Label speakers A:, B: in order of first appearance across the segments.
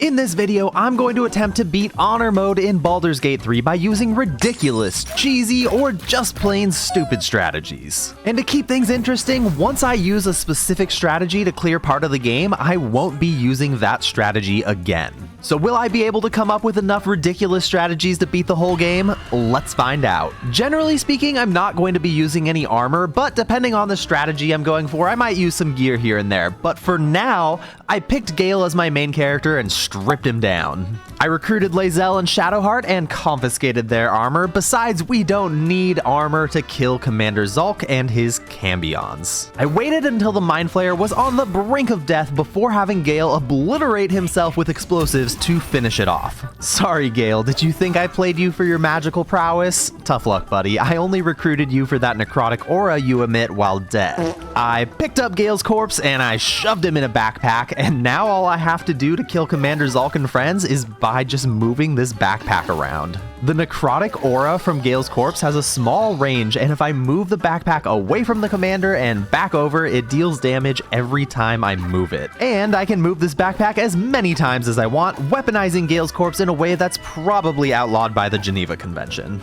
A: In this video, I'm going to attempt to beat Honor Mode in Baldur's Gate 3 by using ridiculous, cheesy, or just plain stupid strategies. And to keep things interesting, once I use a specific strategy to clear part of the game, I won't be using that strategy again. So will I be able to come up with enough ridiculous strategies to beat the whole game? Let's find out. Generally speaking, I'm not going to be using any armor, but depending on the strategy I'm going for, I might use some gear here and there. But for now, I picked Gale as my main character and stripped him down. I recruited Lae'zel and Shadowheart and confiscated their armor. Besides, we don't need armor to kill Commander Zulk and his Cambions. I waited until the Mind Flayer was on the brink of death before having Gale obliterate himself with explosives to finish it off. Sorry, Gale, did you think I played you for your magical prowess? Tough luck, buddy. I only recruited you for that necrotic aura you emit while dead. I picked up Gale's corpse and I shoved him in a backpack, and now all I have to do to kill Commander Zulk and friends is by just moving this backpack around. The necrotic aura from Gale's corpse has a small range, and if I move the backpack away from the commander and back over, it deals damage every time I move it. And I can move this backpack as many times as I want, weaponizing Gale's corpse in a way that's probably outlawed by the Geneva Convention.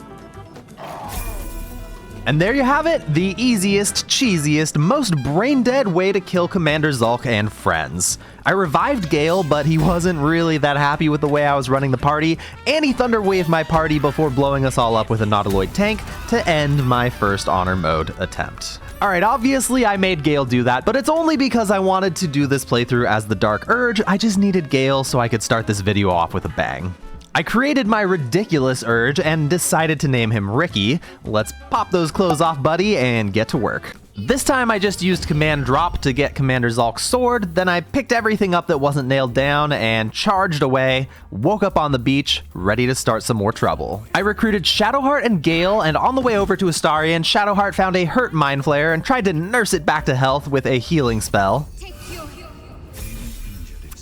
A: And there you have it, the easiest, cheesiest, most brain-dead way to kill Commander Zulk and friends. I revived Gale, but he wasn't really that happy with the way I was running the party, and he thunderwaved my party before blowing us all up with a Nautiloid tank to end my first Honor Mode attempt. Alright, obviously I made Gale do that, but it's only because I wanted to do this playthrough as the Dark Urge. I just needed Gale so I could start this video off with a bang. I created my ridiculous urge and decided to name him Ricky. Let's pop those clothes off, buddy, and get to work. This time I just used command drop to get Commander Zulk's sword, then I picked everything up that wasn't nailed down and charged away, woke up on the beach, ready to start some more trouble. I recruited Shadowheart and Gale, and on the way over to Astarion, Shadowheart found a hurt Mind Flayer and tried to nurse it back to health with a healing spell.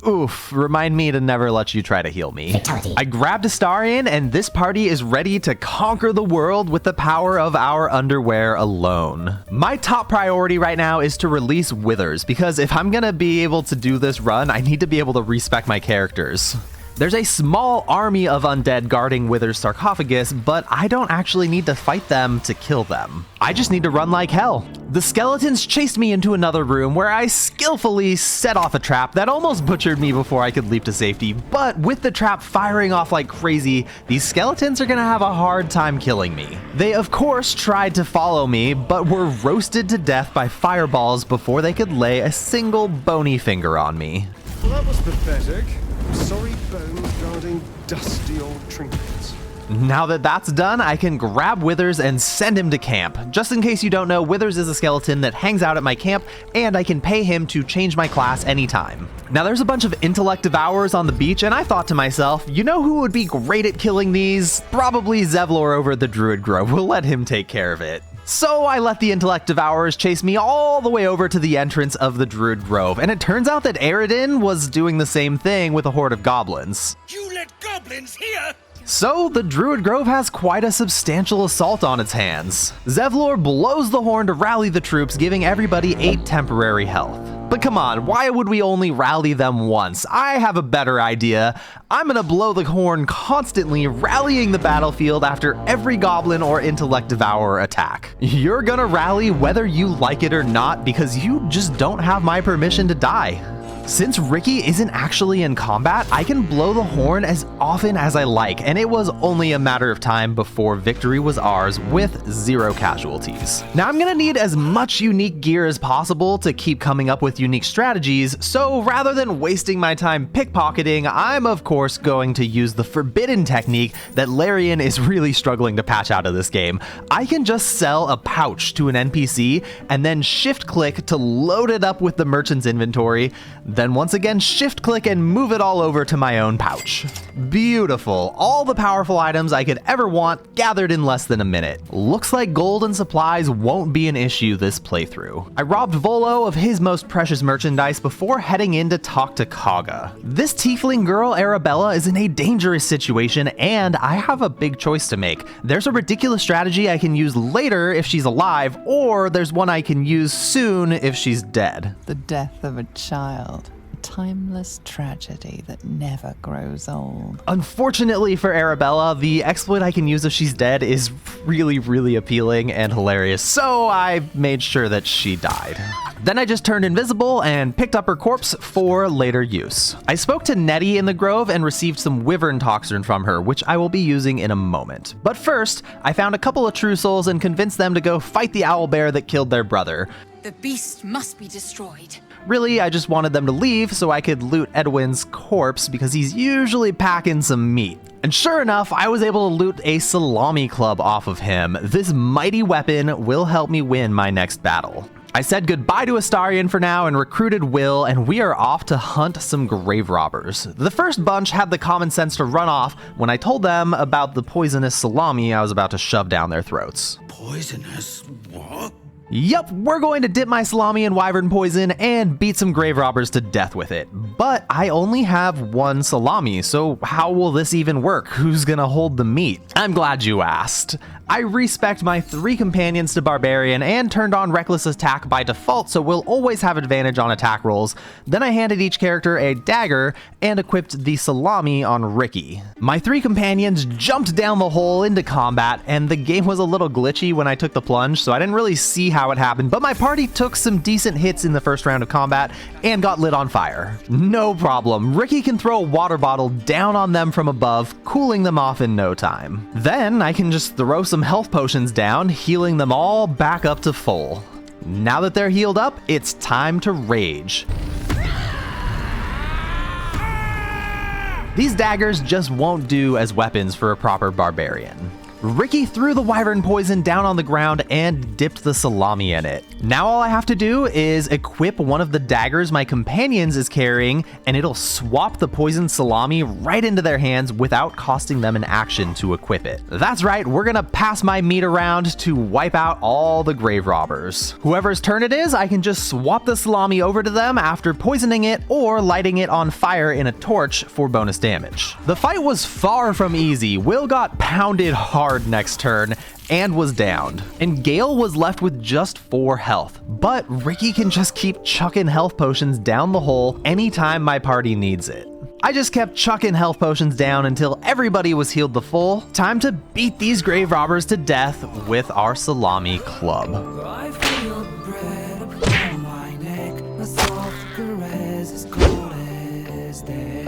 A: Oof, remind me to never let you try to heal me.
B: Fatality.
A: I grabbed Astarion, and this party is ready to conquer the world with the power of our underwear alone. My top priority right now is to release Withers, because if I'm gonna be able to do this run, I need to be able to respec my characters. There's a small army of undead guarding Wither's sarcophagus, but I don't actually need to fight them to kill them. I just need to run like hell. The skeletons chased me into another room where I skillfully set off a trap that almost butchered me before I could leap to safety, but with the trap firing off like crazy, these skeletons are gonna have a hard time killing me. They of course tried to follow me, but were roasted to death by fireballs before they could lay a single bony finger on me.
C: Well, that was pathetic. Sorry bones guarding dusty old trinkets.
A: Now that that's done, I can grab Withers and send him to camp. Just in case you don't know, Withers is a skeleton that hangs out at my camp, and I can pay him to change my class anytime. Now there's a bunch of intellect devourers on the beach, and I thought to myself, you know who would be great at killing these? Probably Zevlor over at the Druid Grove. We'll let him take care of it. So I let the Intellect Devourers chase me all the way over to the entrance of the Druid Grove, and it turns out that Aridin was doing the same thing with a horde of goblins.
D: You let goblins here?
A: So the Druid Grove has quite a substantial assault on its hands. Zevlor blows the horn to rally the troops, giving everybody 8 temporary health. But come on, why would we only rally them once? I have a better idea. I'm gonna blow the horn constantly, rallying the battlefield after every goblin or intellect devourer attack. You're gonna rally whether you like it or not, because you just don't have my permission to die. Since Ricky isn't actually in combat, I can blow the horn as often as I like, and it was only a matter of time before victory was ours with 0 casualties. Now I'm gonna need as much unique gear as possible to keep coming up with unique strategies, so rather than wasting my time pickpocketing, I'm of course going to use the forbidden technique that Larian is really struggling to patch out of this game. I can just sell a pouch to an NPC and then shift click to load it up with the merchant's inventory, then once again shift click and move it all over to my own pouch. Beautiful. All the powerful items I could ever want gathered in less than a minute. Looks like gold and supplies won't be an issue this playthrough. I robbed Volo of his most precious merchandise before heading in to talk to Kaga. This tiefling girl Arabella is in a dangerous situation, and I have a big choice to make. There's a ridiculous strategy I can use later if she's alive, or there's one I can use soon if she's dead.
B: The death of a child. timeless tragedy that never grows old.
A: Unfortunately for Arabella, the exploit I can use if she's dead is really, really appealing and hilarious, so I made sure that she died. Then I just turned invisible and picked up her corpse for later use. I spoke to Nettie in the grove and received some wyvern toxin from her, which I will be using in a moment. But first, I found a couple of true souls and convinced them to go fight the owlbear that killed their brother.
E: The beast must be destroyed.
A: Really, I just wanted them to leave so I could loot Edwin's corpse because he's usually packing some meat. And sure enough, I was able to loot a salami club off of him. This mighty weapon will help me win my next battle. I said goodbye to Astarion for now and recruited Will, and we are off to hunt some grave robbers. The first bunch had the common sense to run off when I told them about the poisonous salami I was about to shove down their throats.
D: Poisonous? What?
A: Yup, we're going to dip my salami in wyvern poison and beat some grave robbers to death with it. But I only have one salami, so how will this even work? Who's gonna hold the meat? I'm glad you asked. I respect my 3 companions to Barbarian and turned on Reckless Attack by default, so we'll always have advantage on attack rolls. Then I handed each character a dagger and equipped the salami on Ricky. My 3 companions jumped down the hole into combat, and the game was a little glitchy when I took the plunge, so I didn't really see how it happened, but my party took some decent hits in the first round of combat and got lit on fire. No problem. Ricky can throw a water bottle down on them from above, cooling them off in no time. Then I can just throw some health potions down, healing them all back up to full. Now that they're healed up, it's time to rage. These daggers just won't do as weapons for a proper barbarian. Ricky threw the wyvern poison down on the ground and dipped the salami in it. Now all I have to do is equip one of the daggers my companions is carrying, and it'll swap the poisoned salami right into their hands without costing them an action to equip it. That's right, we're gonna pass my meat around to wipe out all the grave robbers. Whoever's turn it is, I can just swap the salami over to them after poisoning it or lighting it on fire in a torch for bonus damage. The fight was far from easy. Will got pounded hard next turn and was downed, and Gale was left with just 4 health. But Ricky can just keep chucking health potions down the hole anytime my party needs it. I just kept chucking health potions down until everybody was healed to full. Time to beat these grave robbers to death with our salami club.
F: I feel bread upon my neck, a soft caress as cold as death.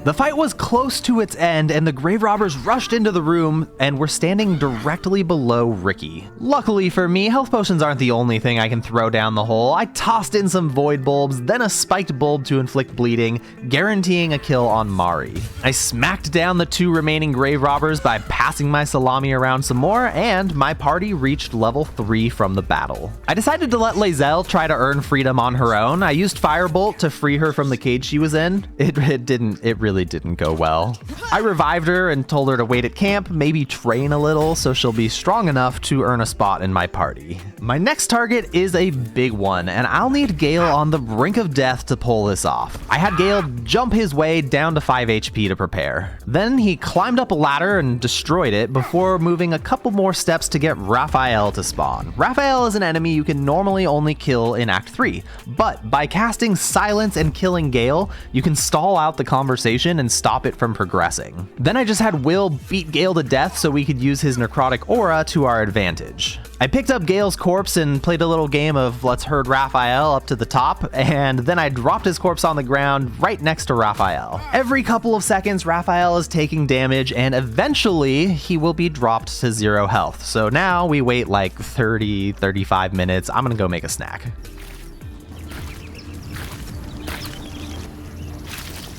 A: The fight was close to its end, and the grave robbers rushed into the room and were standing directly below Ricky. Luckily for me, health potions aren't the only thing I can throw down the hole. I tossed in some void bulbs, then a spiked bulb to inflict bleeding, guaranteeing a kill on Mari. I smacked down the 2 remaining grave robbers by passing my salami around some more, and my party reached level 3 from the battle. I decided to let Lae'zel try to earn freedom on her own. I used Firebolt to free her from the cage she was in. It really didn't go well. I revived her and told her to wait at camp, maybe train a little so she'll be strong enough to earn a spot in my party. My next target is a big one, and I'll need Gale on the brink of death to pull this off. I had Gale jump his way down to 5 HP to prepare. Then he climbed up a ladder and destroyed it before moving a couple more steps to get Raphael to spawn. Raphael is an enemy you can normally only kill in Act 3, but by casting Silence and killing Gale, you can stall out the conversation and stop it from progressing. Then I just had Will beat Gale to death so we could use his necrotic aura to our advantage. I picked up Gale's corpse and played a little game of let's herd Raphael up to the top, and then I dropped his corpse on the ground right next to Raphael. Every couple of seconds, Raphael is taking damage, and eventually he will be dropped to 0 health. So now we wait like 35 minutes. I'm gonna go make a snack.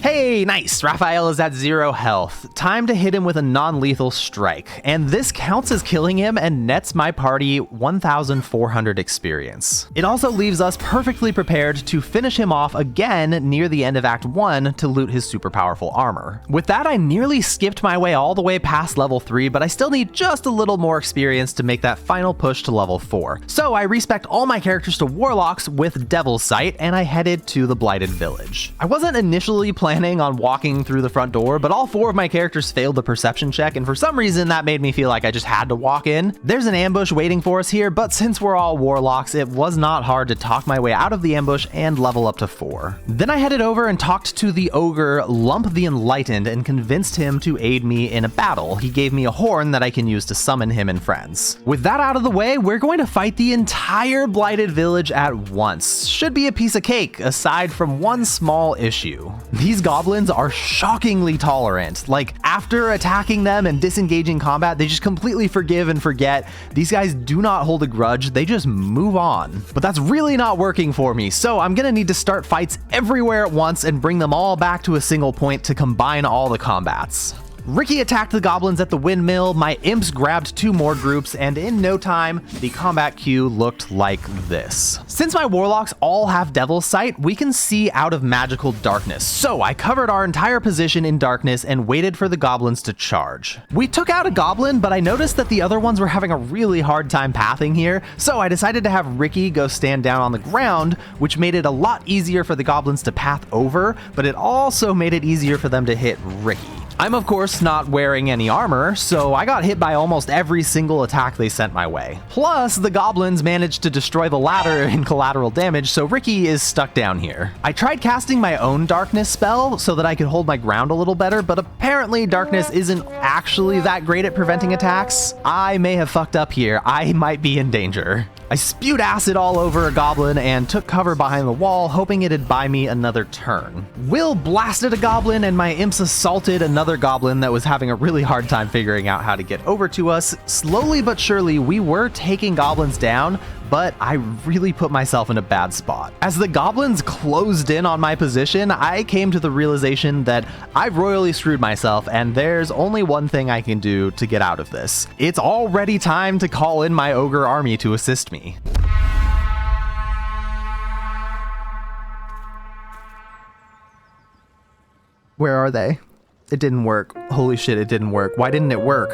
A: Hey, nice! Raphael is at 0 health. Time to hit him with a non-lethal strike, and this counts as killing him and nets my party 1,400 experience. It also leaves us perfectly prepared to finish him off again near the end of Act 1 to loot his super powerful armor. With that, I nearly skipped my way all the way past level 3, but I still need just a little more experience to make that final push to level 4. So I respec all my characters to Warlocks with Devil's Sight, and I headed to the Blighted Village. I wasn't initially planning planning on walking through the front door, but all 4 of my characters failed the perception check, and for some reason that made me feel like I just had to walk in. There's an ambush waiting for us here, but since we're all warlocks, it was not hard to talk my way out of the ambush and level up to 4. Then I headed over and talked to the ogre Lump the Enlightened and convinced him to aid me in a battle. He gave me a horn that I can use to summon him and friends. With that out of the way, we're going to fight the entire blighted village at once. Should be a piece of cake, aside from one small issue. These goblins are shockingly tolerant. Like, after attacking them and disengaging combat, they just completely forgive and forget. These guys do not hold a grudge, they just move on. But that's really not working for me, so I'm gonna need to start fights everywhere at once and bring them all back to a single point to combine all the combats. Ricky attacked the goblins at the windmill, my imps grabbed 2 more groups, and in no time, the combat queue looked like this. Since my warlocks all have Devil's Sight, we can see out of magical darkness, so I covered our entire position in darkness and waited for the goblins to charge. We took out a goblin, but I noticed that the other ones were having a really hard time pathing here, so I decided to have Ricky go stand down on the ground, which made it a lot easier for the goblins to path over, but it also made it easier for them to hit Ricky. I'm of course not wearing any armor, so I got hit by almost every single attack they sent my way. Plus, the goblins managed to destroy the ladder in collateral damage, so Ricky is stuck down here. I tried casting my own darkness spell so that I could hold my ground a little better, but apparently darkness isn't actually that great at preventing attacks. I may have fucked up here. I might be in danger. I spewed acid all over a goblin and took cover behind the wall, hoping it'd buy me another turn. Will blasted a goblin and my imps assaulted another goblin that was having a really hard time figuring out how to get over to us. Slowly but surely, we were taking goblins down, but I really put myself in a bad spot. As the goblins closed in on my position, I came to the realization that I've royally screwed myself and there's only one thing I can do to get out of this. It's already time to call in my ogre army to assist me. Where are they? It didn't work. Holy shit, it didn't work. Why didn't it work?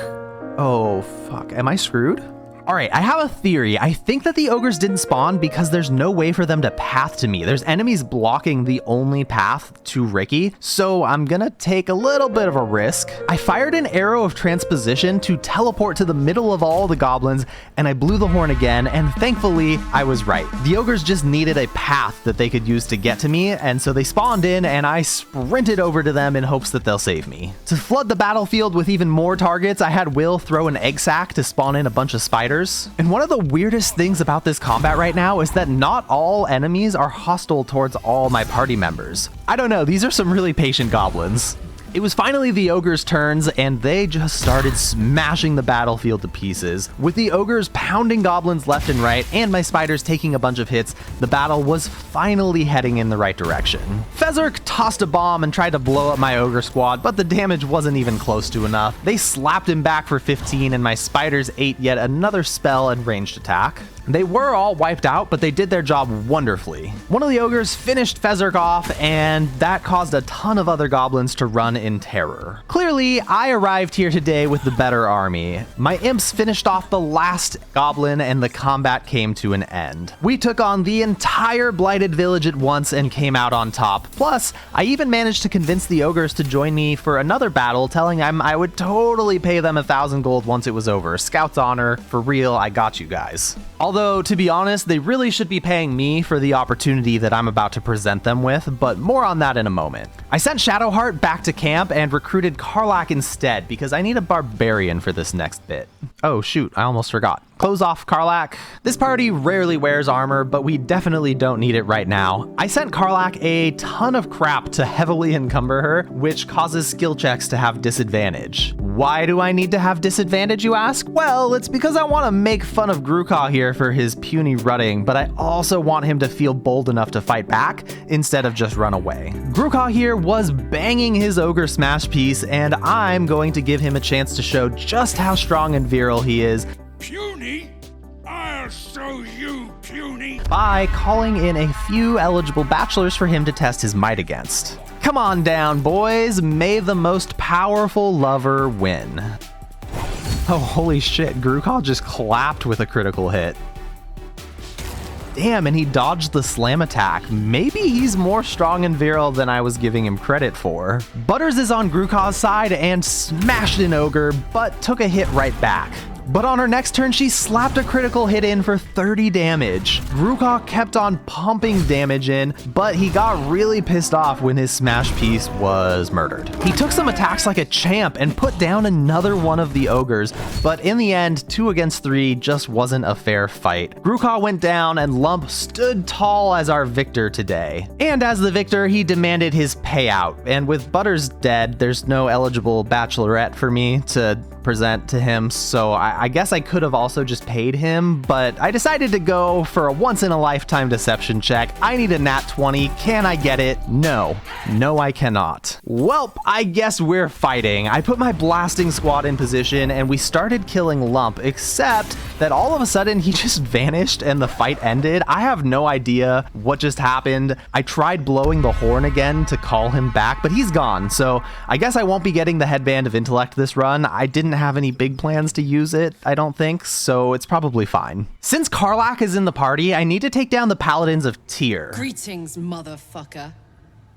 A: Oh, fuck. Am I screwed? All right, I have a theory. I think that the ogres didn't spawn because there's no way for them to path to me. There's enemies blocking the only path to Ricky, so I'm gonna take a little bit of a risk. I fired an arrow of transposition to teleport to the middle of all the goblins, and I blew the horn again, and thankfully, I was right. The ogres just needed a path that they could use to get to me, and so they spawned in, and I sprinted over to them in hopes that they'll save me. To flood the battlefield with even more targets, I had Will throw an egg sack to spawn in a bunch of spiders. And one of the weirdest things about this combat right now is that not all enemies are hostile towards all my party members. I don't know, these are some really patient goblins. It was finally the ogres' turns, and they just started smashing the battlefield to pieces. With the ogres pounding goblins left and right, and my spiders taking a bunch of hits, the battle was finally heading in the right direction. Fezark tossed a bomb and tried to blow up my ogre squad, but the damage wasn't even close to enough. They slapped him back for 15, and my spiders ate yet another spell and ranged attack. They were all wiped out, but they did their job wonderfully. One of the ogres finished Fezark off, and that caused a ton of other goblins to run in terror. Clearly, I arrived here today with the better army. My imps finished off the last goblin, and the combat came to an end. We took on the entire blighted village at once and came out on top. Plus, I even managed to convince the ogres to join me for another battle, telling them I would totally pay them 1,000 gold once it was over. Scout's honor, for real, I got you guys. Although, to be honest, they really should be paying me for the opportunity that I'm about to present them with, but more on that in a moment. I sent Shadowheart back to camp and recruited Karlach instead, because I need a barbarian for this next bit. Oh shoot, I almost forgot. Close off Karlach. This party rarely wears armor, but we definitely don't need it right now. I sent Karlach a ton of crap to heavily encumber her, which causes skill checks to have disadvantage. Why do I need to have disadvantage, you ask? Well, it's because I want to make fun of Grukaw here for his puny rutting, but I also want him to feel bold enough to fight back instead of just run away. Grukaw here was banging his ogre smash piece, and I'm going to give him a chance to show just how strong and virile he is.
D: Puny? I'll show you, puny!
A: By calling in a few eligible bachelors for him to test his might against. Come on down, boys. May the most powerful lover win. Oh, holy shit. Grukaw just clapped with a critical hit. Damn, and he dodged the slam attack. Maybe he's more strong and virile than I was giving him credit for. Butters is on Grukaw's side and smashed an ogre, but took a hit right back. But on her next turn, she slapped a critical hit in for 30 damage. Grukaw kept on pumping damage in, but he got really pissed off when his smash piece was murdered. He took some attacks like a champ and put down another one of the ogres, but in the end, 2 against 3 just wasn't a fair fight. Grukaw went down and Lump stood tall as our victor today. And as the victor, he demanded his payout, and with Butters dead, there's no eligible bachelorette for me to present to him, so I guess I could have also just paid him, but I decided to go for a once-in-a-lifetime deception check. I need a nat 20. Can I get it? No. No, I cannot. Welp, I guess we're fighting. I put my blasting squad in position, and we started killing Lump, except that all of a sudden he just vanished and the fight ended. I have no idea what just happened. I tried blowing the horn again to call him back, but he's gone, so I guess I won't be getting the Headband of Intellect this run. I didn't have any big plans to use it, I don't think, so it's probably fine. Since Karlach is in the party, I need to take down the Paladins of Tyr.
G: Greetings, motherfucker.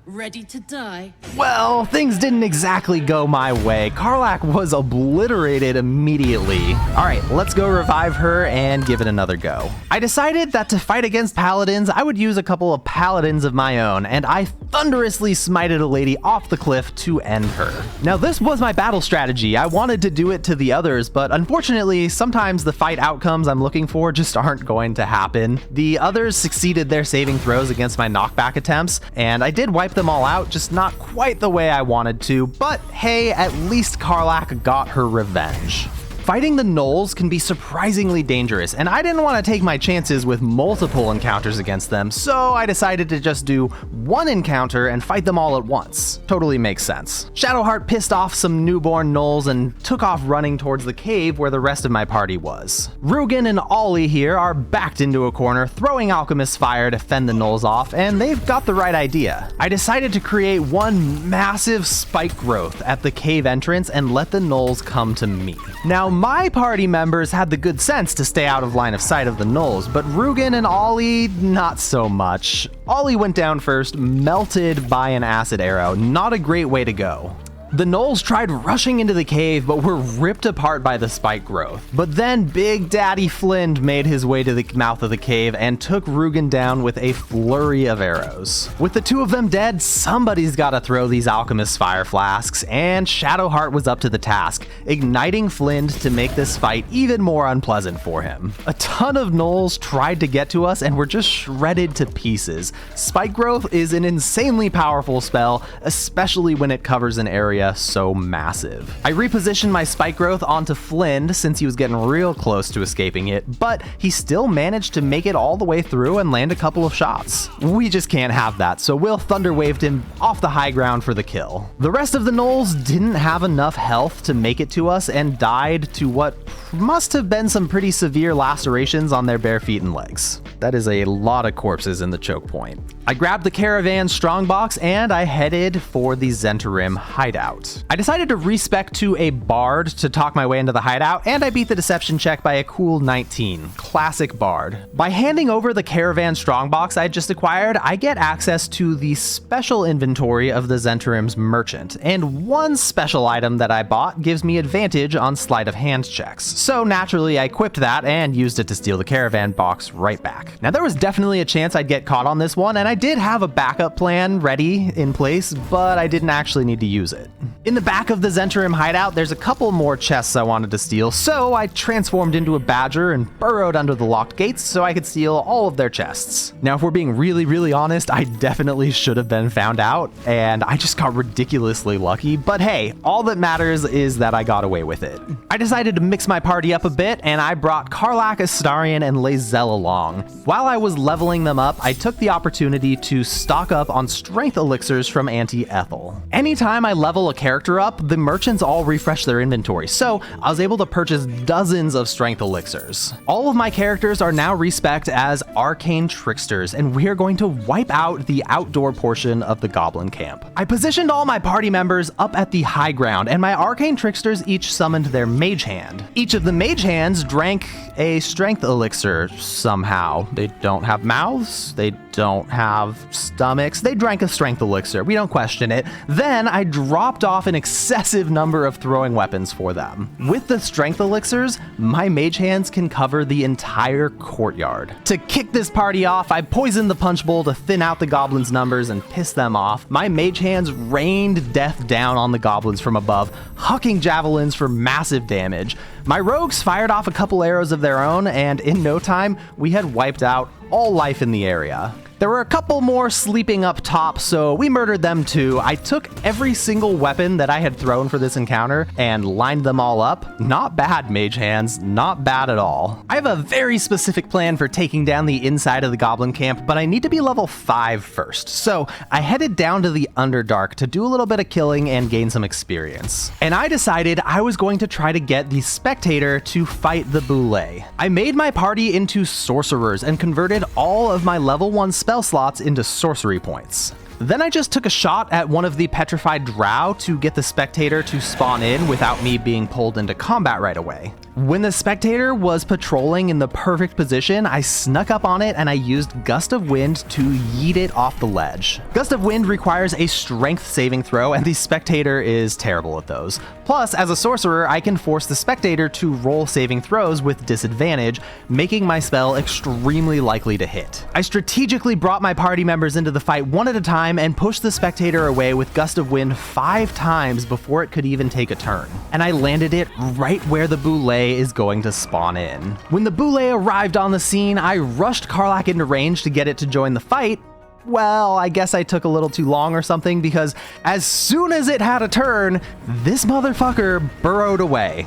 G: Ready to die?
A: Well, things didn't exactly go my way. Karlach was obliterated immediately. All right, let's go revive her and give it another go. I decided that to fight against paladins, I would use a couple of paladins of my own, and I thunderously smited a lady off the cliff to end her. Now, this was my battle strategy. I wanted to do it to the others, but unfortunately, sometimes the fight outcomes I'm looking for just aren't going to happen. The others succeeded their saving throws against my knockback attempts, and I did wipe them all out, just not quite the way I wanted to, but hey, at least Karlach got her revenge. Fighting the gnolls can be surprisingly dangerous, and I didn't want to take my chances with multiple encounters against them, so I decided to just do one encounter and fight them all at once. Totally makes sense. Shadowheart pissed off some newborn gnolls and took off running towards the cave where the rest of my party was. Rugen and Ollie here are backed into a corner, throwing Alchemist's Fire to fend the gnolls off, and they've got the right idea. I decided to create one massive spike growth at the cave entrance and let the gnolls come to me. Now, my party members had the good sense to stay out of line of sight of the gnolls, but Rugen and Ollie, not so much. Ollie went down first, melted by an acid arrow. Not a great way to go. The gnolls tried rushing into the cave, but were ripped apart by the spike growth. But then Big Daddy Flind made his way to the mouth of the cave and took Rugen down with a flurry of arrows. With the two of them dead, somebody's gotta throw these Alchemist's Fire flasks, and Shadowheart was up to the task, igniting Flind to make this fight even more unpleasant for him. A ton of gnolls tried to get to us and were just shredded to pieces. Spike growth is an insanely powerful spell, especially when it covers an area so massive. I repositioned my spike growth onto Flind since he was getting real close to escaping it, but he still managed to make it all the way through and land a couple of shots. We just can't have that, so Will thunder waved him off the high ground for the kill. The rest of the gnolls didn't have enough health to make it to us and died to what must have been some pretty severe lacerations on their bare feet and legs. That is a lot of corpses in the choke point. I grabbed the caravan strongbox and I headed for the Zhentarim hideout. I decided to respec to a bard to talk my way into the hideout, and I beat the deception check by a cool 19. Classic bard. By handing over the caravan strongbox I just acquired, I get access to the special inventory of the Zhentarim's merchant, and one special item that I bought gives me advantage on sleight of hand checks. So naturally I equipped that and used it to steal the caravan box right back. Now there was definitely a chance I'd get caught on this one, and I did have a backup plan ready in place, but I didn't actually need to use it. In the back of the Zhentarim hideout, there's a couple more chests I wanted to steal, so I transformed into a badger and burrowed under the locked gates so I could steal all of their chests. Now, if we're being really honest, I definitely should have been found out, and I just got ridiculously lucky, but hey, all that matters is that I got away with it. I decided to mix my party up a bit, and I brought Karlach, Astarion, and Lae'zel along. While I was leveling them up, I took the opportunity to stock up on strength elixirs from Auntie Ethel. Anytime I level a character up, the merchants all refresh their inventory, so I was able to purchase dozens of strength elixirs. All of my characters are now respec'd as arcane tricksters, and we're going to wipe out the outdoor portion of the goblin camp. I positioned all my party members up at the high ground, and my arcane tricksters each summoned their mage hand. Each of the mage hands drank a strength elixir somehow. go. They don't have mouths. They don't have stomachs. They drank a strength elixir. We don't question it. Then I dropped off an excessive number of throwing weapons for them. With the strength elixirs, my mage hands can cover the entire courtyard. To kick this party off, I poisoned the punch bowl to thin out the goblins' numbers and piss them off. My mage hands rained death down on the goblins from above, hucking javelins for massive damage. My rogues fired off a couple arrows of their own, and in no time, we had wiped out all life in the area. There were a couple more sleeping up top, so we murdered them too. I took every single weapon that I had thrown for this encounter and lined them all up. Not bad, mage hands, not bad at all. I have a very specific plan for taking down the inside of the goblin camp, but I need to be level 5 first. So I headed down to the Underdark to do a little bit of killing and gain some experience. And I decided I was going to try to get the Spectator to fight the Boule. I made my party into sorcerers and converted all of my level 1 spell slots into sorcery points. Then I just took a shot at one of the petrified drow to get the Spectator to spawn in without me being pulled into combat right away. When the Spectator was patrolling in the perfect position, I snuck up on it and I used Gust of Wind to yeet it off the ledge. Gust of Wind requires a strength saving throw, and the Spectator is terrible at those. Plus, as a sorcerer, I can force the Spectator to roll saving throws with disadvantage, making my spell extremely likely to hit. I strategically brought my party members into the fight one at a time and pushed the Spectator away with Gust of Wind 5 times before it could even take a turn. And I landed it right where the Boule is going to spawn in. When the Boule arrived on the scene, I rushed Karlach into range to get it to join the fight. Well, I guess I took a little too long or something, because as soon as it had a turn, this motherfucker burrowed away.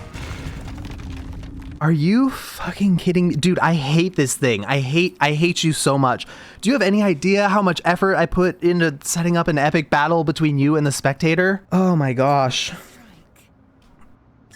A: Are you fucking kidding me? Dude, I hate this thing. I hate you so much. Do you have any idea how much effort I put into setting up an epic battle between you and the Spectator? Oh my gosh.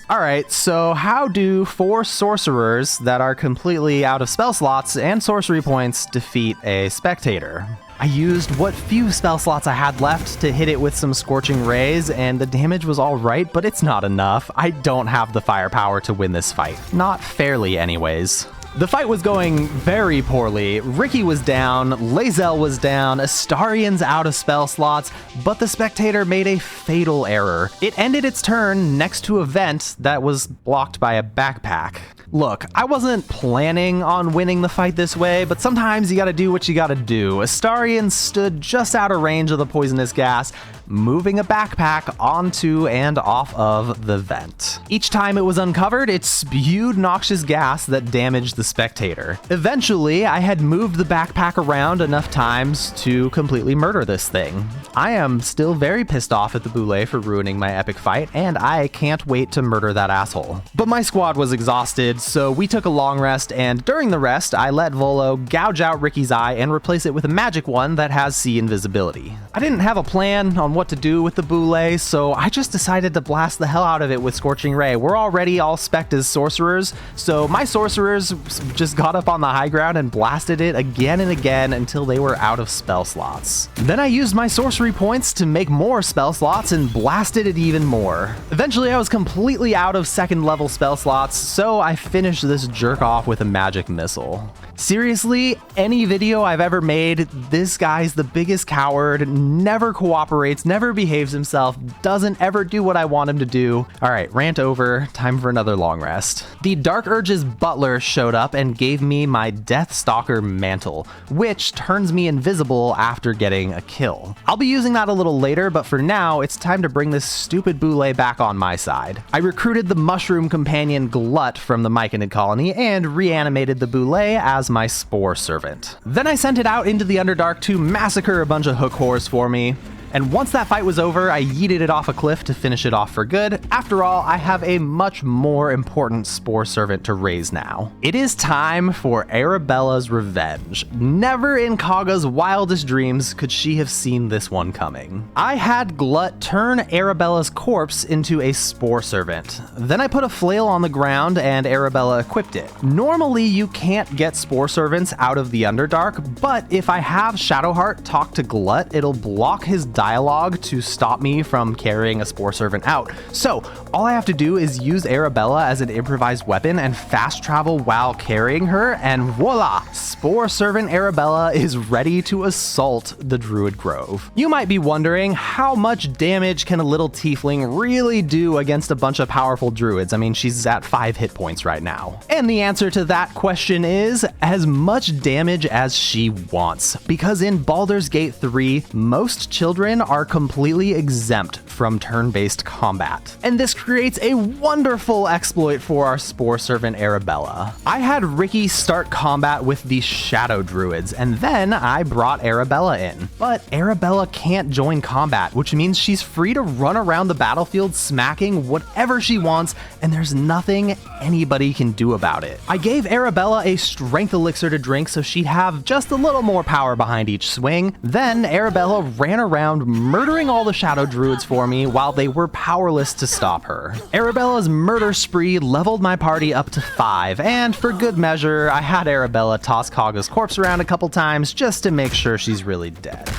A: Alright, so how do 4 sorcerers that are completely out of spell slots and sorcery points defeat a Spectator? I used what few spell slots I had left to hit it with some Scorching Rays, and the damage was alright, but it's not enough. I don't have the firepower to win this fight. Not fairly anyways. The fight was going very poorly. Ricky was down, Lae'zel was down, Astarion's out of spell slots, but the Spectator made a fatal error. It ended its turn next to a vent that was blocked by a backpack. Look, I wasn't planning on winning the fight this way, but sometimes you gotta do what you gotta do. Astarion stood just out of range of the poisonous gas, moving a backpack onto and off of the vent. Each time it was uncovered, it spewed noxious gas that damaged the Spectator. Eventually, I had moved the backpack around enough times to completely murder this thing. I am still very pissed off at the Boule for ruining my epic fight, and I can't wait to murder that asshole. But my squad was exhausted, so we took a long rest, and during the rest, I let Volo gouge out Ricky's eye and replace it with a magic one that has sea invisibility. I didn't have a plan on what to do with the Boule, so I just decided to blast the hell out of it with Scorching Ray. We're already all spec'd as sorcerers, so my sorcerers just got up on the high ground and blasted it again and again until they were out of spell slots. Then I used my sorcery points to make more spell slots and blasted it even more. Eventually I was completely out of 2nd level spell slots, so I finished this jerk off with a magic missile. Seriously, any video I've ever made, this guy's the biggest coward, never cooperates, never behaves himself, doesn't ever do what I want him to do. Alright, rant over, time for another long rest. The Dark Urge's butler showed up and gave me my Deathstalker mantle, which turns me invisible after getting a kill. I'll be using that a little later, but for now, it's time to bring this stupid Boule back on my side. I recruited the mushroom companion Glut from the Myconid colony and reanimated the Boule as my spore servant. Then I sent it out into the Underdark to massacre a bunch of hook whores for me. And once that fight was over, I yeeted it off a cliff to finish it off for good. After all, I have a much more important spore servant to raise now. It is time for Arabella's revenge. Never in Kagha's wildest dreams could she have seen this one coming. I had Glut turn Arabella's corpse into a spore servant. Then I put a flail on the ground and Arabella equipped it. Normally, you can't get spore servants out of the Underdark, but if I have Shadowheart talk to Glut, it'll block his dialogue to stop me from carrying a Spore Servant out. So all I have to do is use Arabella as an improvised weapon and fast travel while carrying her, and voila! Spore Servant Arabella is ready to assault the Druid Grove. You might be wondering, how much damage can a little tiefling really do against a bunch of powerful druids? I mean, she's at 5 hit points right now. And the answer to that question is as much damage as she wants, because in Baldur's Gate 3, most children are completely exempt from turn-based combat. And this creates a wonderful exploit for our Spore Servant Arabella. I had Ricky start combat with the Shadow Druids, and then I brought Arabella in. But Arabella can't join combat, which means she's free to run around the battlefield smacking whatever she wants, and there's nothing anybody can do about it. I gave Arabella a strength elixir to drink so she'd have just a little more power behind each swing. Then Arabella ran around murdering all the Shadow Druids for me while they were powerless to stop her. Arabella's murder spree leveled my party up to 5, and for good measure, I had Arabella toss Kaga's corpse around a couple times just to make sure she's really dead.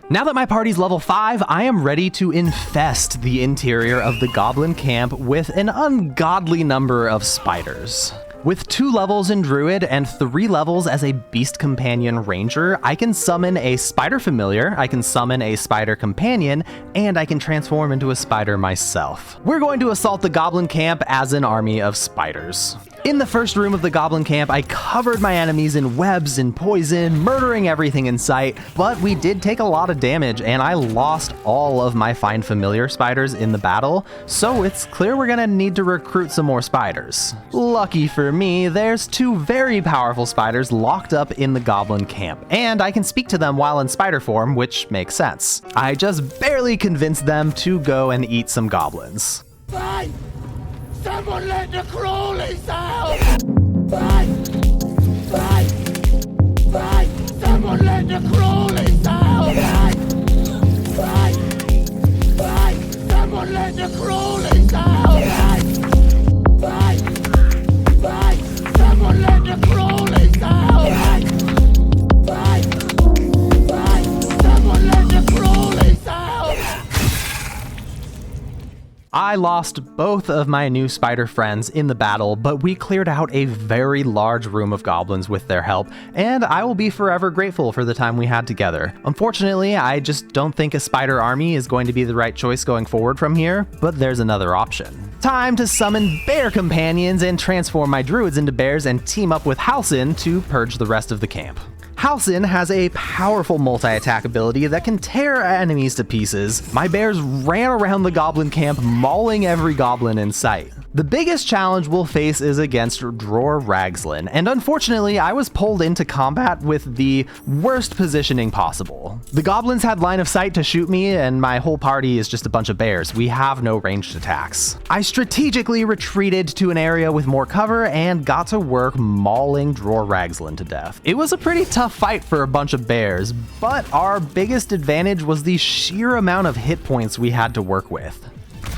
A: Now that my party's level 5, I am ready to infest the interior of the Goblin camp with an ungodly number of spiders. With 2 levels in Druid and 3 levels as a Beast Companion Ranger, I can summon a Spider Familiar, I can summon a Spider Companion, and I can transform into a spider myself. We're going to assault the Goblin camp as an army of spiders. In the first room of the Goblin camp, I covered my enemies in webs and poison, murdering everything in sight, but we did take a lot of damage and I lost all of my Find Familiar spiders in the battle, so it's clear we're gonna need to recruit some more spiders. Lucky for me, there's 2 very powerful spiders locked up in the Goblin camp, and I can speak to them while in spider form, which makes sense. I just barely convinced them to go and eat some goblins.
D: Fight! Someone let the crawlies out! Fight! Fight! Fight! Someone let the crawlies out! Fight! Fight! Fight! Someone let the crawlies out! Fight! Fight! Fight! Someone let the crawlies out! Fight! Fight! Someone let the crawlies out!
A: I lost both of my new spider friends in the battle, but we cleared out a very large room of goblins with their help, and I will be forever grateful for the time we had together. Unfortunately, I just don't think a spider army is going to be the right choice going forward from here, but there's another option. Time to summon bear companions and transform my druids into bears and team up with Halsin to purge the rest of the camp. Halsin has a powerful multi-attack ability that can tear enemies to pieces. My bears ran around the goblin camp, mauling every goblin in sight. The biggest challenge we'll face is against Dror Ragzlin, and unfortunately I was pulled into combat with the worst positioning possible. The goblins had line of sight to shoot me, and my whole party is just a bunch of bears. We have no ranged attacks. I strategically retreated to an area with more cover and got to work mauling Dror Ragzlin to death. It was a pretty tough fight for a bunch of bears, but our biggest advantage was the sheer amount of hit points we had to work with.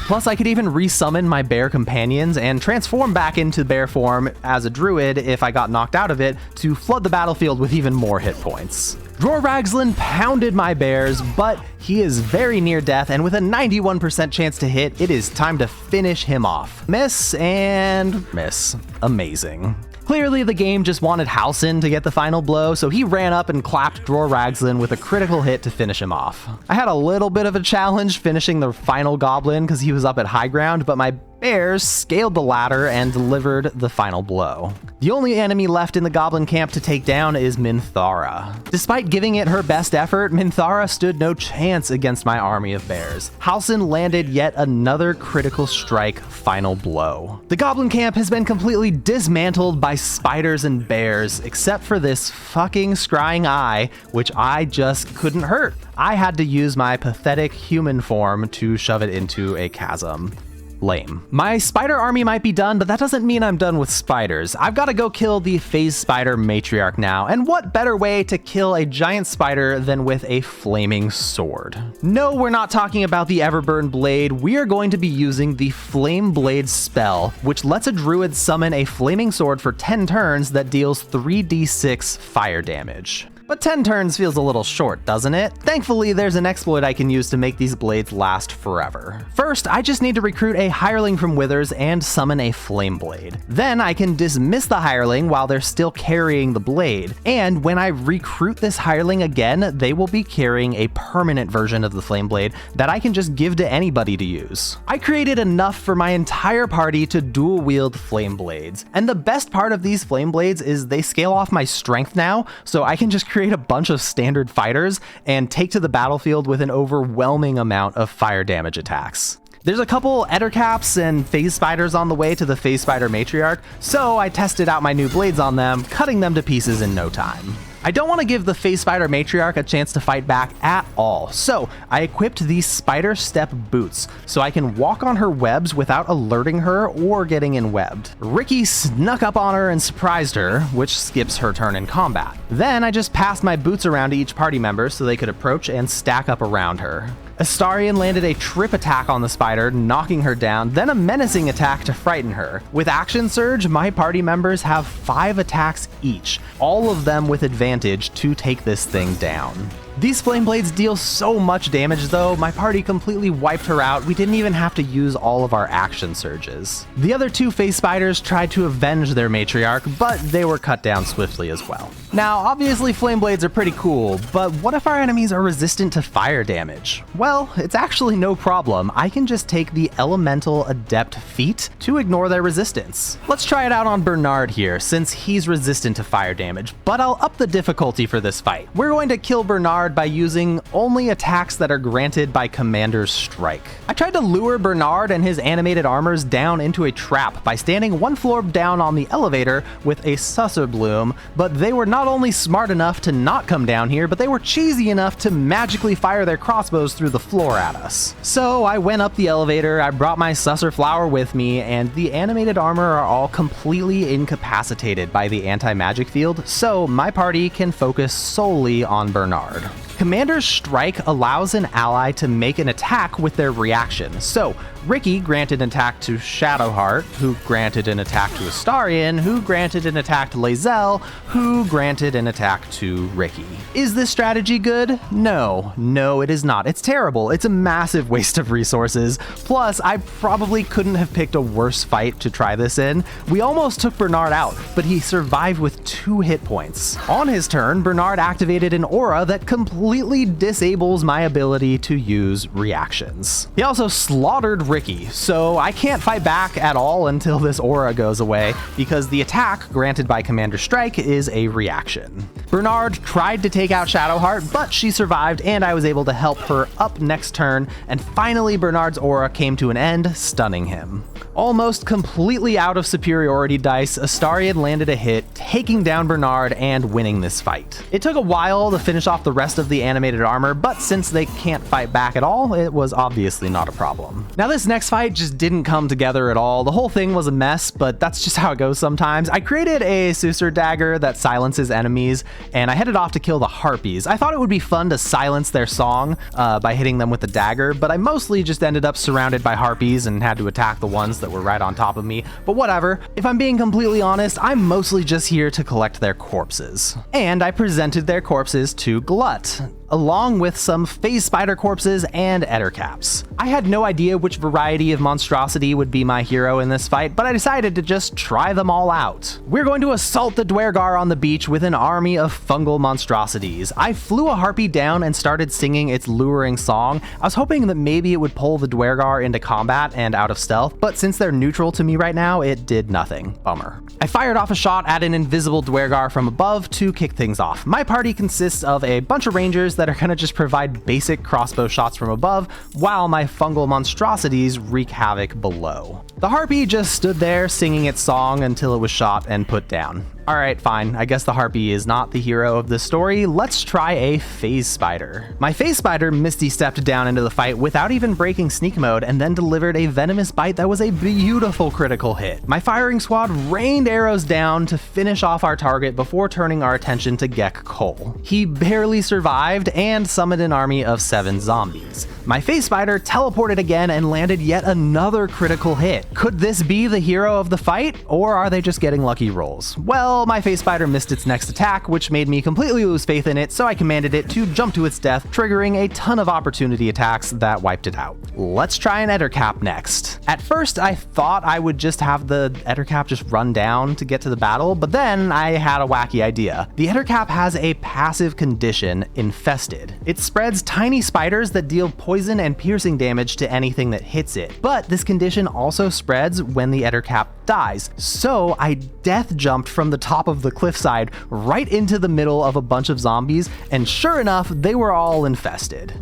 A: Plus, I could even resummon my bear companions and transform back into bear form as a druid if I got knocked out of it to flood the battlefield with even more hit points. Dror Ragzlin pounded my bears, but he is very near death, and with a 91% chance to hit, it is time to finish him off. Miss and miss. Amazing. Clearly, the game just wanted Halsin to get the final blow, so he ran up and clapped Dror Ragzlin with a critical hit to finish him off. I had a little bit of a challenge finishing the final goblin because he was up at high ground, but my bears scaled the ladder and delivered the final blow. The only enemy left in the goblin camp to take down is Minthara. Despite giving it her best effort, Minthara stood no chance against my army of bears. Halsin landed yet another critical strike final blow. The goblin camp has been completely dismantled by spiders and bears, except for this fucking scrying eye, which I just couldn't hurt. I had to use my pathetic human form to shove it into a chasm. Lame. My spider army might be done, but that doesn't mean I'm done with spiders. I've got to go kill the phase spider matriarch now, and what better way to kill a giant spider than with a flaming sword? No, we're not talking about the Everburn blade. We are going to be using the Flame Blade spell, which lets a druid summon a flaming sword for 10 turns that deals 3d6 fire damage. But 10 turns feels a little short, doesn't it? Thankfully, there's an exploit I can use to make these blades last forever. First, I just need to recruit a hireling from Withers and summon a flame blade. Then I can dismiss the hireling while they're still carrying the blade, and when I recruit this hireling again, they will be carrying a permanent version of the flame blade that I can just give to anybody to use. I created enough for my entire party to dual wield flame blades, and the best part of these flame blades is they scale off my strength now, so I can just create a bunch of standard fighters and take to the battlefield with an overwhelming amount of fire damage attacks. There's a couple Ettercaps and Phase Spiders on the way to the Phase Spider Matriarch, so I tested out my new blades on them, cutting them to pieces in no time. I don't want to give the Phase Spider Matriarch a chance to fight back at all, so I equipped these Spider Step boots so I can walk on her webs without alerting her or getting enwebbed. Ricky snuck up on her and surprised her, which skips her turn in combat. Then I just passed my boots around to each party member so they could approach and stack up around her. Astarion landed a trip attack on the spider, knocking her down, then a menacing attack to frighten her. With Action Surge, my party members have 5 attacks each, all of them with advantage to take this thing down. These flame blades deal so much damage though, my party completely wiped her out. We didn't even have to use all of our action surges. The other 2 Phase Spiders tried to avenge their matriarch, but they were cut down swiftly as well. Now, obviously flame blades are pretty cool, but what if our enemies are resistant to fire damage? Well, it's actually no problem. I can just take the Elemental Adept feat to ignore their resistance. Let's try it out on Bernard here, since he's resistant to fire damage, but I'll up the difficulty for this fight. We're going to kill Bernard by using only attacks that are granted by Commander's Strike. I tried to lure Bernard and his animated armors down into a trap by standing 1 floor down on the elevator with a Susser Bloom, but they were not only smart enough to not come down here, but they were cheesy enough to magically fire their crossbows through the floor at us. So I went up the elevator, I brought my Susser Flower with me, and the animated armor are all completely incapacitated by the anti-magic field, so my party can focus solely on Bernard. Commander's Strike allows an ally to make an attack with their reaction. So, Ricky granted an attack to Shadowheart, who granted an attack to Astarion, who granted an attack to Lae'zel, who granted an attack to Ricky. Is this strategy good? No, it is not. It's terrible. It's a massive waste of resources. Plus, I probably couldn't have picked a worse fight to try this in. We almost took Bernard out, but he survived with 2 hit points. On his turn, Bernard activated an aura that completely disables my ability to use reactions. He also slaughtered Ricky, so I can't fight back at all until this aura goes away, because the attack granted by Commander Strike is a reaction. Bernard tried to take out Shadowheart, but she survived and I was able to help her up next turn, and finally Bernard's aura came to an end, stunning him. Almost completely out of superiority dice, Astarion landed a hit, taking down Bernard and winning this fight. It took a while to finish off the rest of the animated armor, but since they can't fight back at all, it was obviously not a problem. Now this next fight just didn't come together at all. The whole thing was a mess, but that's just how it goes sometimes. I created a Susur dagger that silences enemies, and I headed off to kill the Harpies. I thought it would be fun to silence their song by hitting them with the dagger, but I mostly just ended up surrounded by Harpies and had to attack the ones that were right on top of me. But whatever, if I'm being completely honest, I'm mostly just here to collect their corpses. And I presented their corpses to Glut, along with some Phase Spider corpses and Ettercaps. I had no idea which variety of monstrosity would be my hero in this fight, but I decided to just try them all out. We're going to assault the Dwergar on the beach with an army of fungal monstrosities. I flew a Harpy down and started singing its luring song. I was hoping that maybe it would pull the Dwergar into combat and out of stealth, but since they're neutral to me right now, it did nothing. Bummer. I fired off a shot at an invisible Dwergar from above to kick things off. My party consists of a bunch of rangers that are gonna just provide basic crossbow shots from above, while my fungal monstrosities wreak havoc below. The Harpy just stood there singing its song until it was shot and put down. Alright, fine, I guess the Harpy is not the hero of this story. Let's try a Phase Spider. My Phase Spider Misty stepped down into the fight without even breaking sneak mode and then delivered a venomous bite that was a beautiful critical hit. My firing squad rained arrows down to finish off our target before turning our attention to Gek Cole. He barely survived and summoned an army of 7 zombies. My Phase Spider teleported again and landed yet another critical hit. Could this be the hero of the fight, or are they just getting lucky rolls? Well, Well, my face spider missed its next attack, which made me completely lose faith in it, so I commanded it to jump to its death, triggering a ton of opportunity attacks that wiped it out. Let's try an Ettercap next. At first, I thought I would just have the Ettercap just run down to get to the battle, but then I had a wacky idea. The Ettercap has a passive condition, Infested. It spreads tiny spiders that deal poison and piercing damage to anything that hits it, but this condition also spreads when the Ettercap dies. So I death jumped from the top of the cliffside right into the middle of a bunch of zombies, and sure enough, they were all infested.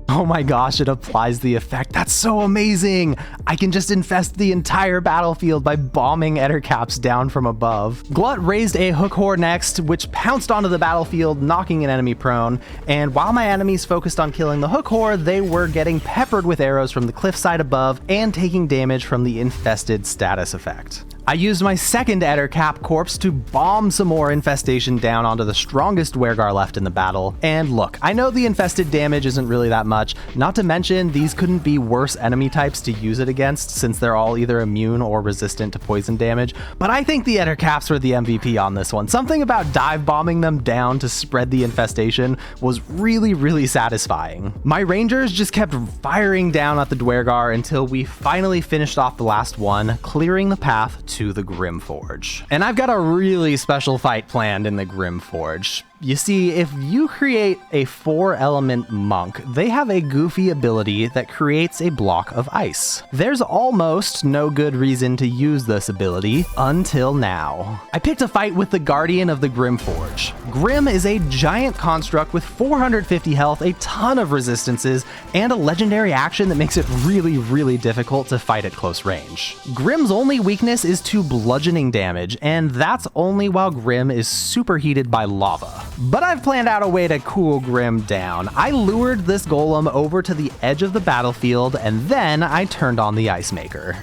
A: Oh my gosh, it applies the effect. That's so amazing! I can just infest the entire battlefield by bombing Ettercaps down from above. Glut raised a hook whore next, which pounced onto the battlefield, knocking an enemy prone, and while my enemies focused on killing the hook whore, they were getting peppered with arrows from the cliffside above and taking damage from the infested status effect. I used my second Ettercap corpse to bomb some more infestation down onto the strongest Dwergar left in the battle, and look, I know the infested damage isn't really that much, not to mention these couldn't be worse enemy types to use it against since they're all either immune or resistant to poison damage, but I think the Ettercaps were the MVP on this one. Something about dive bombing them down to spread the infestation was really satisfying. My rangers just kept firing down at the Dwergar until we finally finished off the last one, clearing the path to the Grimforge. And I've got a really special fight planned in the Grimforge. You see, if you create a 4-element monk, they have a goofy ability that creates a block of ice. There's almost no good reason to use this ability until now. I picked a fight with the Guardian of the Grimforge. Grim is a giant construct with 450 health, a ton of resistances, and a legendary action that makes it really difficult to fight at close range. Grim's only weakness is to bludgeoning damage, and that's only while Grim is superheated by lava. But I've planned out a way to cool Grim down. I lured this golem over to the edge of the battlefield, and then I turned on the Ice Maker.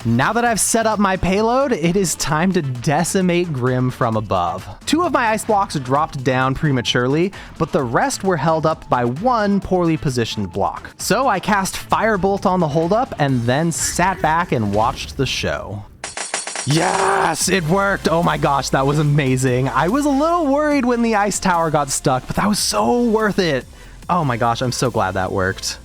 A: Now that I've set up my payload, it is time to decimate Grim from above. 2 of my ice blocks dropped down prematurely, but the rest were held up by 1 poorly positioned block. So I cast Firebolt on the holdup and then sat back and watched the show. Yes, it worked! Oh my gosh, that was amazing. I was a little worried when the ice tower got stuck, but that was so worth it. Oh my gosh, I'm so glad that worked.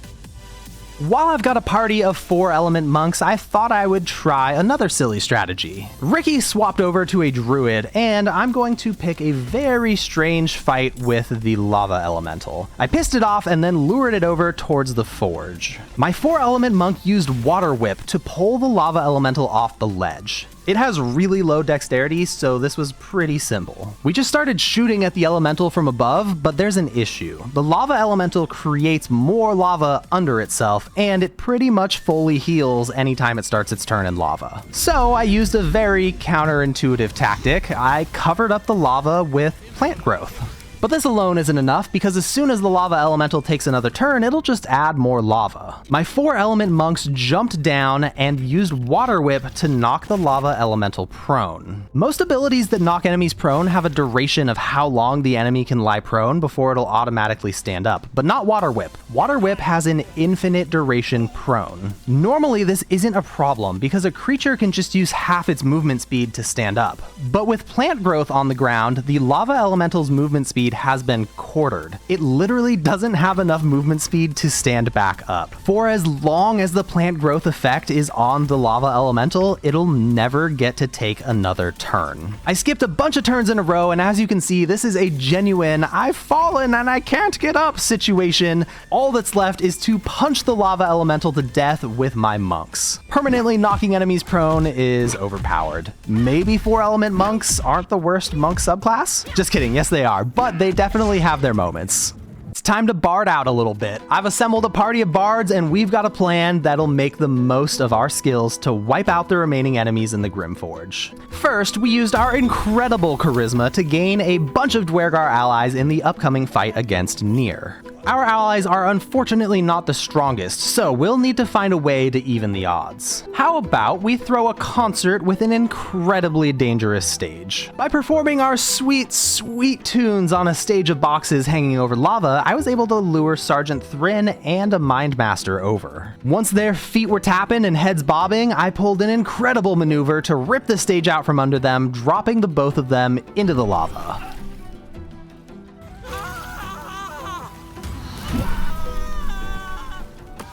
A: While I've got a party of 4-element monks, I thought I would try another silly strategy. Ricky swapped over to a druid, and I'm going to pick a very strange fight with the lava elemental. I pissed it off and then lured it over towards the forge. My 4-element monk used Water Whip to pull the lava elemental off the ledge. It has really low dexterity, so this was pretty simple. We just started shooting at the elemental from above, but there's an issue. The lava elemental creates more lava under itself, and it pretty much fully heals anytime it starts its turn in lava. So I used a very counterintuitive tactic. I covered up the lava with plant growth. But this alone isn't enough, because as soon as the lava elemental takes another turn, it'll just add more lava. My 4-element monks jumped down and used Water Whip to knock the lava elemental prone. Most abilities that knock enemies prone have a duration of how long the enemy can lie prone before it'll automatically stand up, but not Water Whip. Water Whip has an infinite duration prone. Normally this isn't a problem, because a creature can just use half its movement speed to stand up. But with plant growth on the ground, the lava elemental's movement speed has been quartered. It literally doesn't have enough movement speed to stand back up. For as long as the plant growth effect is on the lava elemental, it'll never get to take another turn. I skipped a bunch of turns in a row, and as you can see, this is a genuine I've fallen and I can't get up situation. All that's left is to punch the lava elemental to death with my monks. Permanently knocking enemies prone is overpowered. Maybe 4-element monks aren't the worst monk subclass? Just kidding, yes they are, but they definitely have their moments. It's time to bard out a little bit. I've assembled a party of bards, and we've got a plan that'll make the most of our skills to wipe out the remaining enemies in the Grimforge. First, we used our incredible charisma to gain a bunch of Dwergar allies in the upcoming fight against Nier. Our allies are unfortunately not the strongest, so we'll need to find a way to even the odds. How about we throw a concert with an incredibly dangerous stage? By performing our sweet, sweet tunes on a stage of boxes hanging over lava, I was able to lure Sergeant Thrin and a Mind Master over. Once their feet were tapping and heads bobbing, I pulled an incredible maneuver to rip the stage out from under them, dropping the both of them into the lava.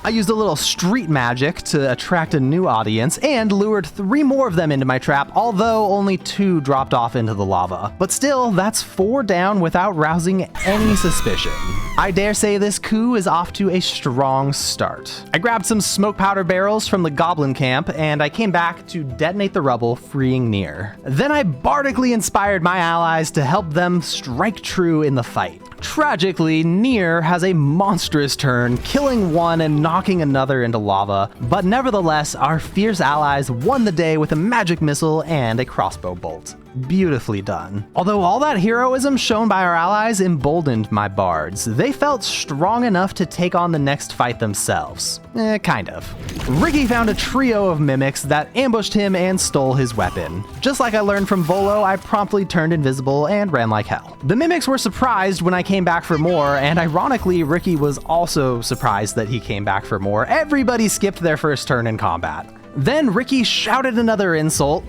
A: I used a little street magic to attract a new audience and lured 3 more of them into my trap, although only 2 dropped off into the lava. But still, that's 4 down without rousing any suspicion. I dare say this coup is off to a strong start. I grabbed some smoke powder barrels from the goblin camp and I came back to detonate the rubble, freeing Nier. Then I bardically inspired my allies to help them strike true in the fight. Tragically, Nier has a monstrous turn, killing one and knocking another into lava, but nevertheless, our fierce allies won the day with a magic missile and a crossbow bolt. Beautifully done. Although all that heroism shown by our allies emboldened my bards, they felt strong enough to take on the next fight themselves. Kind of. Ricky found a trio of mimics that ambushed him and stole his weapon. Just like I learned from Volo, I promptly turned invisible and ran like hell. The mimics were surprised when I came back for more, and ironically, Ricky was also surprised that he came back for more. Everybody skipped their first turn in combat. Then Ricky shouted another insult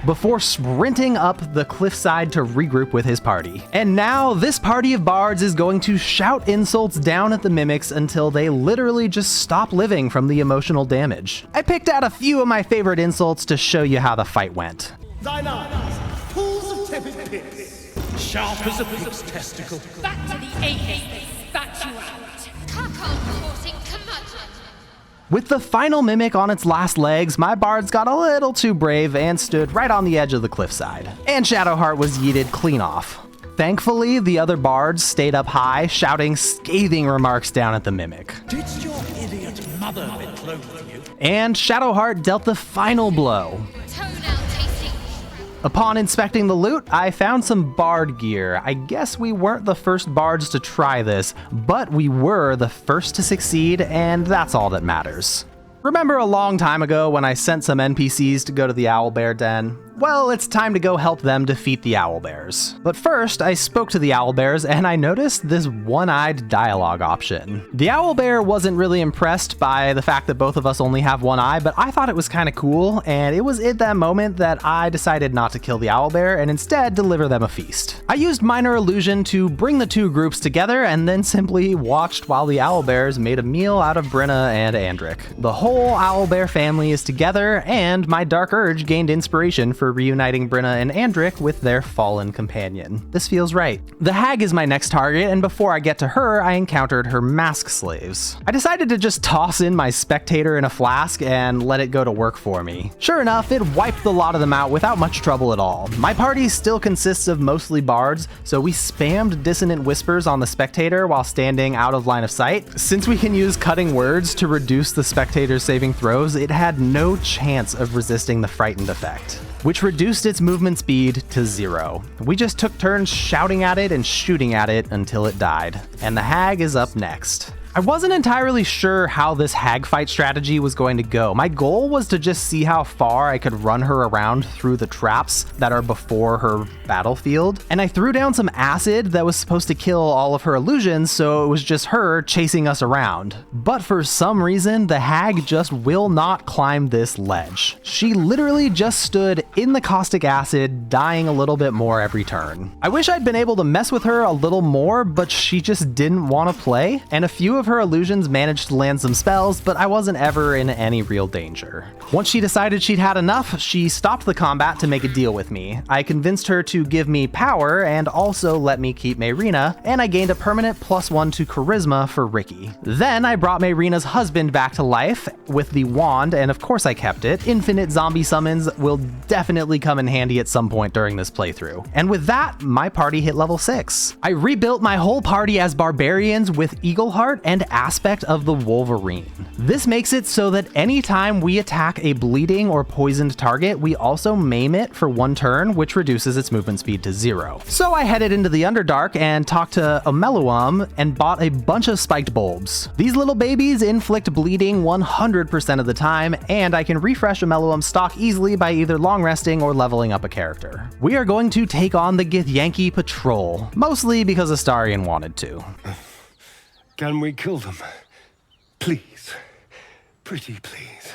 A: before sprinting up the cliffside to regroup with his party. And now this party of bards is going to shout insults down at the mimics until they literally just stop living from the emotional damage. I picked out a few of my favorite insults to show you how the fight went.
D: Thine eyes, pools of tepid pits, sharp as a pig's testicle.
E: Back to the acres that spat you out. Cuckold-courting curmudgeon.
A: With the final mimic on its last legs, my bards got a little too brave and stood right on the edge of the cliffside. And Shadowheart was yeeted clean off. Thankfully, the other bards stayed up high, shouting scathing remarks down at the mimic.
D: Did your idiot mother betroth you?
A: And Shadowheart dealt the final blow.
E: Toenail-tasting.
A: Upon inspecting the loot, I found some bard gear. I guess we weren't the first bards to try this, but we were the first to succeed, and that's all that matters. Remember a long time ago when I sent some NPCs to go to the Owlbear Den? Well, it's time to go help them defeat the Owlbears. But first, I spoke to the Owlbears and I noticed this one-eyed dialogue option. The Owlbear wasn't really impressed by the fact that both of us only have one eye, but I thought it was kind of cool, and it was at that moment that I decided not to kill the Owlbear and instead deliver them a feast. I used Minor Illusion to bring the 2 groups together and then simply watched while the Owlbears made a meal out of Brenna and Andric. The whole Owlbear family is together, and my Dark Urge gained inspiration for reuniting Brenna and Andric with their fallen companion. This feels right. The hag is my next target, and before I get to her, I encountered her mask slaves. I decided to just toss in my spectator in a flask and let it go to work for me. Sure enough, it wiped the lot of them out without much trouble at all. My party still consists of mostly bards, so we spammed dissonant whispers on the spectator while standing out of line of sight. Since we can use cutting words to reduce the spectator's saving throws, it had no chance of resisting the frightened effect, which reduced its movement speed to 0. We just took turns shouting at it and shooting at it until it died. And the hag is up next. I wasn't entirely sure how this hag fight strategy was going to go. My goal was to just see how far I could run her around through the traps that are before her battlefield. And I threw down some acid that was supposed to kill all of her illusions, so it was just her chasing us around. But for some reason, the hag just will not climb this ledge. She literally just stood in the caustic acid, dying a little bit more every turn. I wish I'd been able to mess with her a little more, but she just didn't want to play, and a few of her illusions managed to land some spells, but I wasn't ever in any real danger. Once she decided she'd had enough, she stopped the combat to make a deal with me. I convinced her to give me power and also let me keep Mayrina, and I gained a permanent +1 to charisma for Ricky. Then I brought Mayrina's husband back to life with the wand, and of course I kept it. Infinite zombie summons will definitely come in handy at some point during this playthrough. And with that, my party hit level 6. I rebuilt my whole party as barbarians with Eagleheart, and and Aspect of the Wolverine. This makes it so that anytime we attack a bleeding or poisoned target, we also maim it for 1 turn, which reduces its movement speed to 0. So I headed into the Underdark and talked to Omeluum and bought a bunch of spiked bulbs. These little babies inflict bleeding 100% of the time, and I can refresh Omeluum's stock easily by either long resting or leveling up a character. We are going to take on the Githyanki Patrol, mostly because Astarion wanted to.
C: Can we kill them? Please. Pretty please.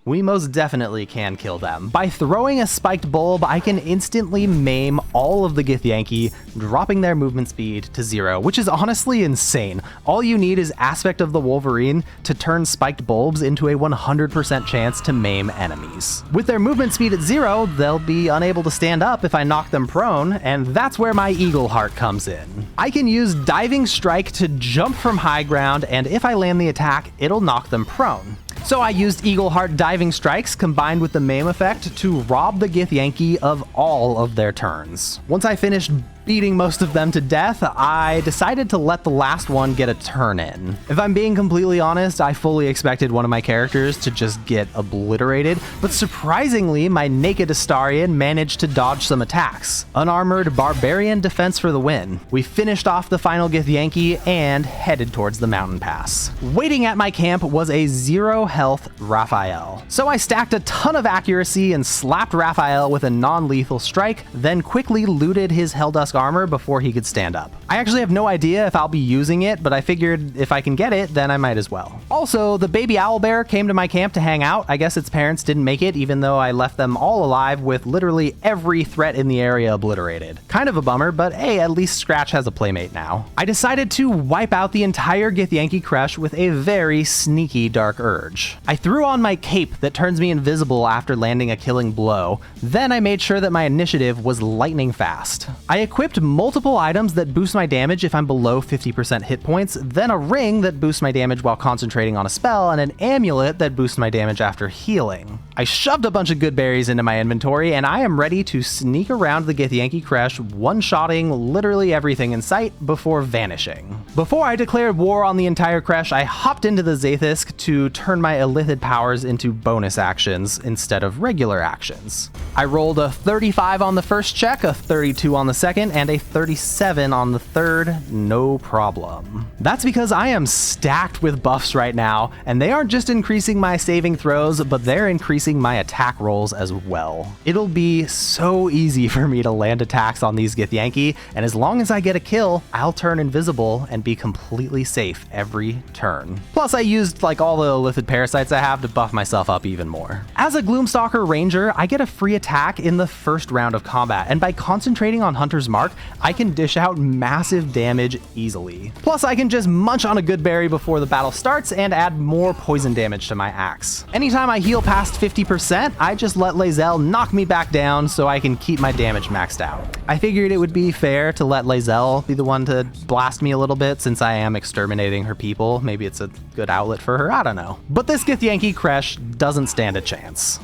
A: We most definitely can kill them. By throwing a spiked bulb, I can instantly maim all of the Githyanki, dropping their movement speed to 0, which is honestly insane. All you need is Aspect of the Wolverine to turn spiked bulbs into a 100% chance to maim enemies. With their movement speed at 0, they'll be unable to stand up if I knock them prone, and that's where my Eagle Heart comes in. I can use Diving Strike to jump from high ground, and if I land the attack, it'll knock them prone. So I used Eagle Heart Diving Strikes combined with the maim effect to rob the Githyanki of all of their turns. Once I finished beating most of them to death, I decided to let the last one get a turn in. If I'm being completely honest, I fully expected one of my characters to just get obliterated, but surprisingly, my naked Astarion managed to dodge some attacks. Unarmored Barbarian defense for the win. We finished off the final Githyanki and headed towards the mountain pass. Waiting at my camp was a 0 health Raphael. So I stacked a ton of accuracy and slapped Raphael with a non-lethal strike, then quickly looted his Helldusk armor before he could stand up. I actually have no idea if I'll be using it, but I figured if I can get it, then I might as well. Also, the baby owlbear came to my camp to hang out. I guess its parents didn't make it, even though I left them all alive with literally every threat in the area obliterated. Kind of a bummer, but hey, at least Scratch has a playmate now. I decided to wipe out the entire Githyanki Creche with a very sneaky Dark Urge. I threw on my cape that turns me invisible after landing a killing blow. Then I made sure that my initiative was lightning fast. I equipped multiple items that boost my damage if I'm below 50% hit points, then a ring that boosts my damage while concentrating on a spell, and an amulet that boosts my damage after healing. I shoved a bunch of good berries into my inventory, and I am ready to sneak around the Githyanki Creche, one-shotting literally everything in sight before vanishing. Before I declared war on the entire Creche, I hopped into the Zaithisk to turn my Illithid powers into bonus actions instead of regular actions. I rolled a 35 on the first check, a 32 on the second, and a 37 on the third, no problem. That's because I am stacked with buffs right now, and they aren't just increasing my saving throws, but they're increasing my attack rolls as well. It'll be so easy for me to land attacks on these Githyanki, and as long as I get a kill, I'll turn invisible and be completely safe every turn. Plus, I used like all the Illithid parasites I have to buff myself up even more. As a Gloomstalker Ranger, I get a free attack in the first round of combat, and by concentrating on Hunter's Mark, I can dish out massive damage easily. Plus, I can just munch on a good berry before the battle starts and add more poison damage to my axe. Anytime I heal past 50%, I just let Lae'zel knock me back down so I can keep my damage maxed out. I figured it would be fair to let Lae'zel be the one to blast me a little bit since I am exterminating her people. Maybe it's a good outlet for her, I don't know. But this Githyanki Creche doesn't stand a chance.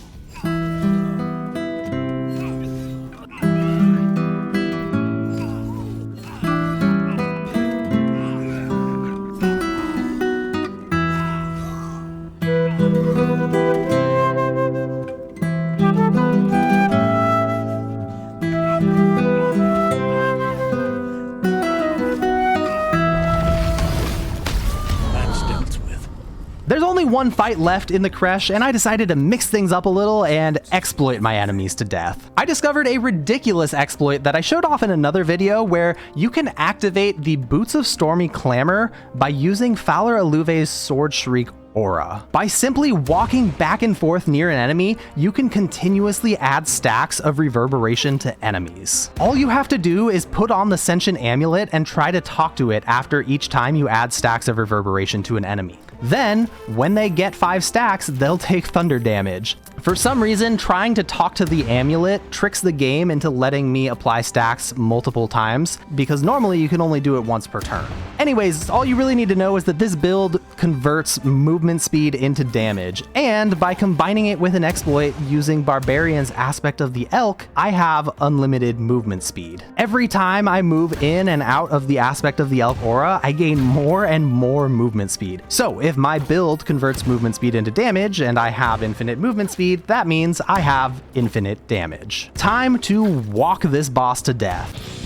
A: There's only one fight left in the Creche, and I decided to mix things up a little and exploit my enemies to death. I discovered a ridiculous exploit that I showed off in another video where you can activate the Boots of Stormy Clamor by using Fowler Aluve's Sword Shriek aura. By simply walking back and forth near an enemy, you can continuously add stacks of reverberation to enemies. All you have to do is put on the Sentient Amulet and try to talk to it after each time you add stacks of reverberation to an enemy. Then, when they get 5 stacks, they'll take thunder damage. For some reason, trying to talk to the amulet tricks the game into letting me apply stacks multiple times, because normally you can only do it once per turn. Anyways, all you really need to know is that this build converts movement speed into damage, and by combining it with an exploit using Barbarian's aspect of the Elk, I have unlimited movement speed. Every time I move in and out of the aspect of the Elk aura, I gain more and more movement speed. So if my build converts movement speed into damage, and I have infinite movement speed, that means I have infinite damage. Time to walk this boss to death.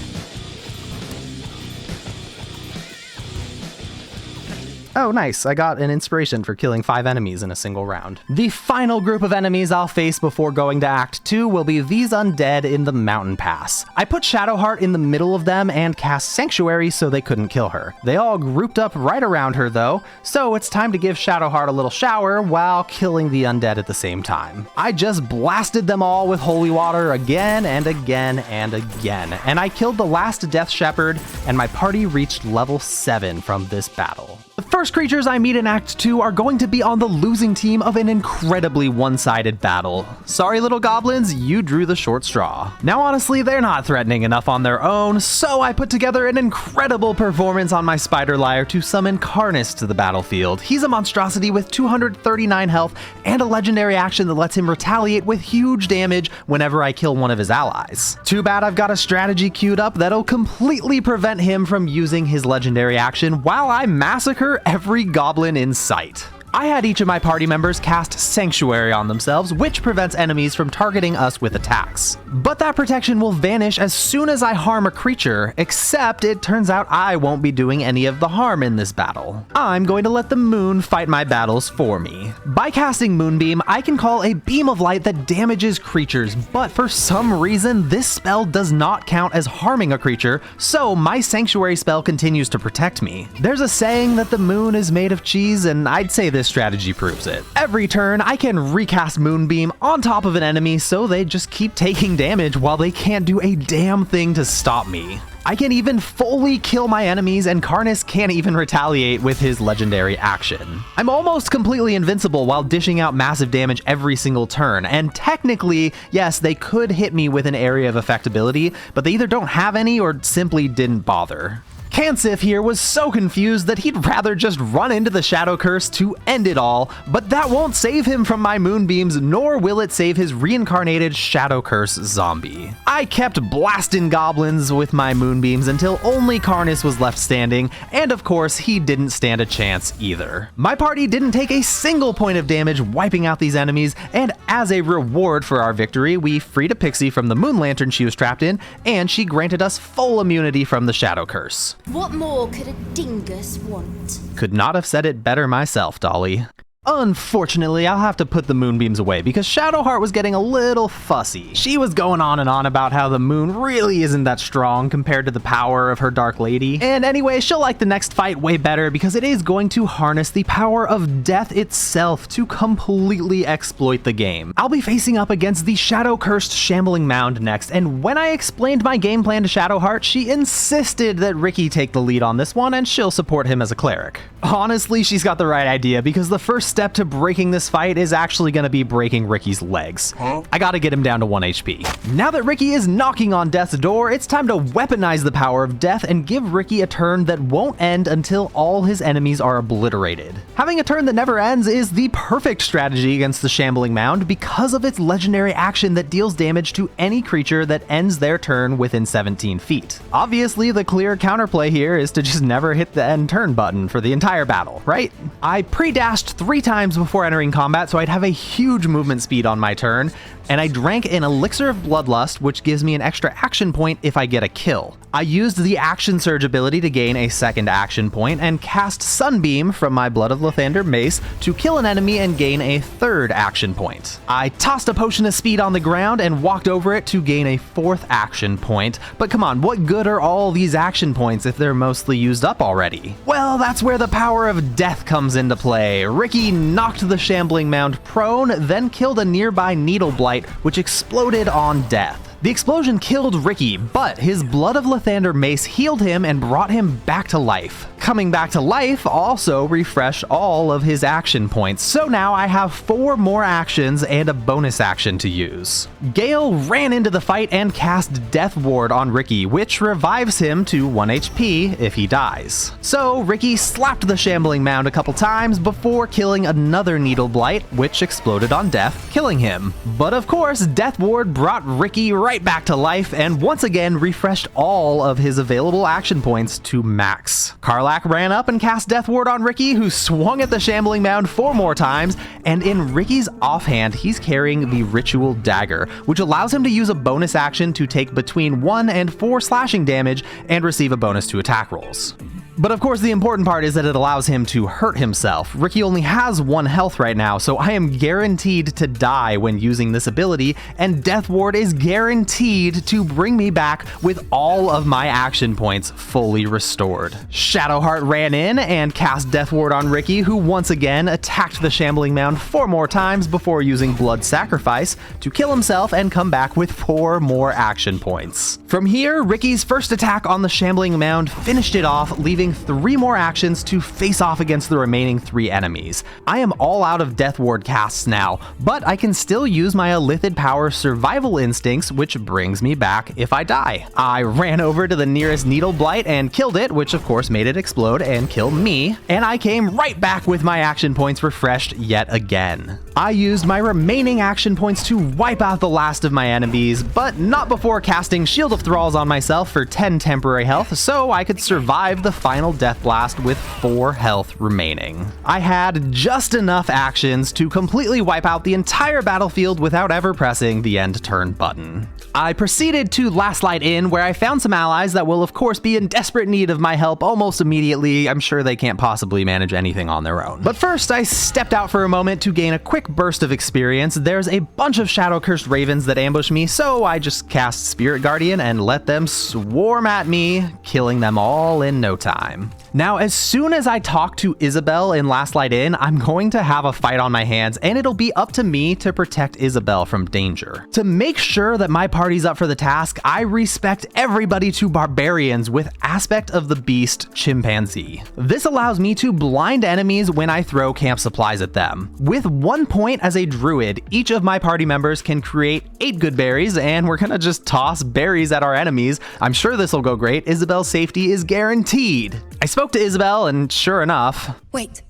A: Oh, nice. I got an inspiration for killing 5 enemies in a single round. The final group of enemies I'll face before going to Act 2 will be these undead in the mountain pass. I put Shadowheart in the middle of them and cast Sanctuary so they couldn't kill her. They all grouped up right around her though, so it's time to give Shadowheart a little shower while killing the undead at the same time. I just blasted them all with holy water again and again and again, and I killed the last Death Shepherd, and my party reached level 7 from this battle. The first creatures I meet in Act 2 are going to be on the losing team of an incredibly one-sided battle. Sorry little goblins, you drew the short straw. Now honestly, they're not threatening enough on their own, so I put together an incredible performance on my Spider Lyre to summon Karnus to the battlefield. He's a monstrosity with 239 health and a legendary action that lets him retaliate with huge damage whenever I kill one of his allies. Too bad I've got a strategy queued up that'll completely prevent him from using his legendary action while I massacre every goblin in sight. I had each of my party members cast Sanctuary on themselves, which prevents enemies from targeting us with attacks. But that protection will vanish as soon as I harm a creature, except it turns out I won't be doing any of the harm in this battle. I'm going to let the moon fight my battles for me. By casting Moonbeam, I can call a beam of light that damages creatures, but for some reason, this spell does not count as harming a creature, so my Sanctuary spell continues to protect me. There's a saying that the moon is made of cheese, and I'd say this strategy proves it. Every turn, I can recast Moonbeam on top of an enemy so they just keep taking damage while they can't do a damn thing to stop me. I can even fully kill my enemies, and Karnus can't even retaliate with his legendary action. I'm almost completely invincible while dishing out massive damage every single turn, and technically, yes, they could hit me with an area of effectability, but they either don't have any or simply didn't bother. Kansif here was so confused that he'd rather just run into the Shadow Curse to end it all, but that won't save him from my moonbeams, nor will it save his reincarnated Shadow Curse zombie. I kept blasting goblins with my moonbeams until only Karnus was left standing, and of course, he didn't stand a chance either. My party didn't take a single point of damage wiping out these enemies, and as a reward for our victory, we freed a pixie from the moon lantern she was trapped in, and she granted us full immunity from the Shadow Curse.
E: What more could a dingus want?
A: Could not have said it better myself, Dolly. Unfortunately, I'll have to put the moonbeams away because Shadowheart was getting a little fussy. She was going on and on about how the moon really isn't that strong compared to the power of her Dark Lady. And anyway, she'll like the next fight way better because it is going to harness the power of death itself to completely exploit the game. I'll be facing up against the Shadow-Cursed Shambling Mound next, and when I explained my game plan to Shadowheart, she insisted that Ricky take the lead on this one and she'll support him as a cleric. Honestly, she's got the right idea because the first step to breaking this fight is actually going to be breaking Ricky's legs. I gotta get him down to 1 HP. Now that Ricky is knocking on death's door, it's time to weaponize the power of death and give Ricky a turn that won't end until all his enemies are obliterated. Having a turn that never ends is the perfect strategy against the Shambling Mound because of its legendary action that deals damage to any creature that ends their turn within 17 feet. Obviously, the clear counterplay here is to just never hit the end turn button for the entire battle, right? I pre-dashed 3 times before entering combat, so I'd have a huge movement speed on my turn, and I drank an Elixir of Bloodlust, which gives me an extra action point if I get a kill. I used the Action Surge ability to gain a second action point and cast Sunbeam from my Blood of Lathander mace to kill an enemy and gain a third action point. I tossed a Potion of Speed on the ground and walked over it to gain a fourth action point, but come on, what good are all these action points if they're mostly used up already? Well, that's where the power of death comes into play. Ricky knocked the Shambling Mound prone, then killed a nearby Needle Blight, which exploded on death. The explosion killed Ricky, but his Blood of Lathander mace healed him and brought him back to life. coming back to life also refreshed all of his action points, so now I have 4 more actions and a bonus action to use. Gale ran into the fight and cast Death Ward on Ricky, which revives him to 1 HP if he dies. So Ricky slapped the shambling mound a couple times before killing another Needle Blight, which exploded on death, killing him. But of course, Death Ward brought Ricky right back to life and once again refreshed all of his available action points to max. Karlach ran up and cast Death Ward on Ricky, who swung at the shambling mound 4 more times, and in Ricky's offhand, he's carrying the Ritual Dagger, which allows him to use a bonus action to take between 1 and 4 slashing damage and receive a bonus to attack rolls. But of course, the important part is that it allows him to hurt himself. Ricky only has 1 health right now, so I am guaranteed to die when using this ability, and Death Ward is guaranteed to bring me back with all of my action points fully restored. Shadowheart ran in and cast Death Ward on Ricky, who once again attacked the shambling mound 4 more times before using Blood Sacrifice to kill himself and come back with 4 more action points. From here, Ricky's first attack on the shambling mound finished it off, leaving 3 more actions to face off against the remaining 3 enemies. I am all out of Death Ward casts now, but I can still use my Illithid Power Survival Instincts, which brings me back if I die. I ran over to the nearest Needle Blight and killed it, which of course made it explode and kill me, and I came right back with my action points refreshed yet again. I used my remaining action points to wipe out the last of my enemies, but not before casting Shield of Thralls on myself for 10 temporary health, so I could survive the final Death Blast with 4 health remaining. I had just enough actions to completely wipe out the entire battlefield without ever pressing the end turn button. I proceeded to Last Light Inn, where I found some allies that will of course be in desperate need of my help almost immediately. I'm sure they can't possibly manage anything on their own. But first, I stepped out for a moment to gain a quick burst of experience. There's a bunch of Shadow-Cursed Ravens that ambush me, so I just cast Spirit Guardian and let them swarm at me, killing them all in no time. Now, as soon as I talk to Isabel in Last Light Inn, I'm going to have a fight on my hands, and it'll be up to me to protect Isabel from danger. To make sure that my party's up for the task, I respect everybody to barbarians with Aspect of the Beast Chimpanzee. This allows me to blind enemies when I throw camp supplies at them. With 1 point as a druid, each of my party members can create 8 good berries, and we're gonna just toss berries at our enemies. I'm sure this will go great. Isabel's safety is guaranteed. I spoke to Isabel, and sure enough...
H: Wait,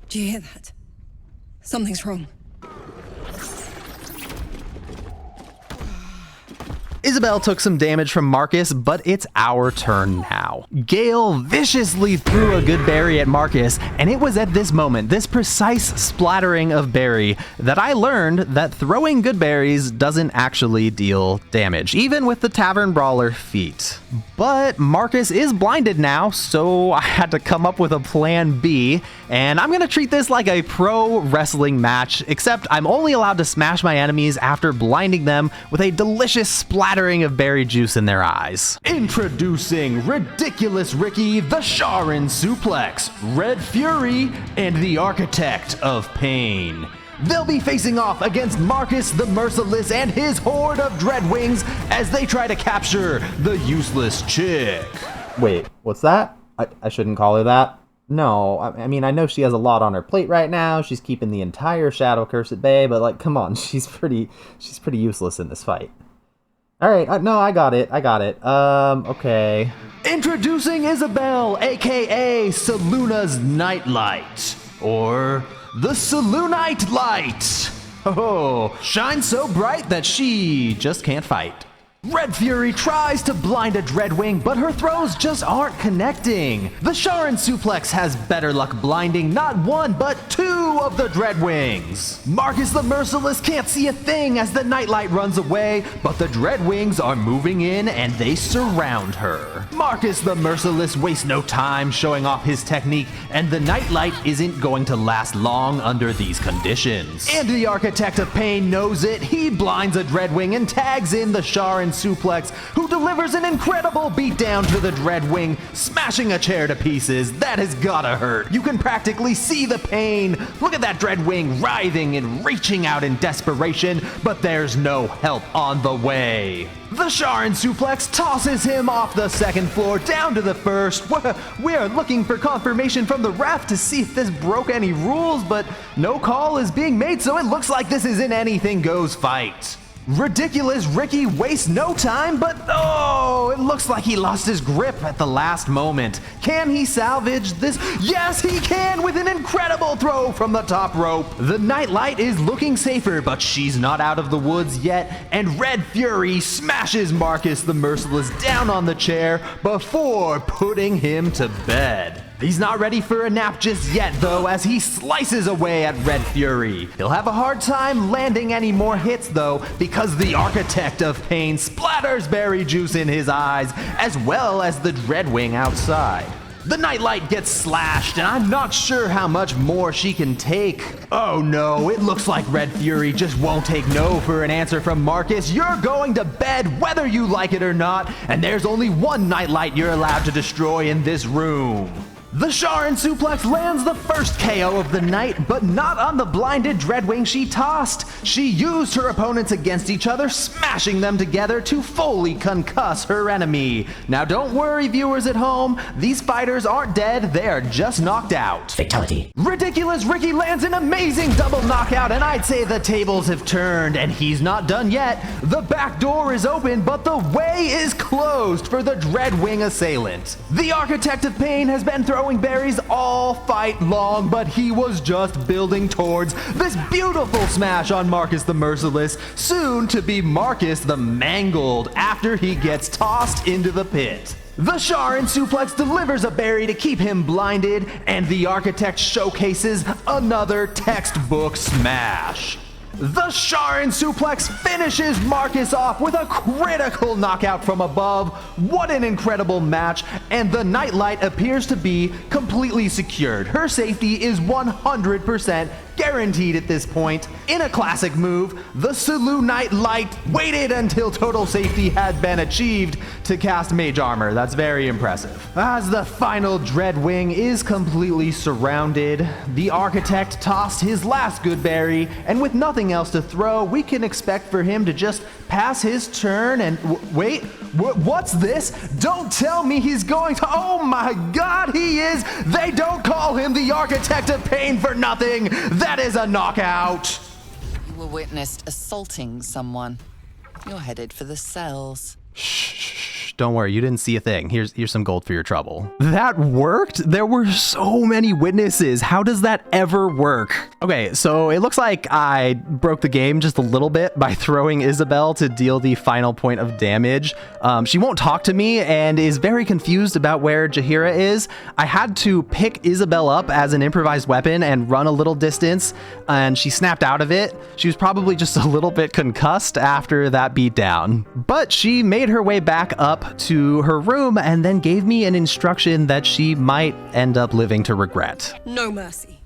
H: do you hear that? Something's wrong.
A: Isabel took some damage from Marcus, but it's our turn now. Gale viciously threw a good berry at Marcus, and it was at this moment, this precise splattering of berry, that I learned that throwing good berries doesn't actually deal damage, even with the Tavern Brawler feat. But Marcus is blinded now, so I had to come up with a plan B, and I'm gonna treat this like a pro wrestling match, except I'm only allowed to smash my enemies after blinding them with a delicious splattering of berry juice in their eyes. Introducing Ridiculous Ricky, the Sharon Suplex, Red Fury, and the Architect of Pain. They'll be facing off against Marcus the Merciless and his horde of Dreadwings as they try to capture the useless chick. Wait, what's that? I shouldn't call her that. No, I mean, I know she has a lot on her plate right now. She's keeping the entire Shadow Curse at bay, but like, come on, she's pretty useless in this fight. All right, no, I got it. Okay. Introducing Isabel, aka Saluna's Nightlight, or the Salunite Light. Oh, shines so bright that she just can't fight. Red Fury tries to blind a Dreadwing, but her throws just aren't connecting. The Sharon Suplex has better luck blinding not 1, but 2 of the Dreadwings. Marcus the Merciless can't see a thing as the Nightlight runs away, but the Dreadwings are moving in and they surround her. Marcus the Merciless wastes no time showing off his technique, and the Nightlight isn't going to last long under these conditions. And the Architect of Pain knows it. He blinds a Dreadwing and tags in the Sharon suplex, who delivers an incredible beatdown to the Dreadwing, smashing a chair to pieces. That has gotta hurt. You can practically see the pain. Look at that Dreadwing writhing and reaching out in desperation, but there's no help on the way. The Sharon suplex tosses him off the second floor down to the first. We are looking for confirmation from the ref to see if this broke any rules, but no call is being made, so it looks like this is an anything goes fight. Ridiculous Ricky wastes no time, but oh, it looks like he lost his grip at the last moment. Can he salvage this? Yes, he can with an incredible throw from the top rope. The Nightlight is looking safer, but she's not out of the woods yet, and Red Fury smashes Marcus the Merciless down on the chair before putting him to bed. He's not ready for a nap just yet, though, as he slices away at Red Fury. He'll have a hard time landing any more hits, though, because the Architect of Pain splatters berry juice in his eyes, as well as the Dreadwing outside. The Nightlight gets slashed, and I'm not sure how much more she can take. Oh no, it looks like Red Fury just won't take no for an answer from Marcus. You're going to bed whether you like it or not, and there's only one Nightlight you're allowed to destroy in this room. The Sharon suplex lands the first KO of the night, but not on the blinded Dreadwing she tossed. She used her opponents against each other, smashing them together to fully concuss her enemy. Now don't worry, viewers at home, these fighters aren't dead, they are just knocked out.
I: Fatality.
A: Ridiculous Ricky lands an amazing double knockout, and I'd say the tables have turned, and he's not done yet. The back door is open, but the way is closed for the Dreadwing assailant. The Architect of Pain has been throwing berries all fight long, but he was just building towards this beautiful smash on Marcus the Merciless, soon to be Marcus the Mangled after he gets tossed into the pit. The Sharon suplex delivers a berry to keep him blinded, and the Architect showcases another textbook smash. The Sharon suplex finishes Marcus off with a critical knockout from above. What an incredible match, and the Nightlight appears to be completely secured. Her safety is 100% guaranteed at this point. In a classic move, the Sulu Nightlight waited until total safety had been achieved to cast Mage Armor. That's very impressive. As the final Dreadwing is completely surrounded, the Architect tossed his last good berry, and with nothing else to throw, we can expect for him to just pass his turn and wait, what's this? Don't tell me he's going to, oh my god, he is! They don't call him the Architect of Pain for nothing! That is a knockout!
B: You were witnessed assaulting someone. You're headed for the cells.
A: Shh, don't worry, you didn't see a thing. Here's some gold for your trouble. That worked? There were so many witnesses. How does that ever work? Okay, so it looks like I broke the game just a little bit by throwing Isabel to deal the final point of damage. She won't talk to me and is very confused about where Jaheira is. I had to pick Isabel up as an improvised weapon and run a little distance, and she snapped out of it. She was probably just a little bit concussed after that beatdown, but she made her way back up to her room and then gave me an instruction that she might end up living to regret.
H: No mercy.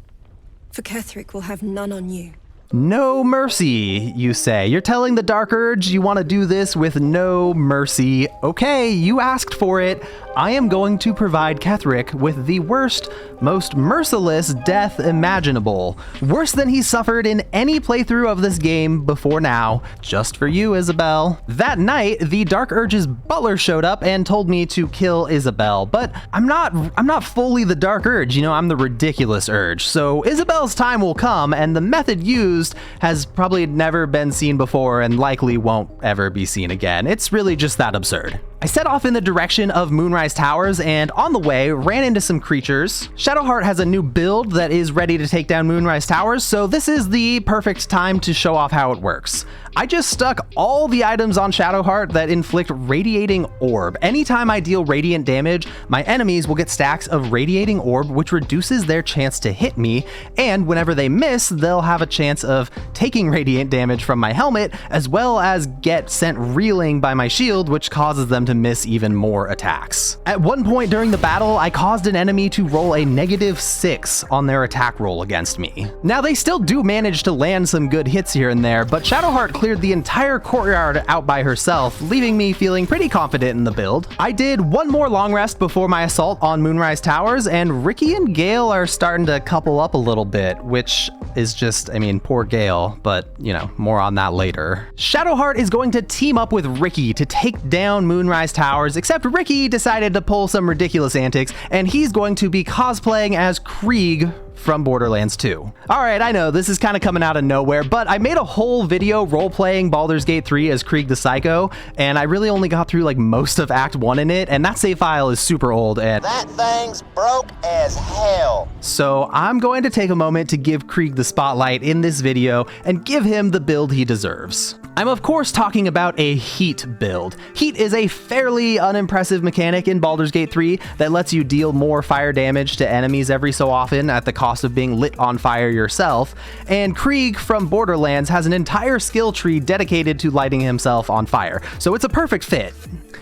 H: For Ketherick will have none on you.
A: No mercy, you say. You're telling the Dark Urge you want to do this with no mercy. Okay, you asked for it. I am going to provide Ketherick with the worst, most merciless death imaginable. Worse than he suffered in any playthrough of this game before now. Just for you, Isabel. That night, the Dark Urge's butler showed up and told me to kill Isabel, but I'm not fully the Dark Urge, you know, I'm the ridiculous Urge. So Isabel's time will come, and the method used has probably never been seen before and likely won't ever be seen again. It's really just that absurd. I set off in the direction of Moonrise Towers, and on the way, ran into some creatures. Shadowheart has a new build that is ready to take down Moonrise Towers, so this is the perfect time to show off how it works. I just stuck all the items on Shadowheart that inflict Radiating Orb. Anytime I deal radiant damage, my enemies will get stacks of Radiating Orb, which reduces their chance to hit me, and whenever they miss, they'll have a chance of taking radiant damage from my helmet, as well as get sent reeling by my shield, which causes them to miss even more attacks. At one point during the battle, I caused an enemy to roll a -6 on their attack roll against me. Now they still do manage to land some good hits here and there, but Shadowheart cleared the entire courtyard out by herself, leaving me feeling pretty confident in the build. I did one more long rest before my assault on Moonrise Towers, and Ricky and Gale are starting to couple up a little bit, which is just, I mean, poor Gale, but you know, more on that later. Shadowheart is going to team up with Ricky to take down Moonrise Towers, except Ricky decided to pull some ridiculous antics, and he's going to be cosplaying as Krieg from Borderlands 2. Alright, I know, this is kind of coming out of nowhere, but I made a whole video role-playing Baldur's Gate 3 as Krieg the Psycho, and I really only got through like most of Act 1 in it, and that save file is super old, and
I: that thing's broke as hell.
A: So I'm going to take a moment to give Krieg the spotlight in this video and give him the build he deserves. I'm of course talking about a heat build. Heat is a fairly unimpressive mechanic in Baldur's Gate 3 that lets you deal more fire damage to enemies every so often at the cost of being lit on fire yourself, and Krieg from Borderlands has an entire skill tree dedicated to lighting himself on fire, so it's a perfect fit.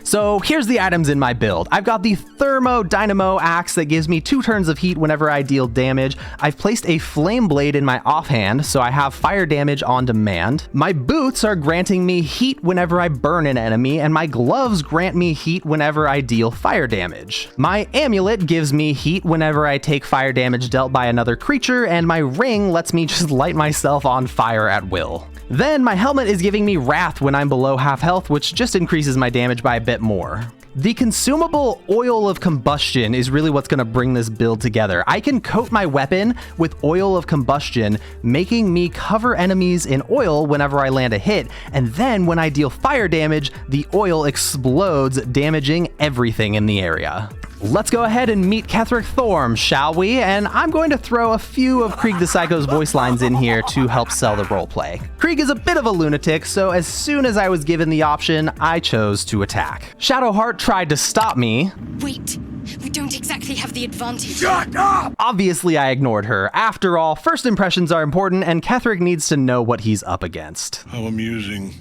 A: So here's the items in my build. I've got the Thermo Dynamo Axe that gives me 2 turns of heat whenever I deal damage. I've placed a Flame Blade in my offhand, so I have fire damage on demand. My boots are granting me heat whenever I burn an enemy, and my gloves grant me heat whenever I deal fire damage. My amulet gives me heat whenever I take fire damage dealt by another creature, and my ring lets me just light myself on fire at will. Then my helmet is giving me Wrath when I'm below half health, which just increases my damage by a bit more. The consumable Oil of Combustion is really what's going to bring this build together. I can coat my weapon with Oil of Combustion, making me cover enemies in oil whenever I land a hit, and then when I deal fire damage, the oil explodes, damaging everything in the area. Let's go ahead and meet Ketheric Thorm, shall we? And I'm going to throw a few of Krieg the Psycho's voice lines in here to help sell the roleplay. Krieg is a bit of a lunatic, so as soon as I was given the option, I chose to attack. Shadowheart tried to stop me.
E: Wait, we don't exactly have the advantage.
D: Shut up!
A: Obviously, I ignored her. After all, first impressions are important, and Ketheric needs to know what he's up against.
J: How amusing.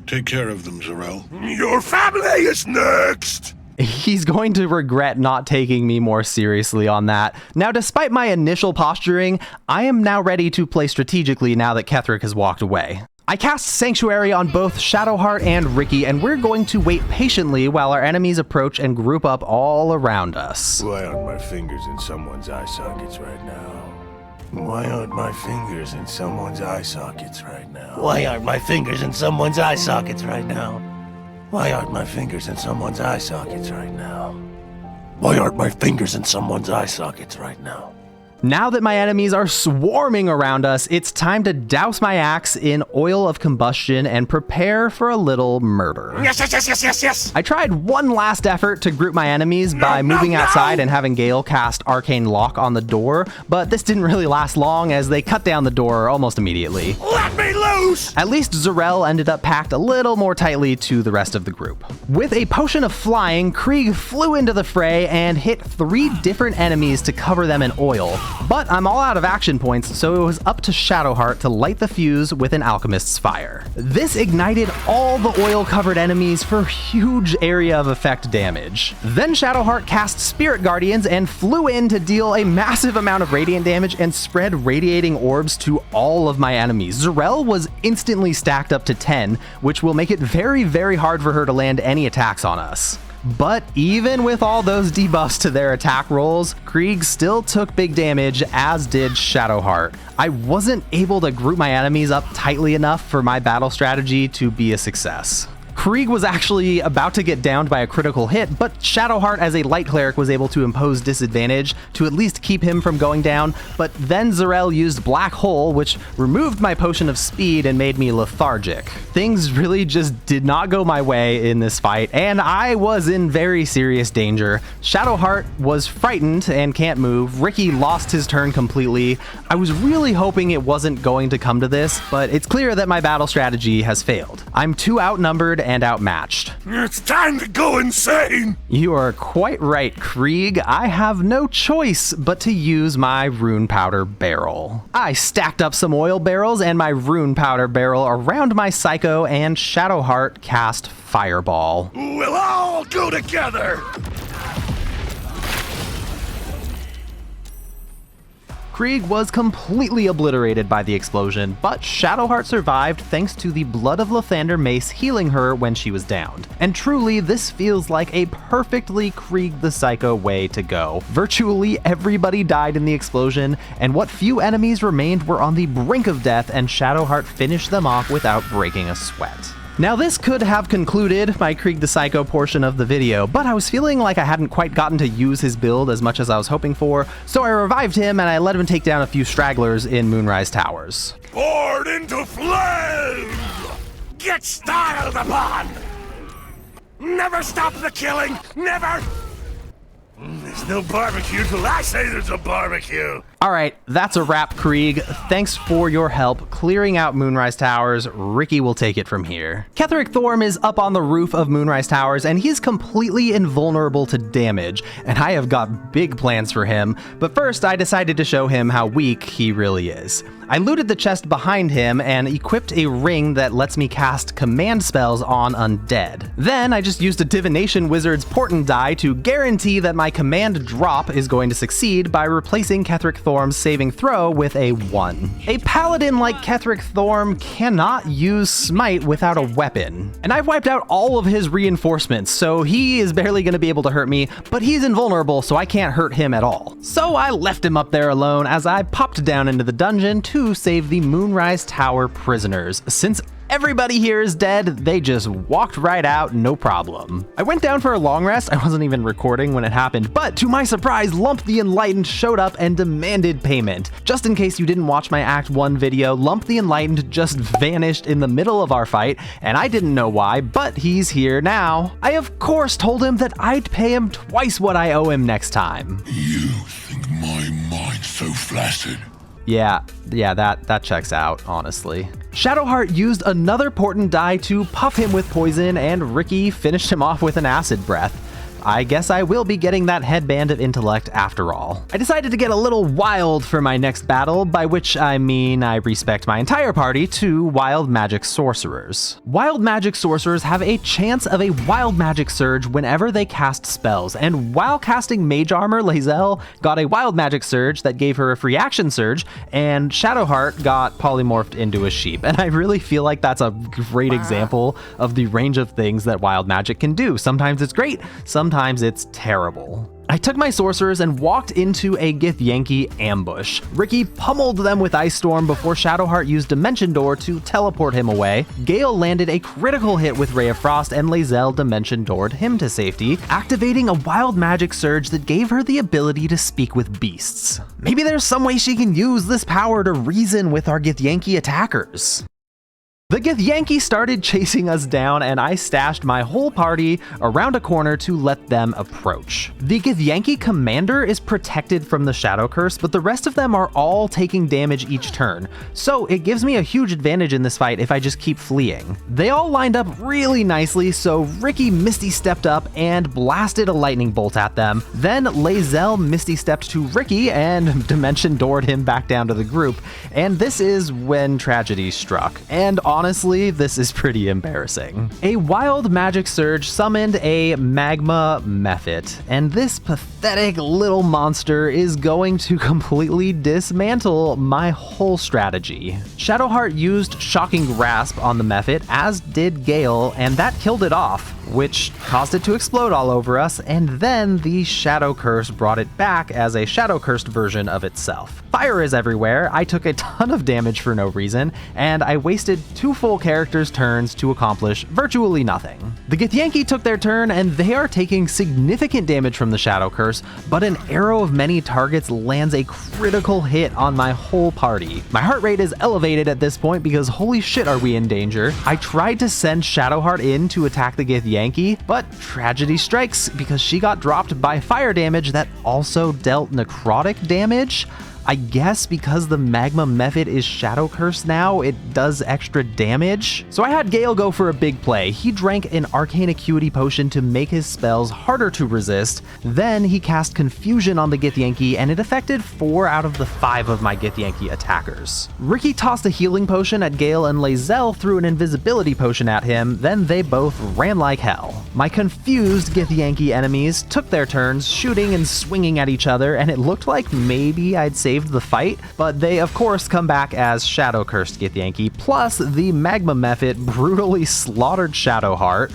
J: Take care of them, Zarel.
D: Your family is next!
A: He's going to regret not taking me more seriously on that. Now, despite my initial posturing, I am now ready to play strategically now that Ketheric has walked away. I cast Sanctuary on both Shadowheart and Ricky, and we're going to wait patiently while our enemies approach and group up all around us.
K: Why aren't my fingers in someone's eye sockets right now? Why aren't my fingers in someone's eye sockets right now? Why aren't my fingers in someone's eye sockets right now? Why aren't my fingers in someone's eye sockets right now? Why aren't my fingers in someone's eye sockets right now?
A: Now that my enemies are swarming around us, it's time to douse my axe in Oil of Combustion and prepare for a little murder.
D: Yes, yes, yes, yes, yes, yes!
A: I tried one last effort to group my enemies by moving outside and having Gale cast Arcane Lock on the door, but this didn't really last long as they cut down the door almost immediately.
D: Let me loose!
A: At least Zarel ended up packed a little more tightly to the rest of the group. With a potion of flying, Krieg flew into the fray and hit 3 different enemies to cover them in oil. But I'm all out of action points, so it was up to Shadowheart to light the fuse with an alchemist's fire. This ignited all the oil-covered enemies for huge area of effect damage. Then Shadowheart cast Spirit Guardians and flew in to deal a massive amount of radiant damage and spread radiating orbs to all of my enemies. Zarel was instantly stacked up to 10, which will make it very, very hard for her to land any attacks on us. But even with all those debuffs to their attack rolls, Krieg still took big damage, as did Shadowheart. I wasn't able to group my enemies up tightly enough for my battle strategy to be a success. Krieg was actually about to get downed by a critical hit, but Shadowheart as a light cleric was able to impose disadvantage to at least keep him from going down, but then Zarel used Black Hole, which removed my potion of speed and made me lethargic. Things really just did not go my way in this fight, and I was in very serious danger. Shadowheart was frightened and can't move. Ricky lost his turn completely. I was really hoping it wasn't going to come to this, but it's clear that my battle strategy has failed. I'm too outnumbered and outmatched.
K: It's time to go insane!
A: You are quite right, Krieg. I have no choice but to use my rune powder barrel. I stacked up some oil barrels and my rune powder barrel around my Psycho, and Shadowheart cast Fireball.
K: We'll all go together!
A: Krieg was completely obliterated by the explosion, but Shadowheart survived thanks to the Blood of Lathander mace healing her when she was downed. And truly, this feels like a perfectly Krieg the Psycho way to go. Virtually everybody died in the explosion, and what few enemies remained were on the brink of death, and Shadowheart finished them off without breaking a sweat. Now this could have concluded my Krieg the Psycho portion of the video, but I was feeling like I hadn't quite gotten to use his build as much as I was hoping for, so I revived him and I let him take down a few stragglers in Moonrise Towers.
K: Poured into flame! Get styled upon! Never stop the killing! Never! There's no barbecue till I say there's a barbecue!
A: Alright, that's a wrap, Krieg. Thanks for your help clearing out Moonrise Towers. Ricky will take it from here. Ketheric Thorm is up on the roof of Moonrise Towers, and he's completely invulnerable to damage, and I have got big plans for him, but first I decided to show him how weak he really is. I looted the chest behind him and equipped a ring that lets me cast command spells on undead. Then I just used a Divination Wizard's Portent die to guarantee that my command drop is going to succeed by replacing Ketheric Thorm's saving throw with a 1. A paladin like Ketheric Thorm cannot use Smite without a weapon. And I've wiped out all of his reinforcements, so he is barely going to be able to hurt me, but he's invulnerable, so I can't hurt him at all. So I left him up there alone as I popped down into the dungeon to save the Moonrise Tower prisoners. Since everybody here is dead, they just walked right out, no problem. I went down for a long rest. I wasn't even recording when it happened, but to my surprise, Lump the Enlightened showed up and demanded payment. Just in case you didn't watch my Act 1 video, Lump the Enlightened just vanished in the middle of our fight, and I didn't know why, but he's here now. I of course told him that I'd pay him twice what I owe him next time.
J: You think my mind's so flaccid?
A: Yeah, that checks out, honestly. Shadowheart used another Portent die to puff him with poison, and Ricky finished him off with an acid breath. I guess I will be getting that headband of intellect after all. I decided to get a little wild for my next battle, by which I mean I respect my entire party to wild magic sorcerers. Wild magic sorcerers have a chance of a wild magic surge whenever they cast spells, and while casting mage armor, Lae'zel got a wild magic surge that gave her a free action surge, and Shadowheart got polymorphed into a sheep. And I really feel like that's a great example of the range of things that wild magic can do. Sometimes it's great, sometimes it's terrible. I took my sorcerers and walked into a Githyanki ambush. Ricky pummeled them with Ice Storm before Shadowheart used Dimension Door to teleport him away. Gale landed a critical hit with Ray of Frost, and Lae'zel Dimension Doored him to safety, activating a wild magic surge that gave her the ability to speak with beasts. Maybe there's some way she can use this power to reason with our Githyanki attackers. The Githyanki started chasing us down, and I stashed my whole party around a corner to let them approach. The Githyanki commander is protected from the Shadow Curse, but the rest of them are all taking damage each turn, so it gives me a huge advantage in this fight if I just keep fleeing. They all lined up really nicely, so Ricky Misty stepped up and blasted a lightning bolt at them. Then Lae'zel Misty stepped to Ricky and Dimension Doored him back down to the group, and this is when tragedy struck. And honestly, this is pretty embarrassing. A wild magic surge summoned a magma mephit, and this pathetic little monster is going to completely dismantle my whole strategy. Shadowheart used Shocking Grasp on the mephit, as did Gale, and that killed it off, which caused it to explode all over us, and then the Shadow Curse brought it back as a Shadow Cursed version of itself. Fire is everywhere, I took a ton of damage for no reason, and I wasted 2 full characters' turns to accomplish virtually nothing. The Githyanki took their turn, and they are taking significant damage from the Shadow Curse, but an arrow of many targets lands a critical hit on my whole party. My heart rate is elevated at this point because holy shit are we in danger. I tried to send Shadowheart in to attack the Githyanki, but tragedy strikes because she got dropped by fire damage that also dealt necrotic damage. I guess because the magma method is Shadow Curse now, it does extra damage. So I had Gale go for a big play. He drank an Arcane Acuity potion to make his spells harder to resist. Then he cast Confusion on the Githyanki, and it affected 4 out of the 5 of my Githyanki attackers. Ricky tossed a healing potion at Gale, and Lae'zel threw an invisibility potion at him. Then they both ran like hell. My confused Githyanki enemies took their turns shooting and swinging at each other, and it looked like maybe I'd saved the fight, but they of course come back as Shadow Cursed Githyanki, plus the Magma Method brutally slaughtered Shadowheart.